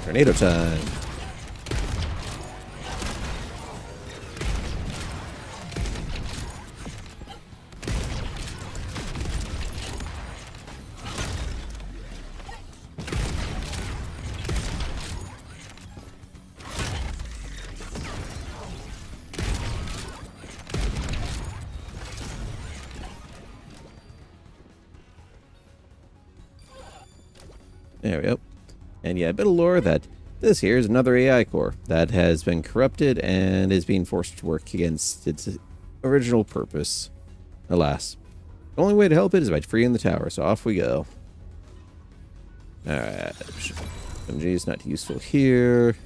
Tornado time. There we go. And yeah, a bit of lore that this here is another AI core that has been corrupted and is being forced to work against its original purpose. Alas. The only way to help it is by freeing the tower, so off we go. Alright. MG is not useful here.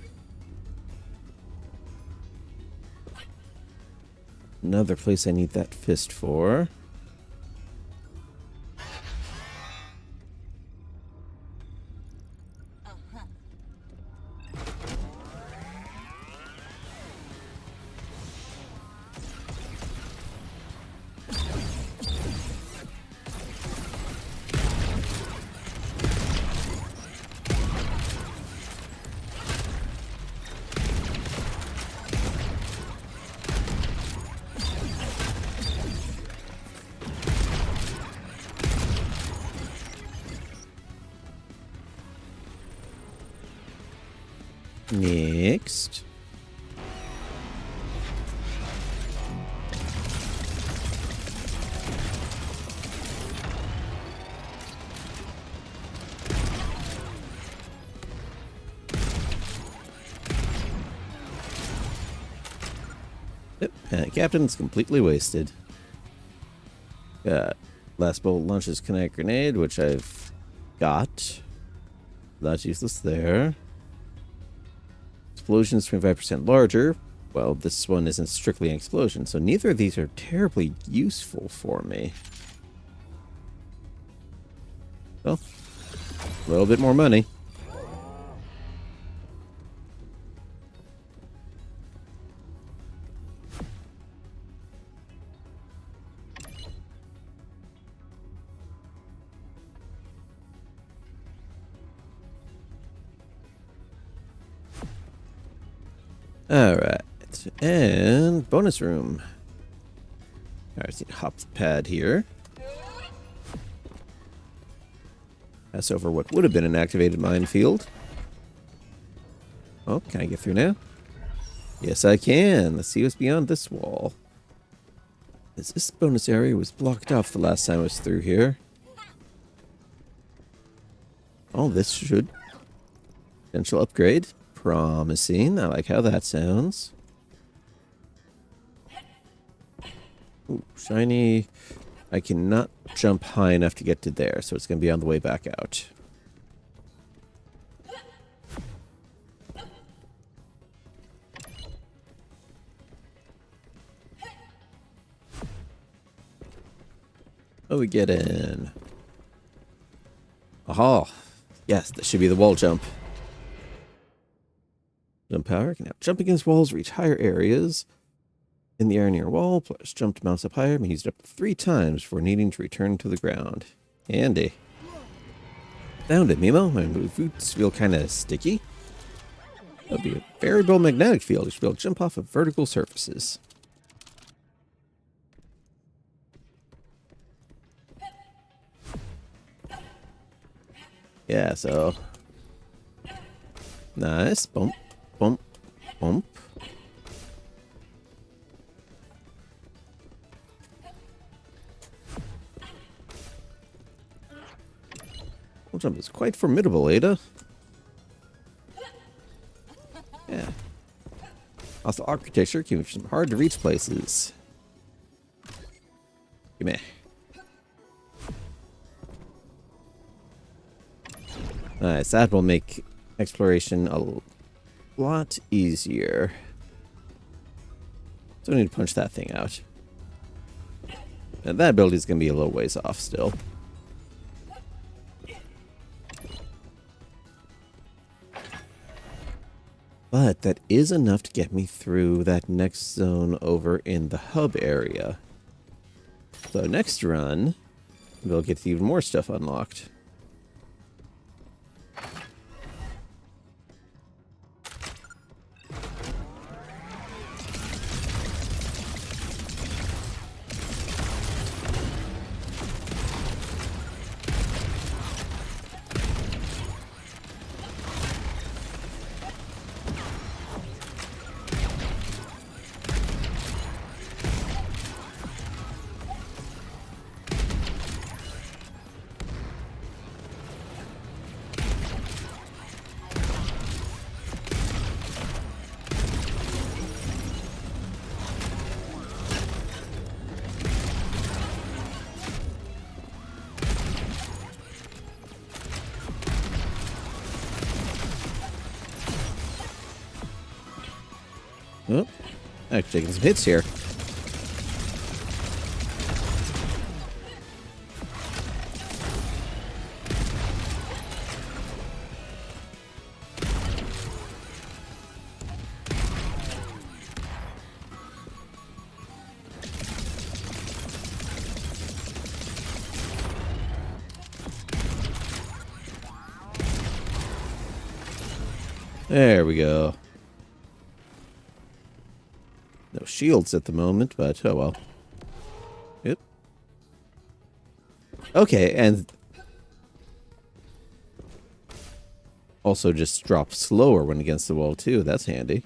Another place I need that fist for. Next. Yep, Captain's completely wasted. Got Last bolt launches kinetic grenade, which I've got. That's useless there. Explosion is 25% larger. Well, this one isn't strictly an explosion, so neither of these are terribly useful for me. Well, a little bit more money. Alright, and bonus room. Alright, so hop the pad here. Pass over what would have been an activated minefield. Oh, can I get through now? Yes, I can. Let's see what's beyond this wall. As this bonus area was blocked off the last time I was through here. Oh, this should... Potential upgrade. Promising. I like how that sounds. Ooh, shiny. I cannot jump high enough to get to there, so it's going to be on the way back out. Oh, we get in. Aha. Yes, this should be the wall jump. Jump power can now jump against walls, reach higher areas. In the area near a wall, players jump to bounce up higher, and use it up to 3 times before needing to return to the ground. Handy. Found it, Mimo. My boots feel kind of sticky. That'll be a variable magnetic field. You should be able to jump off of vertical surfaces. Yeah, so... Nice. Bump, bump, bump. Wall jump is quite formidable, Ada. Yeah. Also, architecture can be some hard to reach places. Gimme. Nice, that will make exploration a lot easier. So we need to punch that thing out. And that ability is going to be a little ways off still. But that is enough to get me through that next zone over in the hub area. So next run, we'll get even more stuff unlocked. Oh, actually taking some hits here. There we go. No shields at the moment, but oh well. Yep. Okay, and also just drop slower when against the wall too. That's handy.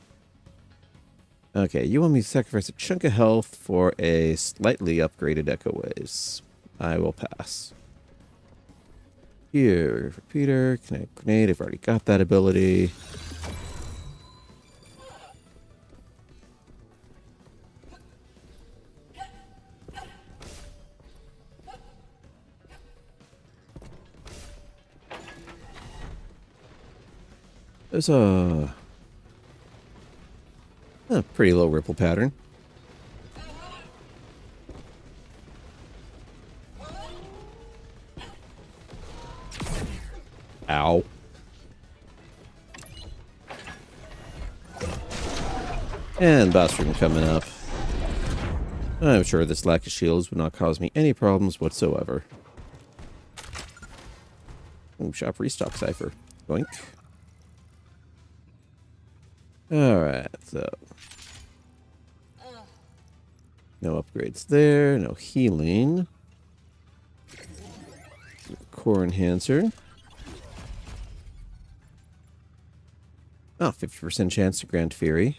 Okay, you want me to sacrifice a chunk of health for a slightly upgraded Echo Waves. I will pass. Here, repeater, kinetic grenade. I've already got that ability. There's a pretty low ripple pattern. Ow. And boss room coming up. I'm sure this lack of shields would not cause me any problems whatsoever. Ooh, shop restock cipher. Boink. Alright, so. No upgrades there, no healing. Core enhancer. Oh, 50% chance to grant Fury.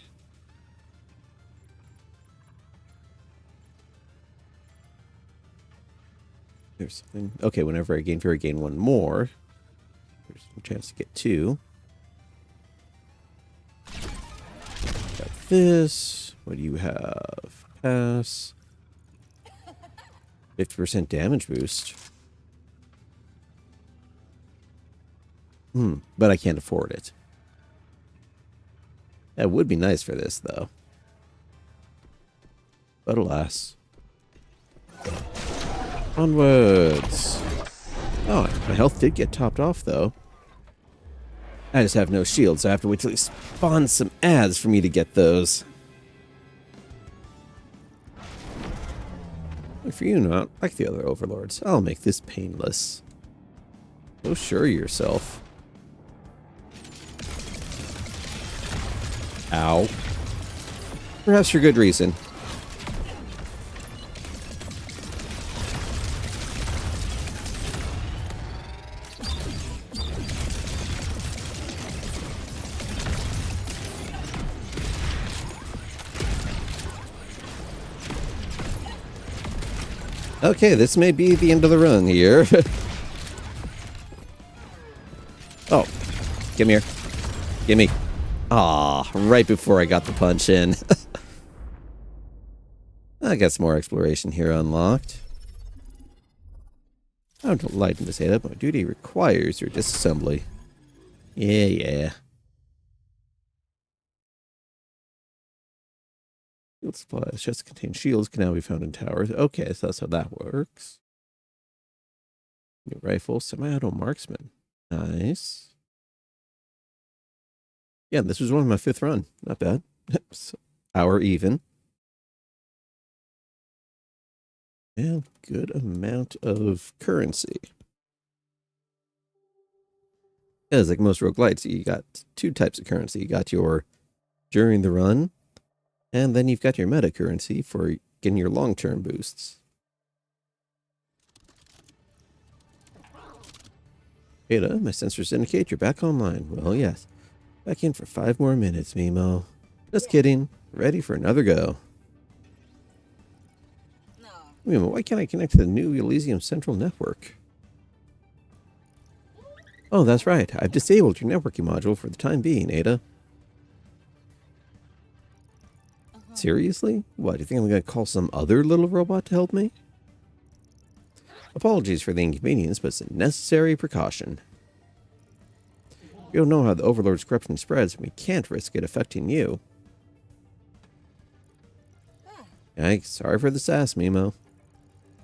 There's something. Okay, whenever I gain Fury, I gain one more. There's a chance to get two. Got this. What do you have? Pass. 50% damage boost. But I can't afford it. That would be nice for this, though. But alas. Onwards. Oh, my health did get topped off, though. I just have no shield, so I have to wait till he spawns some ads for me to get those. Look for you, not like the other overlords. I'll make this painless. So sure of yourself. Ow. Perhaps for good reason. Okay, this may be the end of the run here. Oh, gimme here. Gimme. Ah, right before I got the punch in. I got some more exploration here unlocked. I'm delighted to say that my duty requires your disassembly. Yeah. Shield supplies. Chests contain shields can now be found in towers. Okay, so that's how that works. New rifle, semi-auto marksman. Nice. Yeah, this was one of my 5th run. Not bad. Hour even. And good amount of currency. Yeah, it's like most roguelites, you got 2 types of currency. You got your during the run, and then you've got your meta currency for getting your long-term boosts. Ada, my sensors indicate you're back online. Well, yes. Back in for 5 more minutes, Mimo. Just kidding. Ready for another go. No. Mimo, why can't I connect to the new Elysium Central Network? Oh, that's right. I've disabled your networking module for the time being, Ada. Seriously? What, do you think I'm going to call some other little robot to help me? Apologies for the inconvenience, but it's a necessary precaution. We don't know how the Overlord's corruption spreads, and we can't risk it affecting you. Yikes, sorry for the sass, Mimo.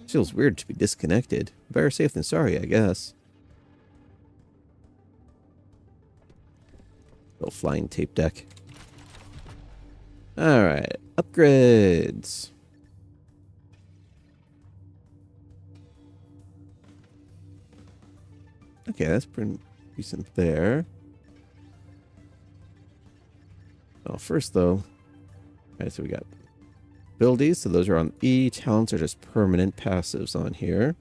It feels weird to be disconnected. Better safe than sorry, I guess. Little flying tape deck. Alright, upgrades. Okay, that's pretty decent there. Oh, first though, alright, so we got abilities, so those are on E. Talents are just permanent passives on here.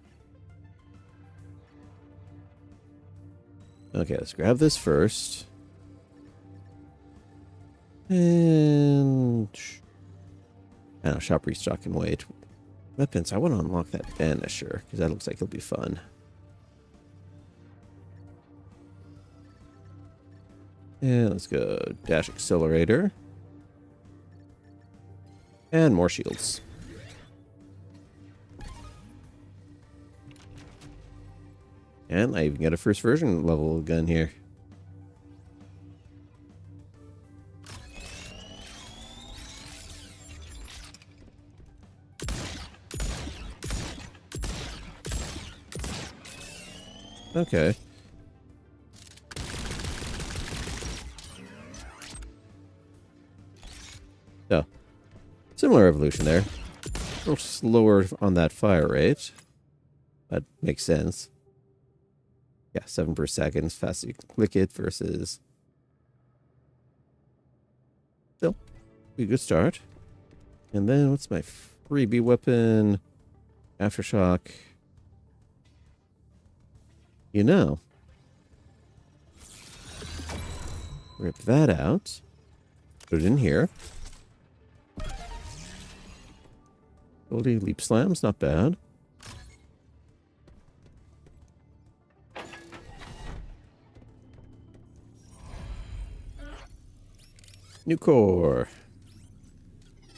Okay, let's grab this first. And I don't know, shop restock and wait. Weapons, I want to unlock that Banisher, because that looks like it'll be fun. And let's go dash accelerator. And more shields. And I even got a first version level gun here. Okay. So, similar evolution there. A little slower on that fire rate. That makes sense. Yeah, 7 per second. Fast you can click it versus... Still, be a good start. And then, what's my freebie weapon? Aftershock. You know. Rip that out. Put it in here. Goldie leap slams, not bad. New core.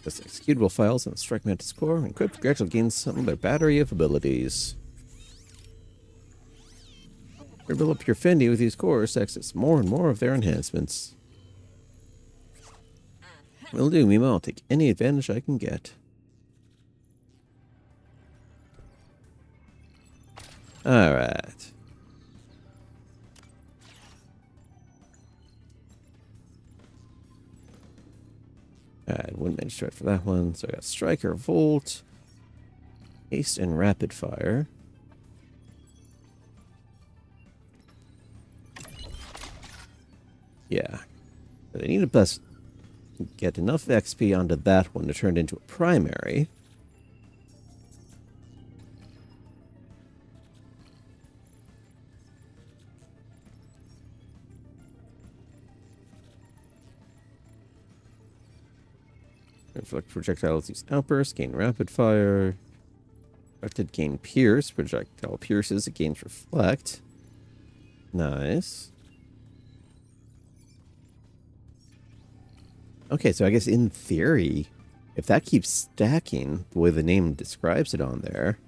Just executable files on the Strike Mantis core. Encrypt gradually gains some of their battery of abilities. Build up your Fendi with these cores to access more and more of their enhancements. Will do, Mima. I'll take any advantage I can get. Alright. Alright, one managed strike for that one. So I got Striker, Volt, Haste, and Rapid Fire. Yeah. But I need to best get enough XP onto that one to turn it into a primary. Reflect projectiles use outburst, gain rapid fire. Reflected gain pierce. Projectile pierces, it gains reflect. Nice. Okay, so I guess in theory, if that keeps stacking the way the name describes it on there.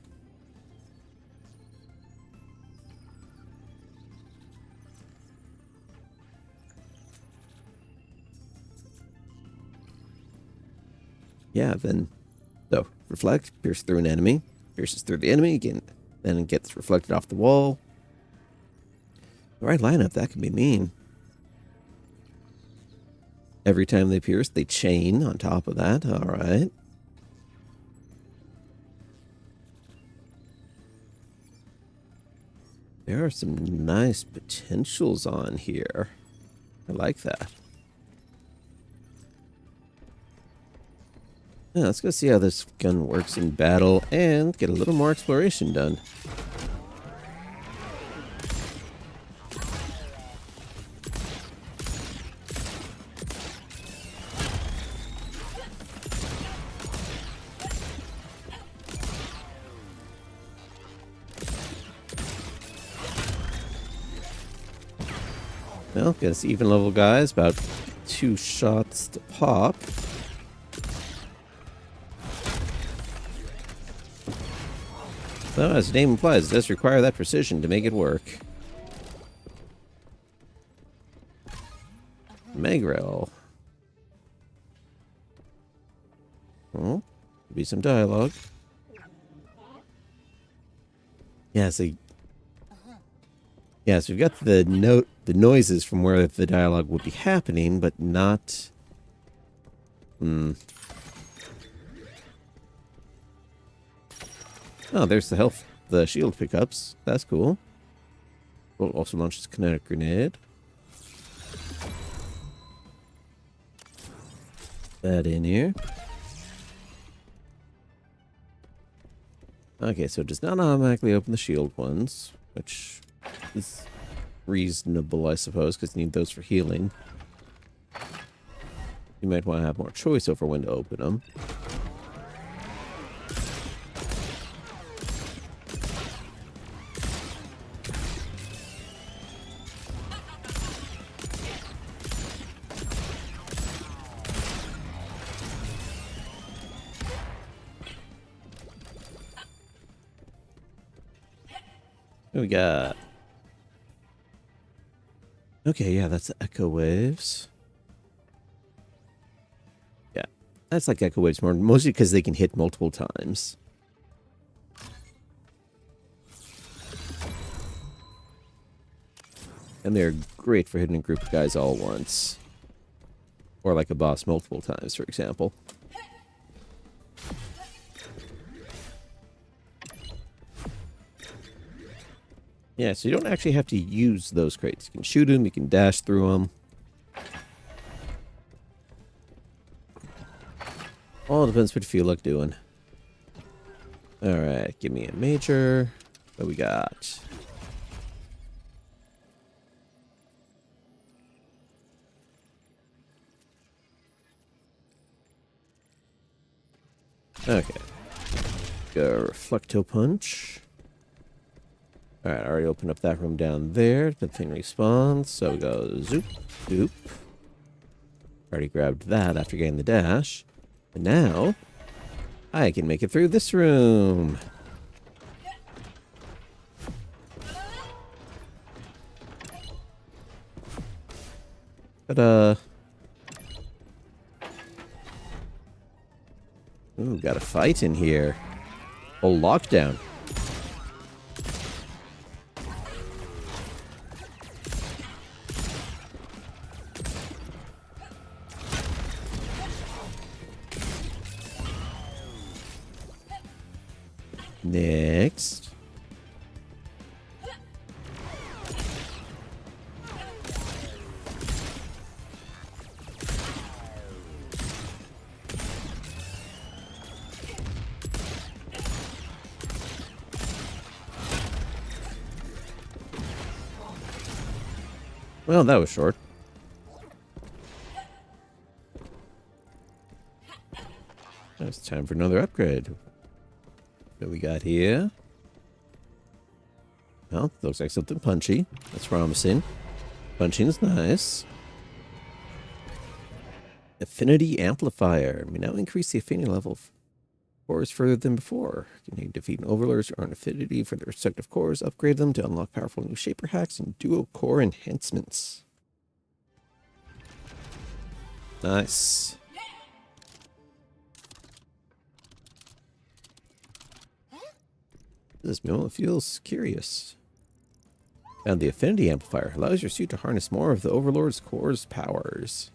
Yeah, then, so, reflect, pierce through an enemy, pierces through the enemy, again, then it gets reflected off the wall. The right lineup, that can be mean. Every time they pierce, they chain on top of that, alright. There are some nice potentials on here. I like that. Yeah, let's go see how this gun works in battle and get a little more exploration done. Well, guess even level guys, about 2 shots to pop. Well, as the name implies, it does require that precision to make it work. Megrel. Oh, could be some dialogue. Yeah, so we've got the noises from where the dialogue would be happening, but not. Oh, there's the shield pickups. That's cool. Well, also launches kinetic grenade. That in here. Okay, so it does not automatically open the shield ones, which is reasonable, I suppose, because you need those for healing. You might want to have more choice over when to open them. What we got? Okay, yeah, that's echo waves. Yeah, that's like echo waves more, mostly because they can hit multiple times. And they're great for hitting a group of guys all at once. Or like a boss multiple times, for example. Yeah, so you don't actually have to use those crates. You can shoot them, you can dash through them. All depends what you feel like doing. Alright, give me a major. What we got? Okay. Go Reflecto Punch. Alright, I already opened up that room down there. The thing respawns. So we go zoop, zoop. Already grabbed that after getting the dash. And now, I can make it through this room. But, ooh, got a fight in here. Oh, lockdown. Next. Well, that was short. Now it's time for another upgrade. What we got here? Well, looks like something punchy. That's promising. Punching is nice. Affinity Amplifier. We now increase the affinity level of cores further than before. Can you defeat an overlords or an affinity for their respective cores, upgrade them to unlock powerful new shaper hacks and dual core enhancements. Nice. This moment feels curious. And the Affinity Amplifier allows your suit to harness more of the Overlord's core's powers.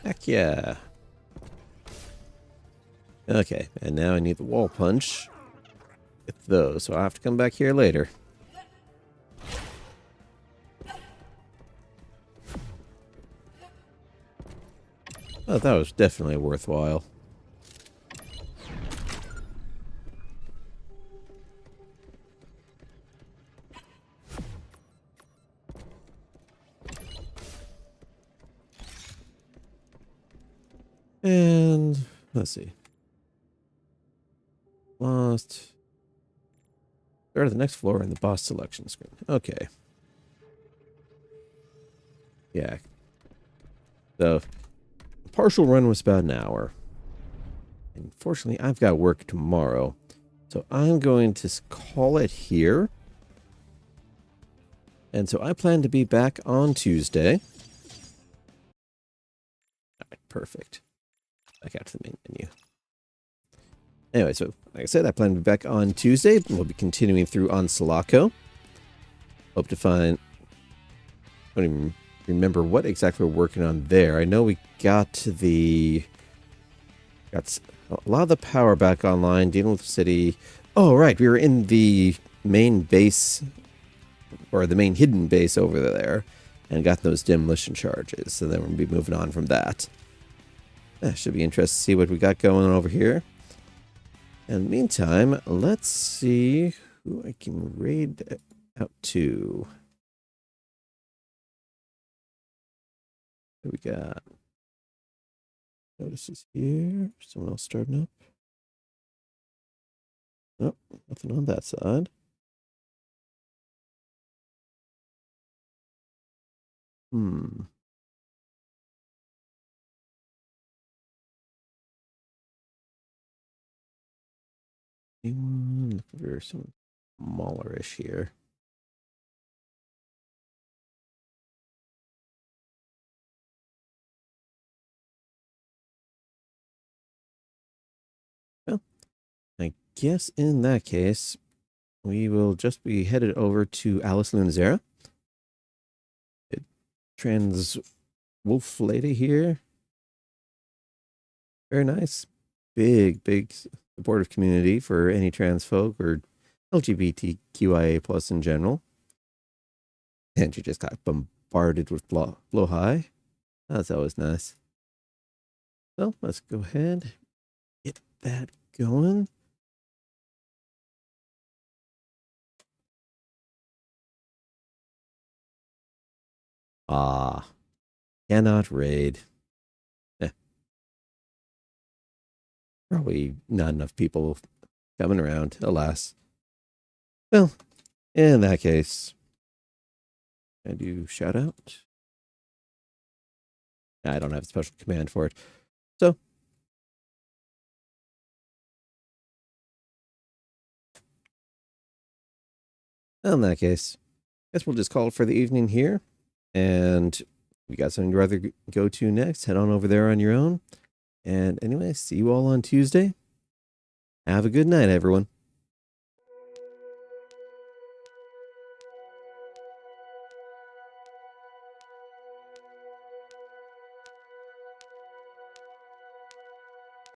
Heck yeah. Okay, and now I need the wall punch with those, so I'll have to come back here later. Oh, that was definitely worthwhile. And let's see. Lost. Start at the next floor in the boss selection screen. Okay. Yeah. The partial run was about an hour. Unfortunately, I've got work tomorrow. So I'm going to call it here. And so I plan to be back on Tuesday. All right, perfect. Back out to the main menu. Anyway, so like I said, I plan to be back on Tuesday. We'll be continuing through on Sulaco. Hope to find... I don't even remember what exactly we're working on there. I know we got the... Got a lot of the power back online, dealing with the city. Oh, right. We were in the main base, or the main hidden base over there, and got those demolition charges. So then we'll be moving on from that. Should be interesting to see what we got going on over here. In the meantime, let's see who I can raid out to. What we got? Notices here. Someone else starting up. Nope, nothing on that side. Anyone looking for some smaller-ish here? Well, I guess in that case, we will just be headed over to Alice Lunazera. Trans wolf lady here. Very nice. Big supportive community for any trans folk or LGBTQIA plus in general. And she just got bombarded with blow high. That's always nice. So let's go ahead, get that going. Cannot raid. Probably not enough people coming around, alas. Well, in that case, I do shout out. I don't have a special command for it. So, in that case, I guess we'll just call it for the evening here. And if you got something to rather go to next, head on over there on your own. And anyway, see you all on Tuesday. Have a good night, everyone.